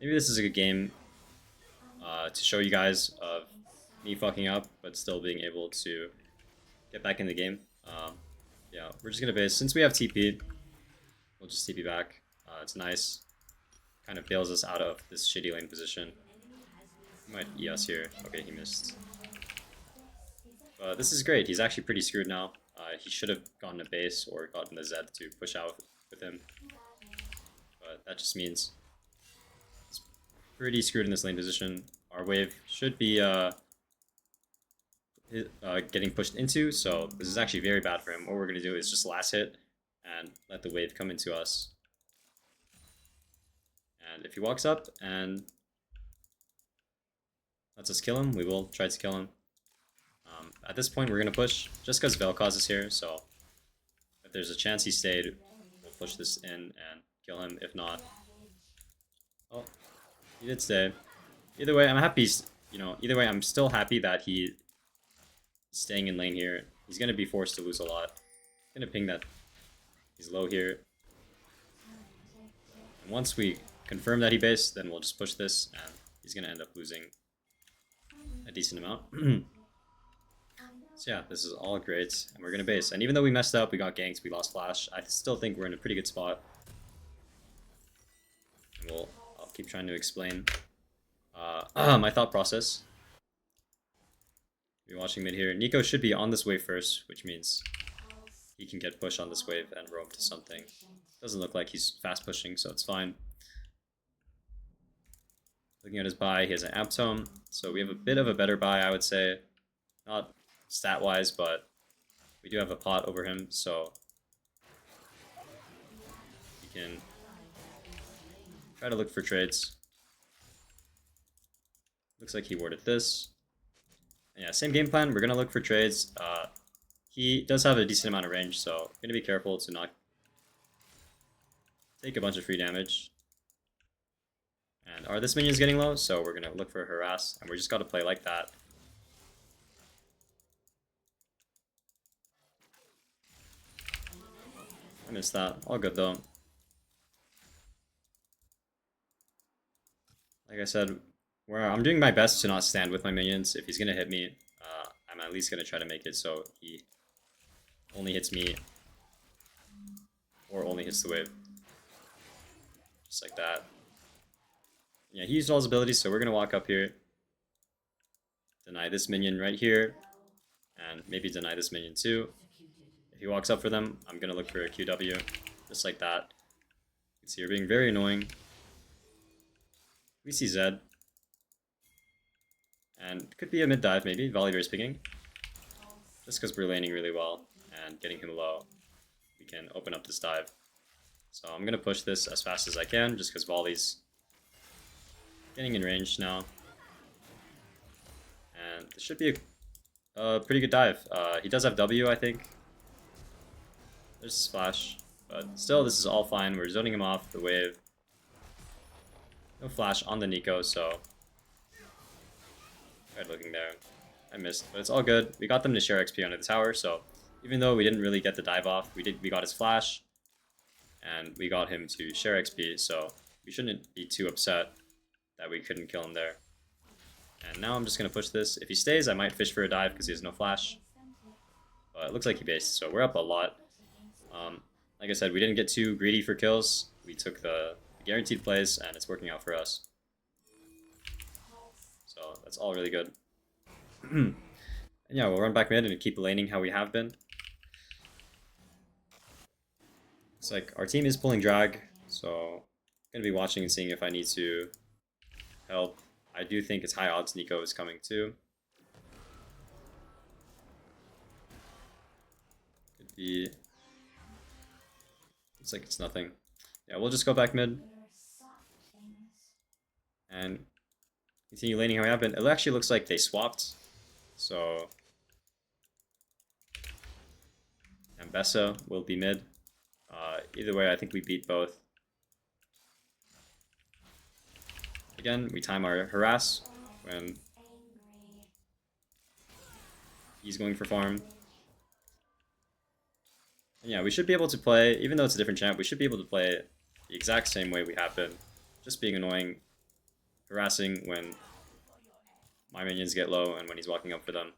Maybe this is a good game to show you guys of me fucking up, but still being able to get back in the game. Yeah, we're just gonna base. Since we have TP, we'll just TP back. It's nice. Kind of bails us out of this shitty lane position. He might E us here. Okay, he missed. But this is great. He's actually pretty screwed now. He should have gotten a base or gotten the Zed to push out with him. But that just means he's pretty screwed in this lane position. Our wave should be getting pushed into, so this is actually very bad for him. What we're going to do is just last hit and let the wave come into us. And if he walks up and lets us kill him, we will try to kill him. At this point, we're going to push, just because Vel'Koz is here, so if there's a chance he stayed, we'll push this in and kill him. If not... Oh, he did stay. Either way, I'm happy you know, either way, I'm still happy that he's staying in lane here. He's going to be forced to lose a lot. I'm going to ping that he's low here. And once we confirm that he based, then we'll just push this, and he's going to end up losing a decent amount. So yeah, this is all great, and we're going to base. And even though we messed up, we got ganked, we lost flash, I still think we're in a pretty good spot. And I'll keep trying to explain my thought process. You're watching mid here. Neeko should be on this wave first, which means he can get pushed on this wave and roam to something. Doesn't look like he's fast pushing, so it's fine. Looking at his buy, he has an amp tome, so we have a bit of a better buy, I would say. Not stat-wise, but we do have a pot over him, so we can try to look for trades. Looks like he warded this. And yeah, same game plan. We're going to look for trades. He does have a decent amount of range, so I'm going to be careful to not take a bunch of free damage. And this minion's getting low, so we're going to look for a harass, and we just got to play like that. I missed that. All good though. Like I said, I'm doing my best to not stand with my minions. If he's going to hit me, I'm at least going to try to make it so he only hits me or only hits the wave. Just like that. Yeah, he used all his abilities, so we're going to walk up here. Deny this minion right here. And maybe deny this minion too. If he walks up for them, I'm going to look for a QW. Just like that. You can see you're being very annoying. We see Zed. And it could be a mid dive maybe, volley race picking. Just because we're laning really well and getting him low, we can open up this dive. So I'm going to push this as fast as I can, just because volley's getting in range now. And this should be a pretty good dive. He does have W, I think. There's a splash, but still this is all fine. We're zoning him off the wave. No flash on the Neeko, so tried looking there. I missed, but it's all good. We got them to share XP under the tower, so even though we didn't really get the dive off, we got his flash, and we got him to share XP, so we shouldn't be too upset that we couldn't kill him there. And now I'm just going to push this. If he stays, I might fish for a dive because he has no flash. But it looks like he based, so we're up a lot. Like I said, we didn't get too greedy for kills. We took the guaranteed plays, and it's working out for us. So that's all really good. And yeah, we'll run back mid and keep laning how we have been. It's like our team is pulling drag, so I'm going to be watching and seeing if I need to help. I do think it's high odds Neeko is coming too. Could be... Looks like it's nothing. Yeah, we'll just go back mid. And continue laning how we have been. It actually looks like they swapped. So... Ambessa will be mid. Either way, I think we beat both. Again, we time our harass when he's going for farm. And yeah, we should be able to play, even though it's a different champ, we should be able to play the exact same way we have been. Just being annoying, harassing when my minions get low and when he's walking up for them.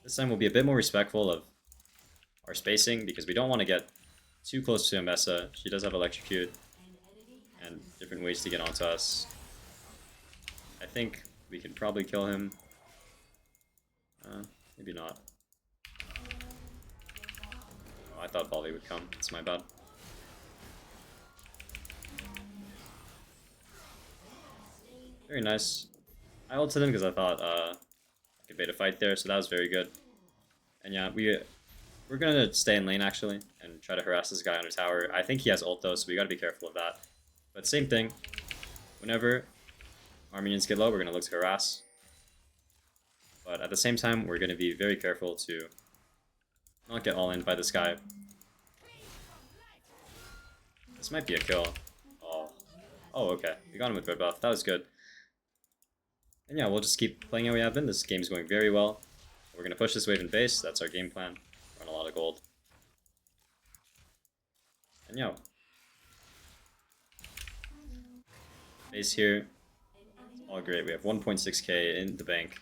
This time we'll be a bit more respectful of our spacing because we don't want to get too close to Ambessa. She does have electrocute and different ways to get onto us. I think we could probably kill him. Maybe not. Oh, I thought volley would come. It's my bad. Very nice. I ulted him because I thought I could bait a fight there, so that was very good. And yeah, we're gonna stay in lane actually and try to harass this guy under tower. I think he has ult though, so we gotta be careful of that. But same thing. Whenever our minions get low, we're gonna look to harass. But at the same time, we're gonna be very careful to not get all in by this guy. This might be a kill. Oh, okay. We got him with red buff. That was good. And yeah, we'll just keep playing how we have been. This game's going very well. We're going to push this wave in base. That's our game plan. Run a lot of gold. And yeah, base here. All great. We have 1.6k in the bank.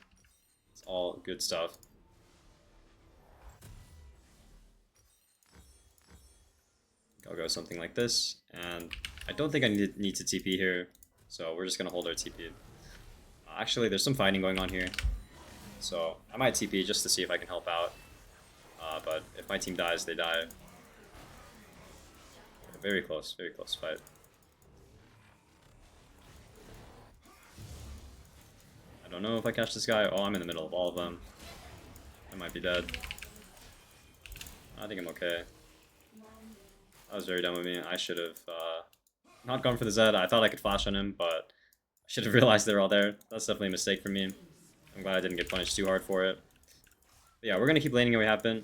It's all good stuff. I'll go something like this. And I don't think I need to TP here. So we're just going to hold our TP. Actually, there's some fighting going on here. So I might TP just to see if I can help out. But if my team dies, they die. Very close fight. I don't know if I catch this guy. Oh, I'm in the middle of all of them. I might be dead. I think I'm okay. That was very dumb of me. I should have not gone for the Zed. I thought I could flash on him, but I should have realized they were all there. That's definitely a mistake for me. I'm glad I didn't get punished too hard for it. But yeah, we're going to keep laning how we have been.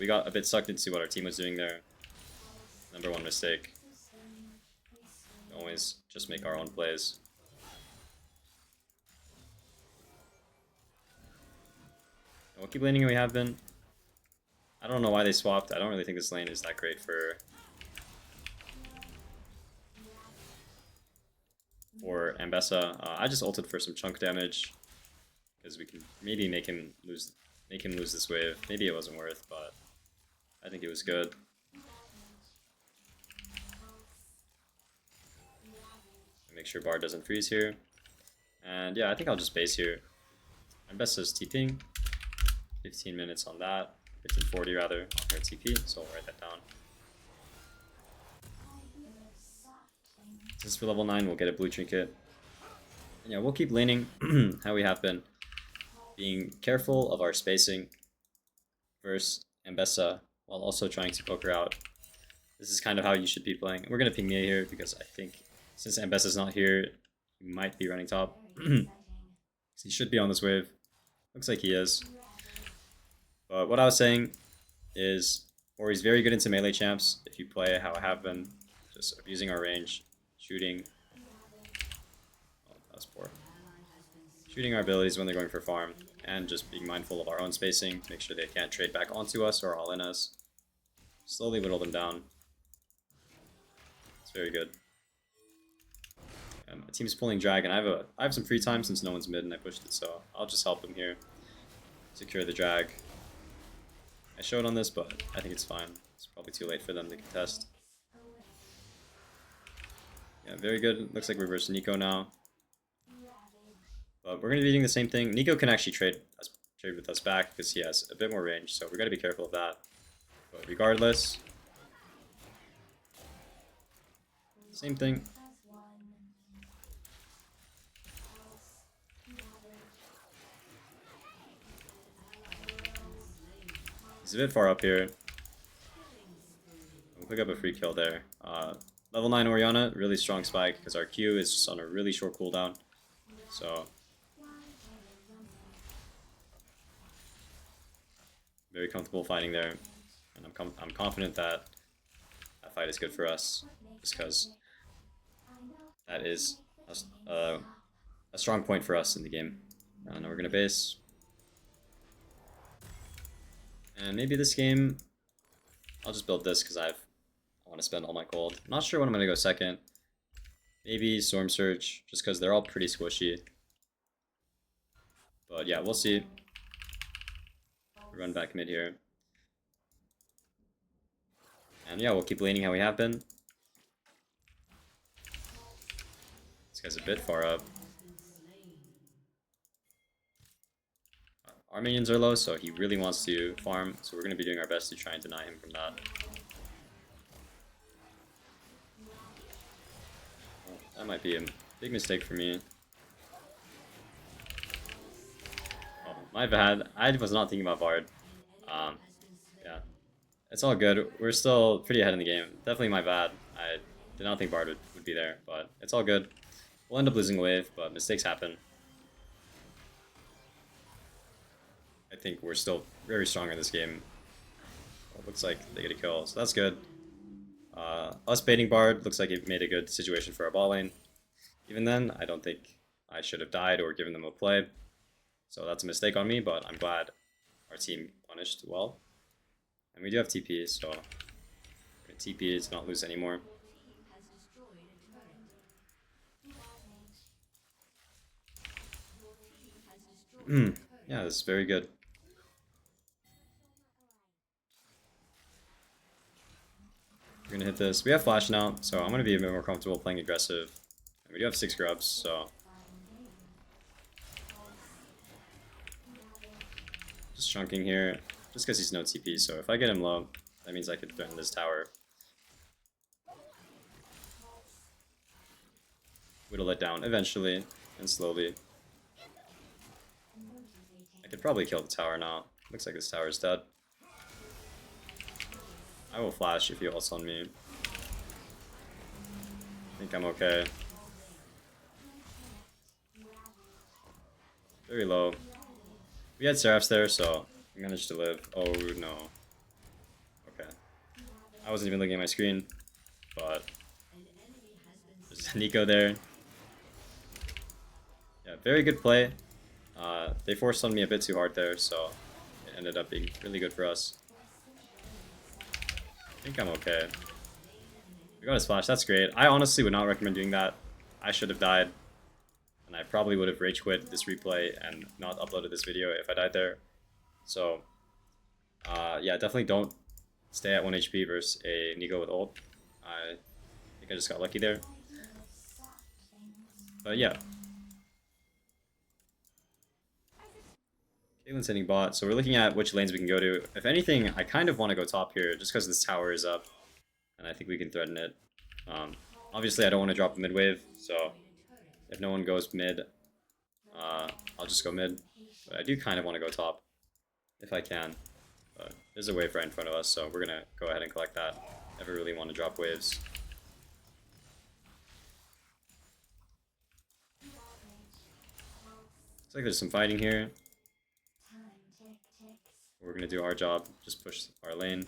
We got a bit sucked into what our team was doing there. Number one mistake. Always just make our own plays. And we'll keep laning how we have been. I don't know why they swapped. I don't really think this lane is that great for Ambessa. I just ulted for some chunk damage because we can maybe make him lose this wave. Maybe it wasn't worth, but I think it was good. Make sure Bard doesn't freeze here. And yeah, I think I'll just base here. Ambessa's TPing. 15 minutes on that. 1540 rather, on her TP, so I'll write that down. Since we're level 9, we'll get a blue trinket. And yeah, we'll keep laning how we have been. Being careful of our spacing versus Ambessa, while also trying to poke her out. This is kind of how you should be playing. We're going to ping Mia here, because I think since Ambessa's not here, he might be running top. He should be on this wave. Looks like he is. But what I was saying is, Ori's very good into melee champs. If you play how I have been, just abusing our range, shooting. Oh, that was poor. Shooting our abilities when they're going for farm, and just being mindful of our own spacing to make sure they can't trade back onto us or all in us. Slowly whittle them down. It's very good. My team's pulling drag, and I have some free time since no one's mid and I pushed it, so I'll just help them here. Secure the drag. I showed on this, but I think it's fine. It's probably too late for them to contest. Yeah, very good. Looks like we're versus Neeko now. But we're going to be doing the same thing. Neeko can actually trade with us back because he has a bit more range, so we've got to be careful of that. But regardless, same thing. He's a bit far up here. We'll pick up a free kill there. Level 9 Orianna, really strong spike because our Q is just on a really short cooldown. So very comfortable fighting there, and I'm confident that that fight is good for us, just because that is a strong point for us in the game. Now we're gonna base. And maybe this game, I'll just build this because I want to spend all my gold. I'm not sure when I'm going to go second. Maybe Storm Surge, just because they're all pretty squishy. But yeah, we'll see. Run back mid here. And yeah, we'll keep laning how we have been. This guy's a bit far up. Our minions are low, so he really wants to farm, so we're going to be doing our best to try and deny him from that. Well, that might be a big mistake for me. Oh, my bad. I was not thinking about Bard. Yeah, it's all good. We're still pretty ahead in the game. Definitely my bad. I did not think Bard would be there, but it's all good. We'll end up losing a wave, but mistakes happen. I think we're still very strong in this game. Well, it looks like they get a kill, so that's good. Us baiting Bard looks like it made a good situation for our bot lane. Even then, I don't think I should have died or given them a play. So that's a mistake on me, but I'm glad our team punished well. And we do have TP, so we're gonna TP to not lose anymore. Yeah, this is very good. We're gonna hit this. We have flash now, so I'm gonna be a bit more comfortable playing aggressive. And we do have 6 grubs, so just chunking here, just because he's no TP. So if I get him low, that means I could threaten this tower. Whittle it down eventually and slowly. I could probably kill the tower now. Looks like this tower is dead. I will flash if he ults on me. I think I'm okay. Very low. We had Seraphs there, so we managed to live. Oh no. Okay. I wasn't even looking at my screen, but there's Neeko there. Yeah, very good play. They forced on me a bit too hard there, so it ended up being really good for us. I think I'm okay. We got a splash, that's great. I honestly would not recommend doing that. I should have died. And I probably would have rage quit this replay and not uploaded this video if I died there. So, yeah, definitely don't stay at 1 HP versus a Neeko with ult. I think I just got lucky there. But yeah. Caitlyn's hitting bot, so we're looking at which lanes we can go to. If anything, I kind of want to go top here just because this tower is up. And I think we can threaten it. Obviously, I don't want to drop a mid wave, so if no one goes mid, I'll just go mid. But I do kind of want to go top, if I can. But there's a wave right in front of us, so we're going to go ahead and collect that. Never really want to drop waves. Looks like there's some fighting here. We're going to do our job, just push our lane.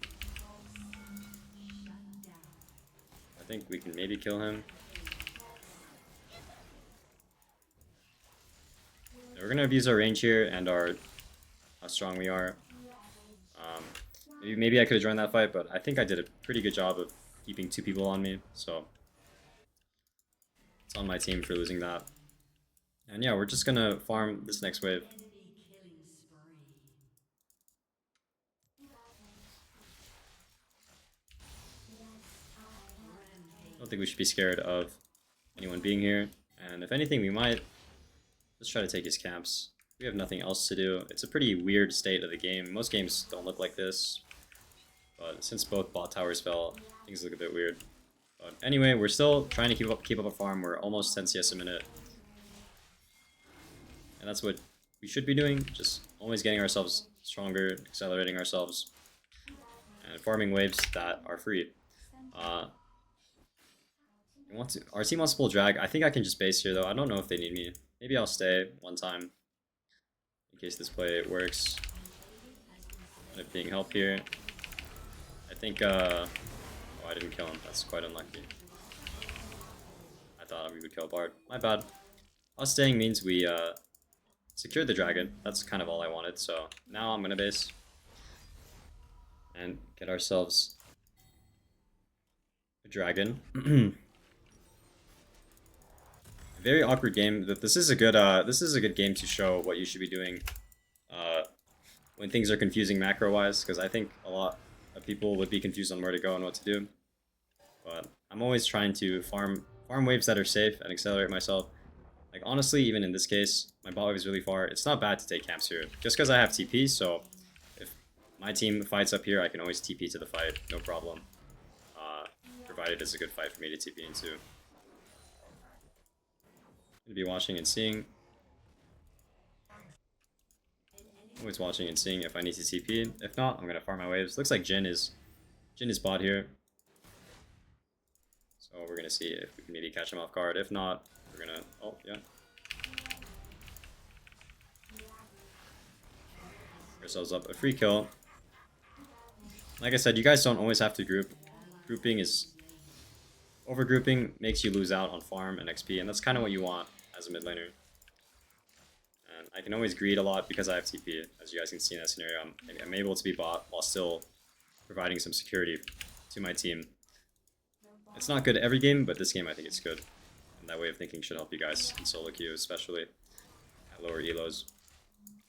I think we can maybe kill him. We're going to abuse our range here and how strong we are. Maybe I could have joined that fight, but I think I did a pretty good job of keeping 2 people on me, so it's on my team for losing that. And yeah, we're just going to farm this next wave. I don't think we should be scared of anyone being here, and if anything, we might just try to take his camps. We have nothing else to do. It's a pretty weird state of the game. Most games don't look like this, but since both bot towers fell, things look a bit weird. But anyway, we're still trying to keep up a farm. We're almost 10 CS a minute, and that's what we should be doing. Just always getting ourselves stronger, accelerating ourselves, and farming waves that are free. Our team wants to pull drag. I think I can just base here though. I don't know if they need me. Maybe I'll stay one time in case this play works. End up being help here. I think oh, I didn't kill him. That's quite unlucky. I thought we would kill Bard. My bad. Us staying means we secured the dragon. That's kind of all I wanted. So now I'm gonna base and get ourselves a dragon. Very awkward game. This is a good game to show what you should be doing when things are confusing macro wise, because I think a lot of people would be confused on where to go and what to do. But I'm always trying to farm waves that are safe and accelerate myself. Like honestly, even in this case, my bot wave is really far. It's not bad to take camps here, just because I have TP. So if my team fights up here, I can always TP to the fight, no problem. Provided it's a good fight for me to TP into. Gonna be watching and seeing. Always watching and seeing if I need to TP. If not, I'm gonna farm my waves. Looks like Jhin is bot here. So we're gonna see if we can maybe catch him off guard. If not, we're gonna yeah. Ourselves up a free kill. Like I said, you guys don't always have to group. Overgrouping makes you lose out on farm and XP, and that's kind of what you want as a mid laner. And I can always greed a lot because I have TP. As you guys can see in that scenario, I'm able to be bot while still providing some security to my team. It's not good every game, but this game I think it's good. And that way of thinking should help you guys in solo queue, especially at lower elos.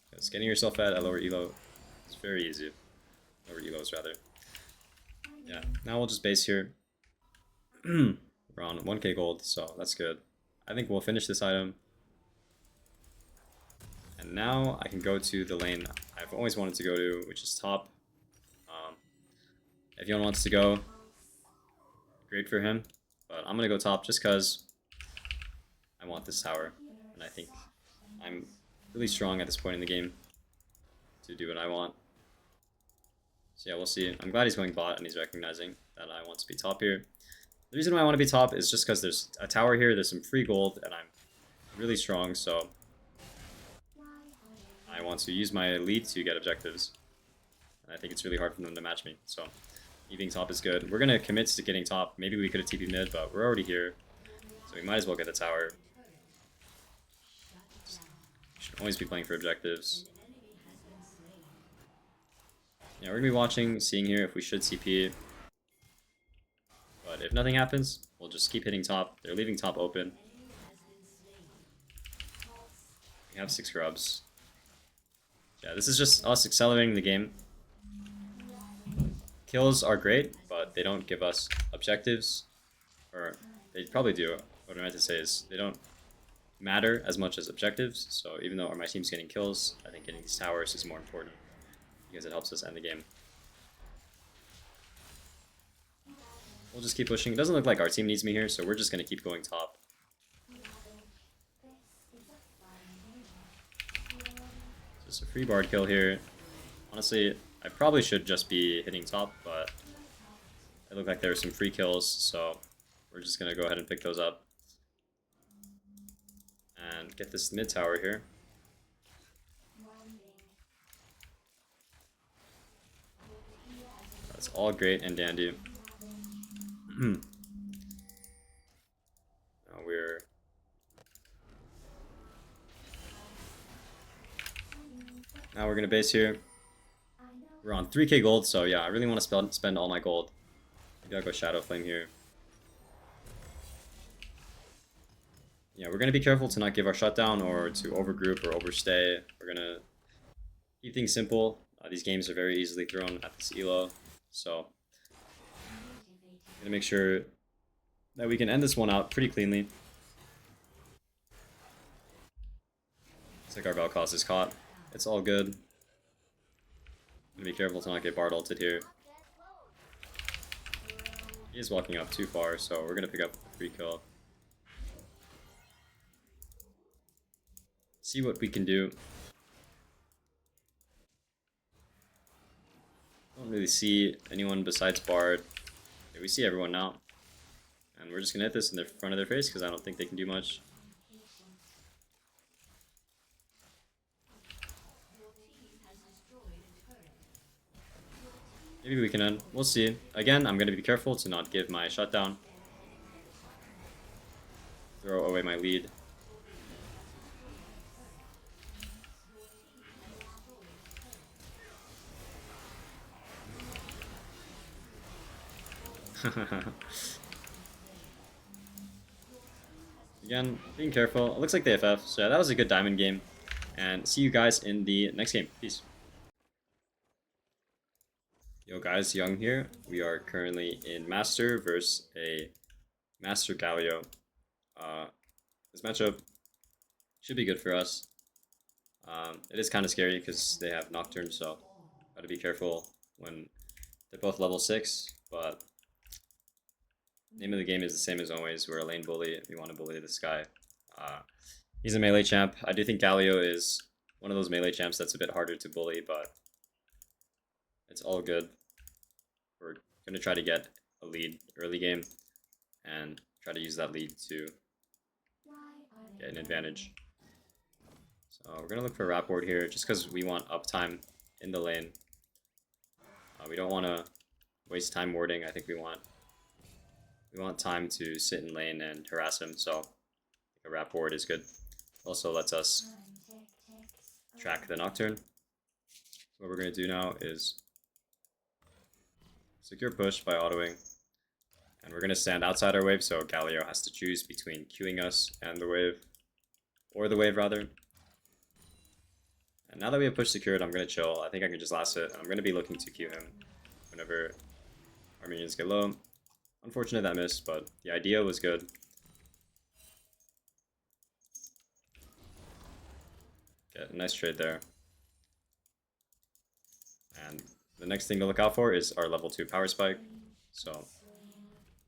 Because getting yourself fed at lower elo is very easy. Lower elos, rather. Yeah, now we'll just base here. We're on 1k gold, so that's good. I think we'll finish this item. And now I can go to the lane I've always wanted to go to, which is top. If anyone wants to go, great for him. But I'm going to go top just because I want this tower. And I think I'm really strong at this point in the game to do what I want. So yeah, we'll see. I'm glad he's going bot and he's recognizing that I want to be top here. The reason why I want to be top is just because there's a tower here, there's some free gold, and I'm really strong, so I want to use my lead to get objectives. And I think it's really hard for them to match me, so being top is good. We're going to commit to getting top. Maybe we could have TP mid, but we're already here, so we might as well get the tower. Should always be playing for objectives. Yeah, we're going to be watching, seeing here if we should CP. But if nothing happens, we'll just keep hitting top. They're leaving top open. We have 6 grubs. Yeah, this is just us accelerating the game. Kills are great, but they don't give us objectives. Or, they probably do. What I meant to say is, they don't matter as much as objectives. So even though my team's getting kills, I think getting these towers is more important. Because it helps us end the game. We'll just keep pushing. It doesn't look like our team needs me here, so we're just going to keep going top. Just a free bard kill here. Honestly, I probably should just be hitting top, but it looked like there were some free kills, so we're just going to go ahead and pick those up. And get this mid tower here. That's all great and dandy. Now we're gonna base here. We're on 3k gold, so yeah, I really want to spend all my gold. Maybe I'll go Shadow Flame here. Yeah, we're gonna be careful to not give our shutdown or to overgroup or overstay. We're gonna keep things simple. These games are very easily thrown at this elo, so gonna make sure that we can end this one out pretty cleanly. Looks like our Vel'Koz is caught. It's all good. Gonna be careful to not get Bard ulted here. He is walking up too far, so we're gonna pick up the free kill. See what we can do. Don't really see anyone besides Bard. Okay, we see everyone now. And we're just gonna hit this in the front of their face because I don't think they can do much. Maybe we can end. We'll see. Again, I'm gonna be careful to not give my shutdown. Throw away my lead. Again, being careful. It looks like they FF, so yeah, that was a good diamond game. And see you guys in the next game. Peace. Yo guys, Young here. We are currently in Master versus a Master Galio. This matchup should be good for us. It is kind of scary because they have Nocturne, so gotta be careful when they're both level 6, but name of the game is the same as always. We're a lane bully. We want to bully this guy. He's a melee champ. I do think Galio is one of those melee champs that's a bit harder to bully, but it's all good. We're going to try to get a lead early game and try to use that lead to get an advantage. So we're going to look for a rap ward here just because we want uptime in the lane. We don't want to waste time warding. I think we want time to sit in lane and harass him, so a rap ward is good. Also lets us track the Nocturne. So what we're going to do now is secure push by autoing. And we're going to stand outside our wave, so Galio has to choose between queuing us and the wave. Or the wave, rather. And now that we have push secured, I'm going to chill. I think I can just last it. I'm going to be looking to queue him whenever our minions get low. Unfortunate that missed, but the idea was good. Okay, nice trade there. And the next thing to look out for is our level 2 power spike. So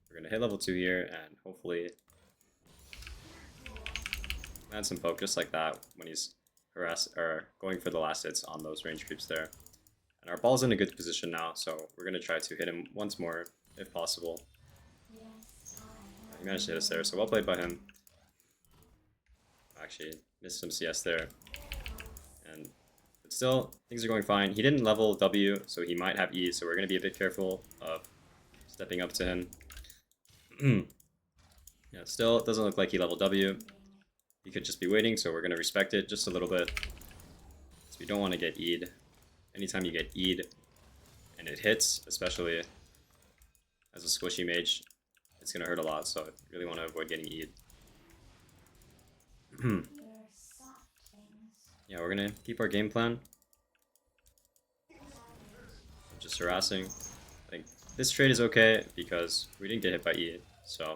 we're going to hit level 2 here and hopefully land some poke just like that when he's going for the last hits on those range creeps there. And our ball's in a good position now, so we're going to try to hit him once more if possible. He managed to hit us there, so well played by him. Actually, missed some CS there. But still, things are going fine. He didn't level W, so he might have E, so we're going to be a bit careful of stepping up to him. Yeah, still, it doesn't look like he leveled W. He could just be waiting, so we're going to respect it just a little bit. So we don't want to get E'd. Anytime you get E'd and it hits, especially as a squishy mage, it's going to hurt a lot, so I really want to avoid getting E'd. Yeah, we're going to keep our game plan. Just harassing. I think this trade is okay because we didn't get hit by E, so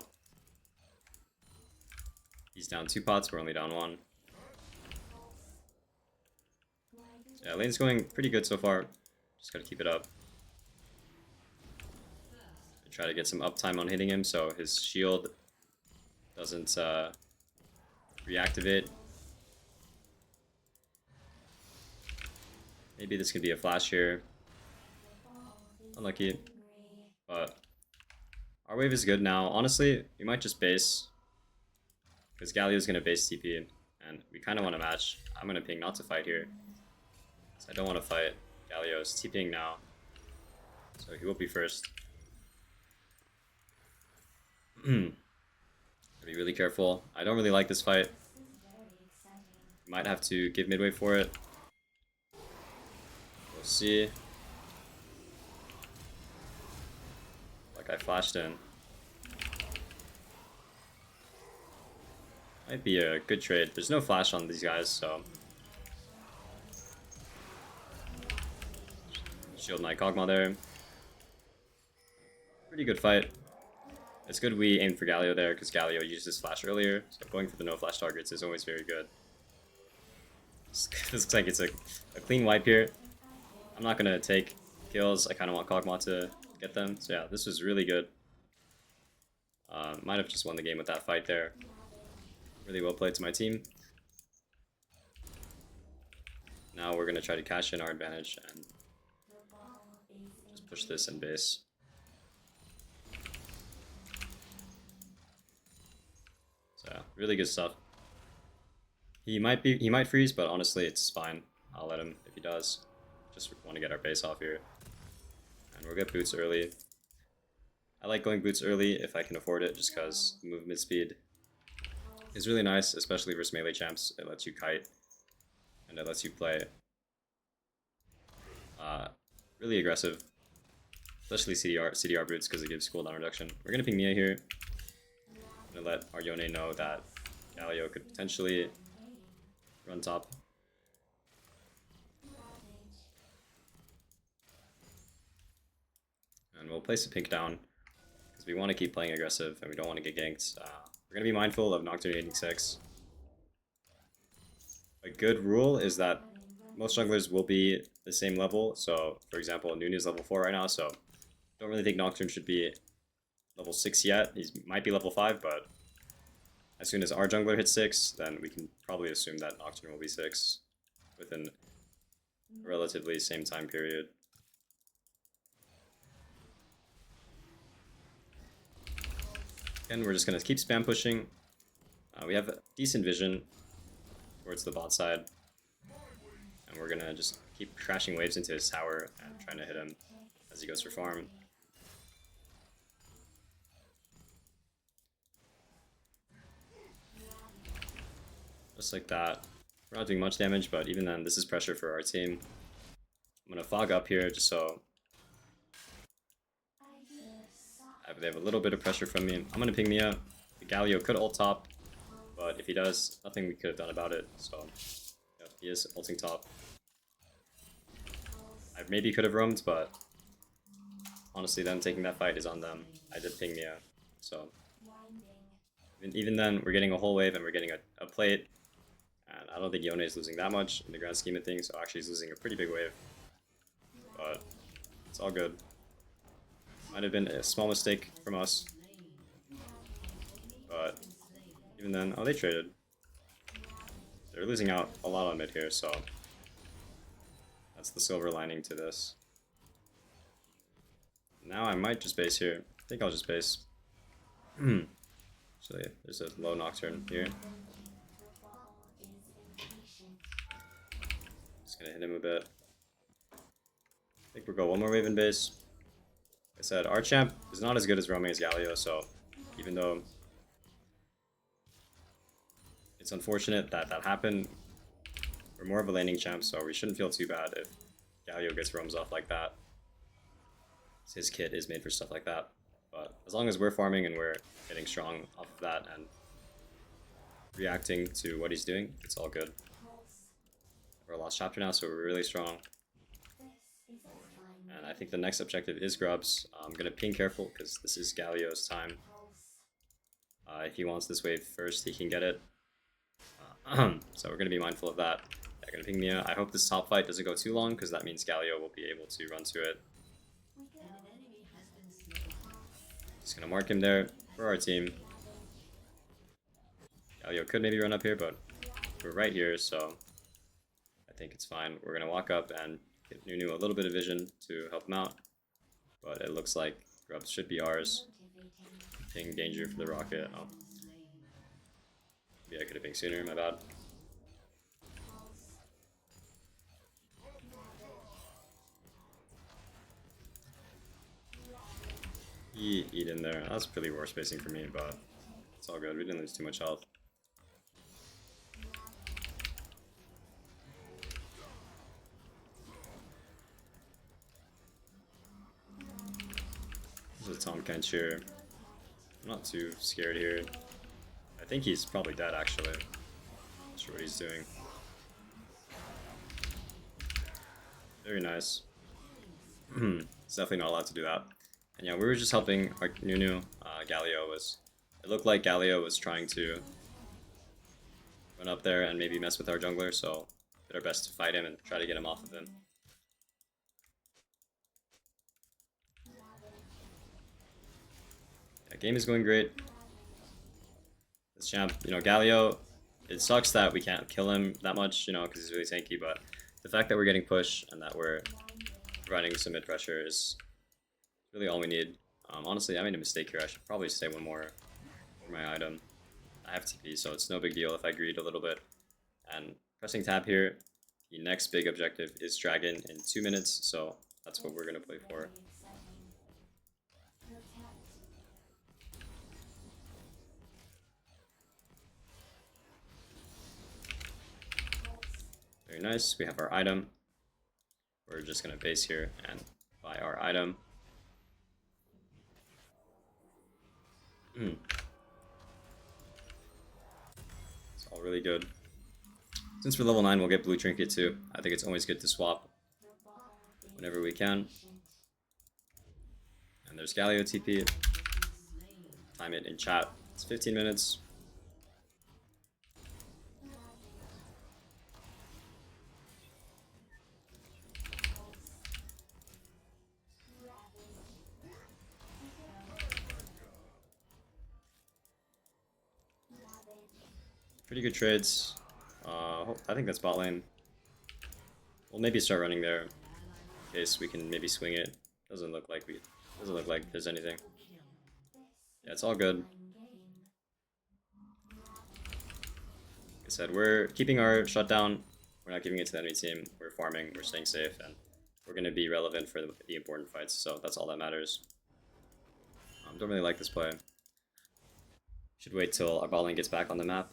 he's down 2 pots, we're only down 1. Yeah, lane's going pretty good so far. Just gotta keep it up. Try to get some uptime on hitting him so his shield doesn't reactivate. Maybe this could be a flash here. Unlucky. But our wave is good now. Honestly, we might just base. Because Galio's going to base TP. And we kind of want to match. I'm going to ping not to fight here. So I don't want to fight. Galio's TPing now. So he will be first. Be really careful. I don't really like this fight. Might have to give midway for it. We'll see. Like I flashed in. Might be a good trade. There's no flash on these guys, so shield my Kog'Maw there. Pretty good fight. It's good we aimed for Galio there because Galio used his flash earlier, so going for the no flash targets is always very good. This looks like it's a clean wipe here. I'm not gonna take kills. I kind of want Kog'Maw to get them. So yeah, this was really good. Might have just won the game with that fight there. Really well played to my team. Now we're gonna try to cash in our advantage and just push this in base. So yeah, really good stuff. He might freeze, but honestly it's fine. I'll let him if he does. Just want to get our base off here. And we'll get boots early. I like going boots early if I can afford it, just because the movement speed is really nice, especially versus melee champs. It lets you kite, and it lets you play really aggressive, especially CDR boots because it gives cooldown reduction. We're gonna ping Mia here. I'm gonna let our Yone know that Galio could potentially run top. And we'll place a pink down because we want to keep playing aggressive and we don't want to get ganked. We're going to be mindful of Nocturne 86. A good rule is that most junglers will be the same level. So, for example, Noon is level 4 right now, so don't really think Nocturne should be level 6 yet. He might be level 5, but as soon as our jungler hits 6, then we can probably assume that Nocturne will be 6 within a relatively same time period. Again, we're just going to keep spam pushing. We have decent vision towards the bot side. And we're going to just keep crashing waves into his tower and trying to hit him as he goes for farm. Just like that. We're not doing much damage, but even then, this is pressure for our team. I'm gonna fog up here just so they have a little bit of pressure from me. I'm gonna ping Mia. The Galio could ult top, but if he does, nothing we could have done about it. So yeah, he is ulting top. I maybe could have roamed, but honestly, them taking that fight is on them. I did ping Mia, so even then, we're getting a whole wave and we're getting a plate. And I don't think Yone is losing that much in the grand scheme of things, so actually he's losing a pretty big wave. But it's all good. Might have been a small mistake from us. But even then, oh, they traded. They're losing out a lot on mid here, so that's the silver lining to this. Now I might just base here. I think I'll just base. Actually, there's a low nocturne here. Just gonna hit him a bit. I think we'll go one more wave in base. Like I said, our champ is not as good as roaming as Galio, so even though it's unfortunate that that happened, we're more of a laning champ, so we shouldn't feel too bad if Galio gets roams off like that. His kit is made for stuff like that. But as long as we're farming and we're getting strong off of that and reacting to what he's doing, it's all good. We're a lost chapter now, so we're really strong. And I think the next objective is grubs. I'm going to ping careful because this is Galio's time. If he wants this wave first, he can get it. So we're going to be mindful of that. Yeah, going to ping Mia. I hope this top fight doesn't go too long because that means Galio will be able to run to it. Just going to mark him there for our team. Galio could maybe run up here, but we're right here, so I think it's fine. We're going to walk up and get Nunu a little bit of vision to help him out. But it looks like grubs should be ours. Ping danger for the rocket. Oh. Maybe I could have pinged sooner, my bad. Eat in there. That's pretty war spacing for me, but it's all good. We didn't lose too much health. This is Tom Kench here. I'm not too scared here. I think he's probably dead, actually. Not sure what he's doing. Very nice. It's definitely not allowed to do that. And yeah, we were just helping our Nunu. Galio was... It looked like Galio was trying to run up there and maybe mess with our jungler, so did our best to fight him and try to get him off of him. Yeah, game is going great. This champ, you know, Galio, it sucks that we can't kill him that much, you know, because he's really tanky, but the fact that we're getting push and that we're providing some mid pressure is really all we need. Honestly, I made a mistake here. I should probably say one more for my item. I have TP, so it's no big deal if I greed a little bit. And pressing tab here, the next big objective is Dragon in 2 minutes, so that's what we're going to play for. Very nice. We have our item. We're just going to base here and buy our item. It's all really good. Since we're level 9, we'll get blue trinket too. I think it's always good to swap whenever we can. And there's Galio TP. Time it in chat. It's 15 minutes. Pretty good trades. I think that's bot lane. We'll maybe start running there in case we can maybe swing it. Doesn't look like there's anything. Yeah, it's all good. Like I said, we're keeping our shutdown. We're not giving it to the enemy team. We're farming. We're staying safe, and we're going to be relevant for the important fights. So that's all that matters. Don't really like this play. Should wait till our bot lane gets back on the map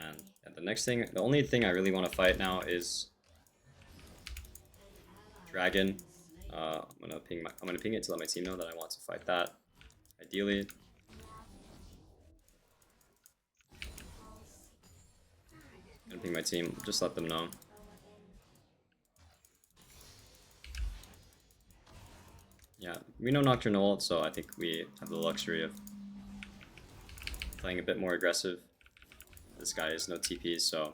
And yeah, the only thing I really want to fight now is dragon. I'm gonna ping it to let my team know that I want to fight that. Ideally, I'm gonna ping my team. Just let them know. Yeah, we know Nocturne ult, so I think we have the luxury of playing a bit more aggressive. This guy has no TP, so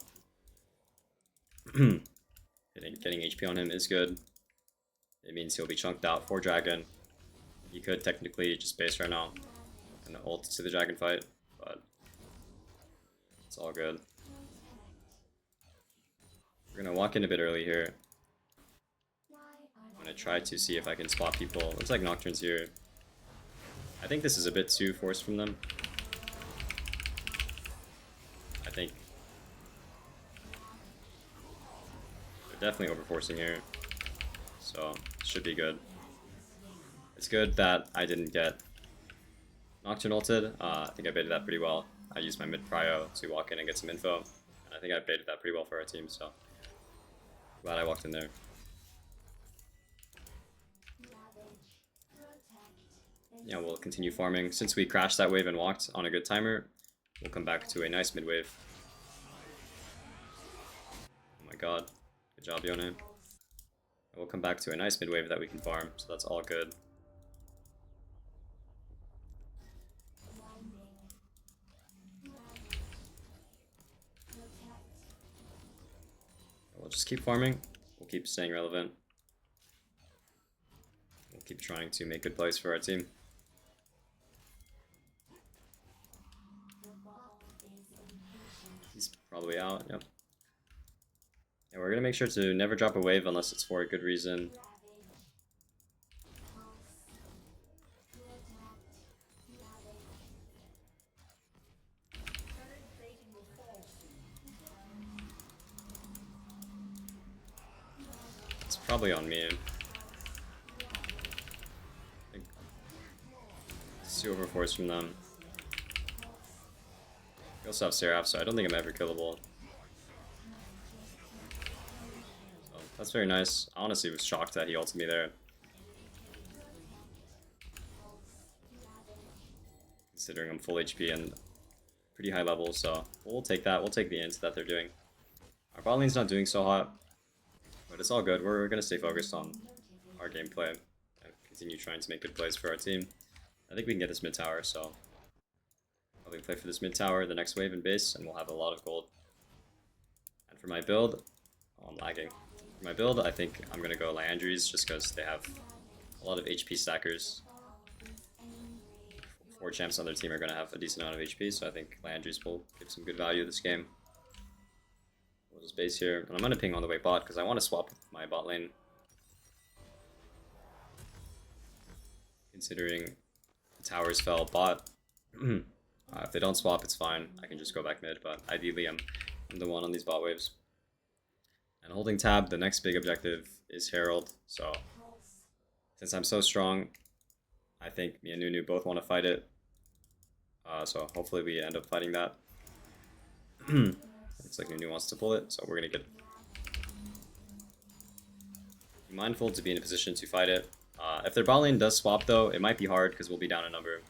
getting HP on him is good. It means he'll be chunked out for dragon. He could technically just base right now and ult to the dragon fight, but it's all good. We're gonna walk in a bit early here. I'm gonna try to see if I can spot people. Looks like Nocturne's here. I think this is a bit too forced from them. I think they're definitely overforcing here, so it should be good. It's good that I didn't get Nocturne ulted. I think I baited that pretty well. I used my mid prio to walk in and get some info, and I think I baited that pretty well for our team, so glad I walked in there. Yeah, we'll continue farming. Since we crashed that wave and walked on a good timer, we'll come back to a nice mid wave. Oh my god, good job, Yone. We'll come back to a nice mid wave that we can farm, so that's all good. We'll just keep farming. We'll keep staying relevant. We'll keep trying to make good plays for our team. He's probably out, yep. And we're gonna make sure to never drop a wave unless it's for a good reason. It's probably on me. It's too overforced from them. We also have Seraph, so I don't think I'm ever killable. So that's very nice. I honestly was shocked that he ulted me there, considering I'm full HP and pretty high level, so we'll take that. We'll take the int that they're doing. Our bot lane's not doing so hot, but it's all good. We're gonna stay focused on our gameplay and continue trying to make good plays for our team. I think we can get this mid tower, so probably play for this mid tower, the next wave in base, and we'll have a lot of gold. And for my build, oh, I'm lagging. For my build, I think I'm gonna go Liandry's just because they have a lot of HP stackers. 4 champs on their team are gonna have a decent amount of HP, so I think Liandry's will give some good value this game. We'll just base here, and I'm gonna ping on the way bot because I want to swap with my bot lane. Considering the towers fell bot. If they don't swap, it's fine. I can just go back mid, but ideally I'm the one on these bot waves. And holding tab, the next big objective is Herald, so since I'm so strong, I think me and Nunu both want to fight it. So hopefully we end up fighting that. Looks like Nunu wants to pull it, so we're gonna get be mindful to be in a position to fight it. If their bot lane does swap though, it might be hard because we'll be down a number.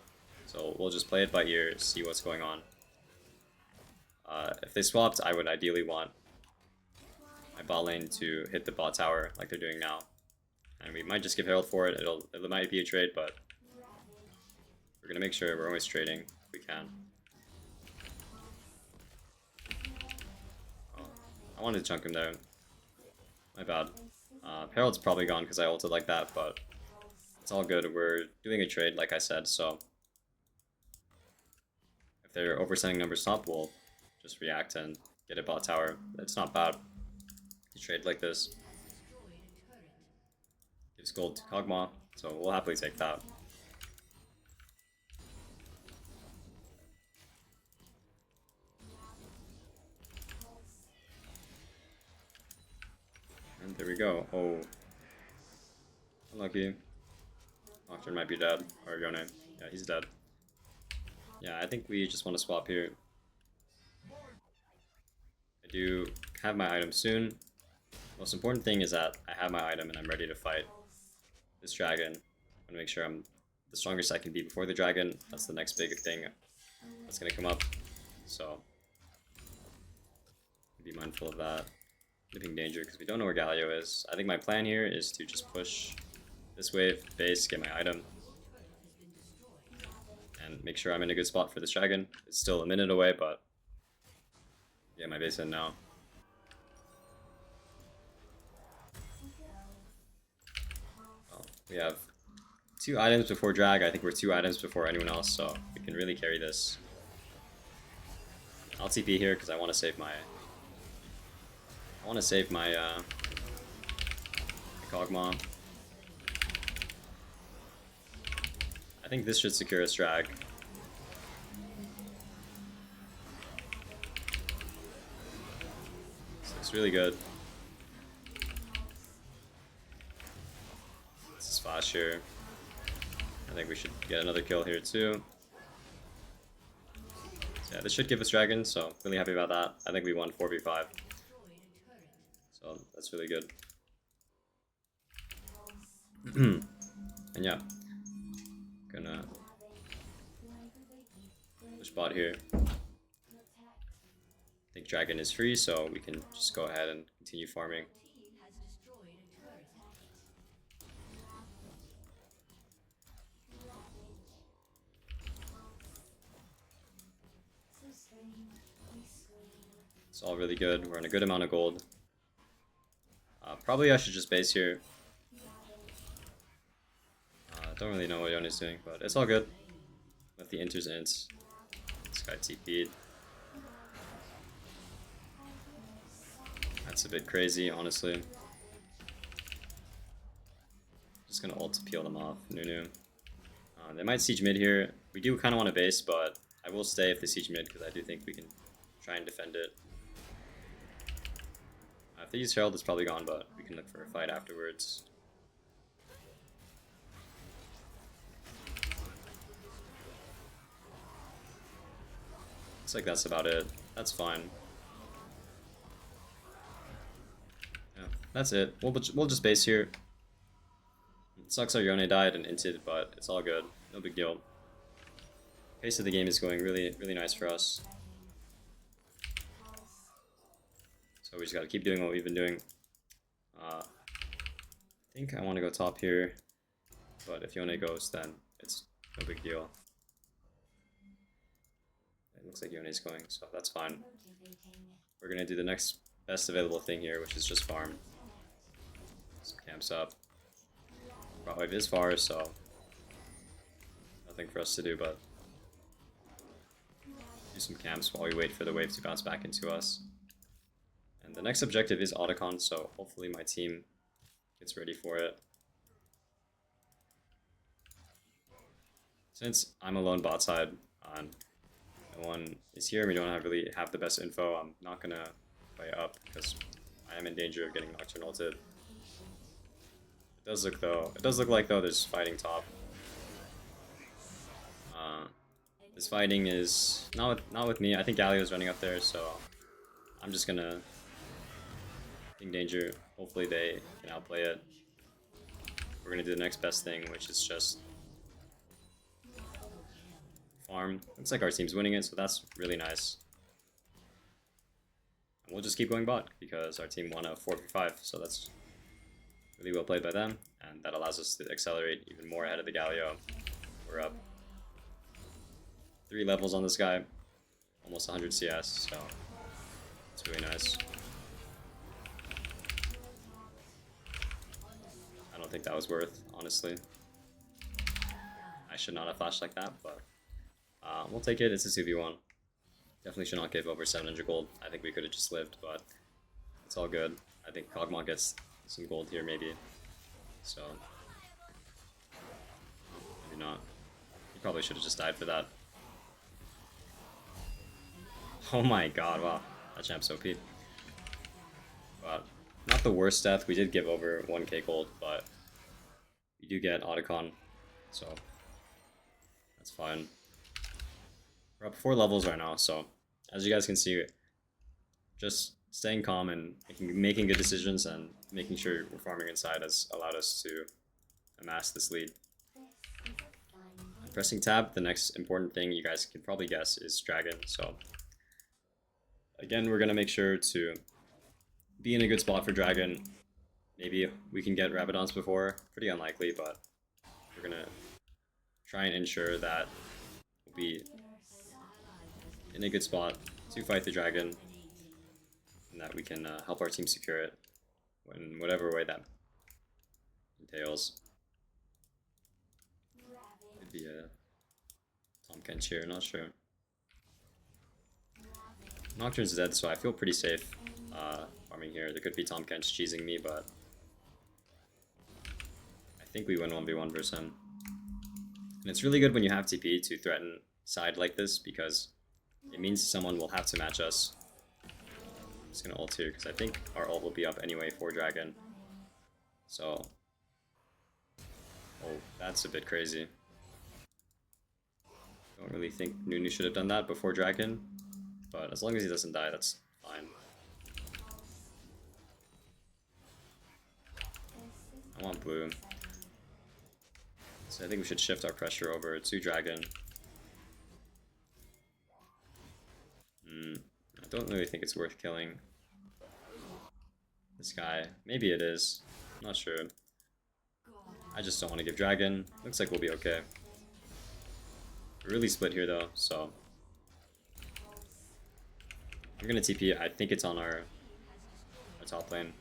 So we'll just play it by ear, see what's going on. If they swapped, I would ideally want my bot lane to hit the bot tower like they're doing now. And we might just give Herald for it. It might be a trade, but we're gonna make sure we're always trading if we can. Oh, I wanted to chunk him there. My bad. Herald's probably gone because I ulted like that, but it's all good. We're doing a trade, like I said, so if they're oversending numbers top, we'll just react and get a bot tower. It's not bad to trade like this. Gives gold to Kog'Maw, so we'll happily take that. And there we go. Oh. Unlucky. Nocturne might be dead. Or Yone. Yeah, he's dead. Yeah, I think we just want to swap here. do have my item soon. Most important thing is that I have my item and I'm ready to fight this dragon. I'm gonna make sure I'm the strongest I can be before the dragon. That's the next big thing that's gonna come up. So be mindful of that. Living danger because we don't know where Galio is. I think my plan here is to just push this wave, base, get my item, and make sure I'm in a good spot for this dragon. It's still a minute away, but get my base in now. Well, we have 2 items before drag. I think we're 2 items before anyone else, so we can really carry this. I'll TP here because I want to save my Kog'Maw. I think this should secure us drag. This looks really good. This is flash here. I think we should get another kill here too. So yeah, this should give us dragon, so really happy about that. I think we won 4v5. So that's really good. And yeah, gonna push bot here. I think dragon is free, so we can just go ahead and continue farming. It's all really good. We're in a good amount of gold. Probably I should just base here. Don't really know what Yon is doing, but it's all good. Let the inters int. This guy TP'd. That's a bit crazy, honestly. Just gonna ult to peel them off. Nunu. They might siege mid here. We do kind of want to base, but I will stay if they siege mid because I do think we can try and defend it. If they use Herald, it's probably gone, but we can look for a fight afterwards. Looks like that's about it. That's fine. Yeah, that's it. We'll just base here. It sucks our Yone died and inted, but it's all good. No big deal. Pace of the game is going really nice for us. So we just gotta keep doing what we've been doing. I think I want to go top here, but if Yone goes, then it's no big deal. It looks like Yone's going, so that's fine. We're gonna do the next best available thing here, which is just farm. So camps up. Bot wave is far, so nothing for us to do but do some camps while we wait for the wave to bounce back into us. And the next objective is Otacon, so hopefully my team gets ready for it. Since I'm alone bot side and no one is here, we don't really have the best info, I'm not gonna play up because I am in danger of getting Nocturne ulted. It does look like though there's fighting top. This fighting is not with me. I think Galio's running up there, so I'm just gonna in danger. Hopefully they can outplay it. We're gonna do the next best thing, which is just farm. Looks like our team's winning it, so that's really nice. And we'll just keep going bot because our team won a 4v5, so that's really well played by them, and that allows us to accelerate even more ahead of the Galio. We're up 3 levels on this guy, almost 100 CS, so it's really nice. I don't think that was worth, honestly. I should not have flashed like that, but we'll take it. It's a 2v1. Definitely should not give over 700 gold. I think we could have just lived, but it's all good. I think Kog'Maw gets some gold here, maybe. So maybe not. He probably should have just died for that. Oh my god, wow. That champ's OP. But not the worst death. We did give over 1k gold, but we do get Otacon, so that's fine. We're up 4 levels right now, so as you guys can see, just staying calm and making good decisions and making sure we're farming inside has allowed us to amass this lead. Pressing tab, the next important thing you guys can probably guess is dragon. So again, we're gonna make sure to be in a good spot for dragon. Maybe we can get Rabadons before, pretty unlikely, but we're gonna try and ensure that we'll be in a good spot to fight the dragon and that we can help our team secure it in whatever way that entails. Could be a Tom Kench here, not sure. Nocturne's dead, so I feel pretty safe farming here. There could be Tom Kench cheesing me, but I think we win 1v1 versus him. And it's really good when you have TP to threaten side like this, because it means someone will have to match us. I'm just gonna ult here, because I think our ult will be up anyway for dragon. So... oh, that's a bit crazy. Don't really think Nunu should have done that before dragon, but as long as he doesn't die, that's fine. I want blue. So I think we should shift our pressure over to dragon. I don't really think it's worth killing this guy. Maybe it is. I'm not sure. I just don't want to give dragon. Looks like we'll be okay. We're really split here though, so I'm gonna TP. I think it's on our top lane.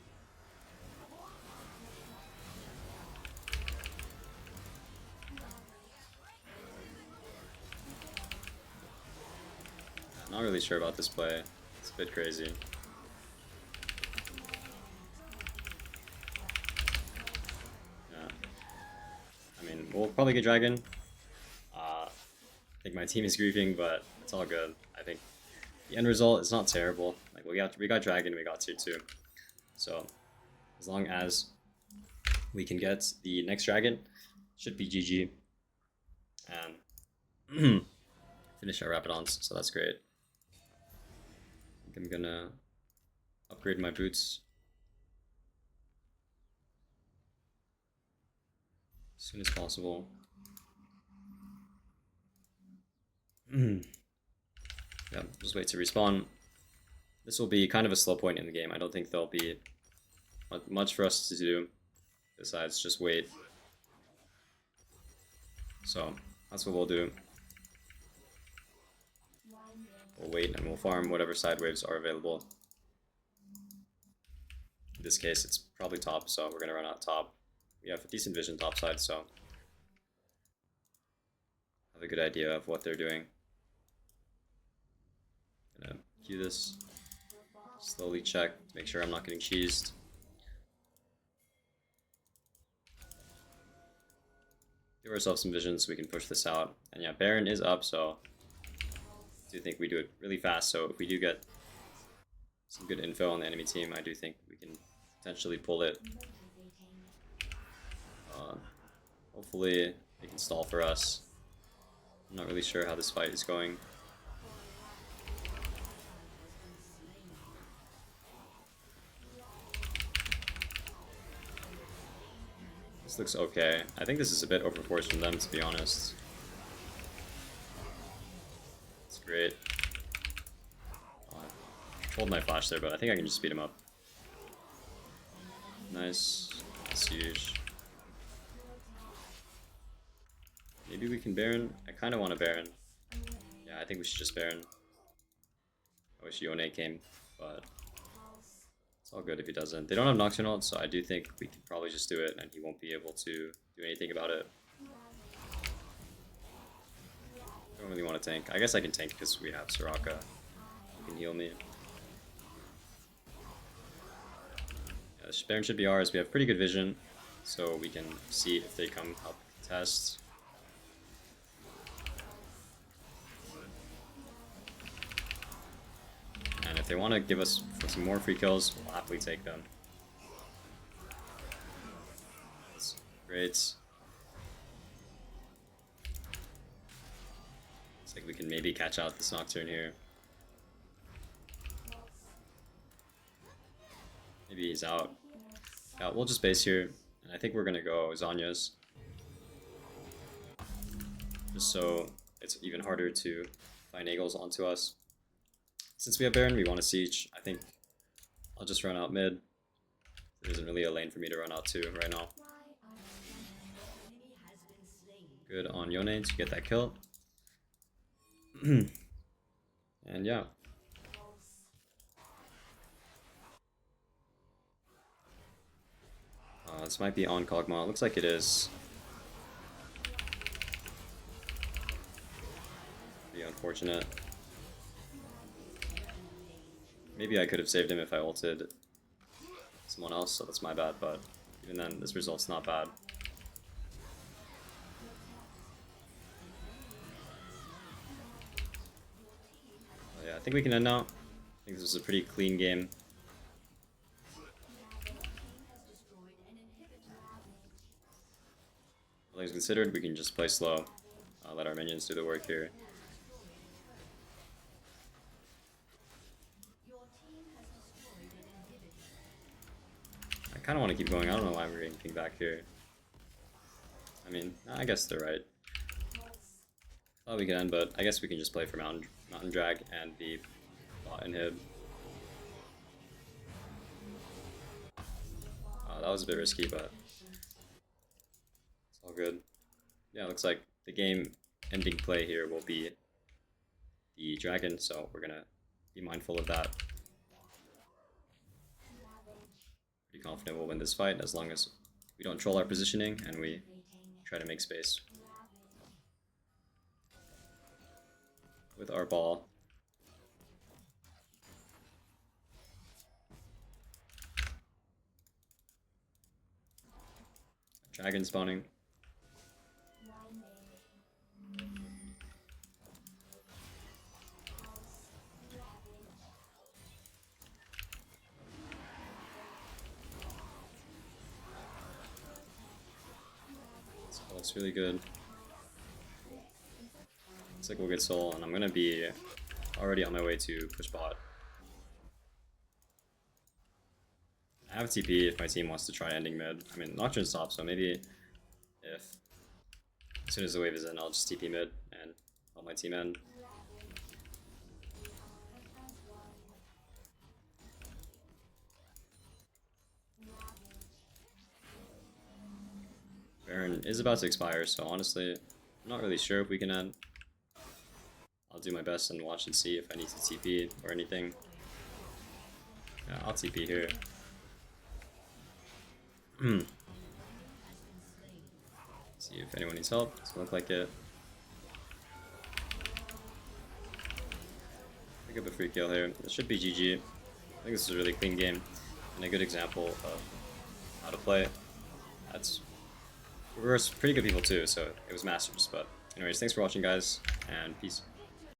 I'm not really sure about this play. It's a bit crazy. Yeah. I mean, we'll probably get dragon. I think my team is grieving, but it's all good. I think the end result is not terrible. Like we got dragon, we got tier 2. So as long as we can get the next dragon, should be GG. And finish our Rabadons, so that's great. I think I'm gonna upgrade my boots as soon as possible. Yeah, just wait to respawn. This will be kind of a slow point in the game. I don't think there'll be much for us to do besides just wait. So that's what we'll do. We'll wait and we'll farm whatever side waves are available. In this case, it's probably top, so we're gonna run out top. We have a decent vision top side, so have a good idea of what they're doing. Gonna queue this, slowly check to make sure I'm not getting cheesed. Give ourselves some vision so we can push this out. And yeah, Baron is up, so I do think we do it really fast. So if we do get some good info on the enemy team, I do think we can potentially pull it. Hopefully they can stall for us. I'm not really sure how this fight is going. This looks okay. I think this is a bit overforced from them, to be honest. It's great. I hold my flash there, but I think I can just speed him up. Nice. That's huge. Maybe we can Baron. I kind of want a Baron. Yeah, I think we should just Baron. I wish Yone came, but it's all good if he doesn't. They don't have Nocturnal, so I do think we can probably just do it, and he won't be able to do anything about it. Don't really want to tank. I guess I can tank because we have Soraka. He can heal me. Yeah, the Baron should be ours. We have pretty good vision, so we can see if they come help contest. And if they want to give us some more free kills, we'll happily take them. That's great. It's like we can maybe catch out this Nocturne here. Maybe he's out. Yeah, we'll just base here. And I think we're gonna go Zanya's. Just so it's even harder to find Eagles onto us. Since we have Baron, we want to siege. I think I'll just run out mid. There isn't really a lane for me to run out to right now. Good on Yone to get that kill. And yeah. This might be on Kog'Maw. It looks like it is. Pretty unfortunate. Maybe I could have saved him if I ulted someone else, so that's my bad, but even then, this result's not bad. But yeah, I think we can end now. I think this was a pretty clean game. All things considered, we can just play slow. Let our minions do the work here. I kind of want to keep going. I don't know why we're getting pinged back here. I mean, I guess they're right. Thought we could end, but I guess we can just play for Mountain Drag and the bot inhib. That was a bit risky, but it's all good. Yeah, it looks like the game ending play here will be the dragon, so we're gonna be mindful of that. Pretty confident we'll win this fight as long as we don't troll our positioning and we try to make space with our ball. Dragon spawning. So looks really good. Looks like we'll get soul, and I'm gonna be already on my way to push bot. I have TP if my team wants to try ending mid. I mean, Nocturne's top, so maybe if as soon as the wave is in, I'll just TP mid and help my team end. Baron is about to expire, so honestly, I'm not really sure if we can end. I'll do my best and watch and see if I need to TP or anything. Yeah, I'll TP here. See if anyone needs help. Doesn't look like it. Pick up a free kill here. This should be GG. I think this is a really clean game and a good example of how to play. We were pretty good people too, so it was masters. But anyways, thanks for watching, guys, and peace.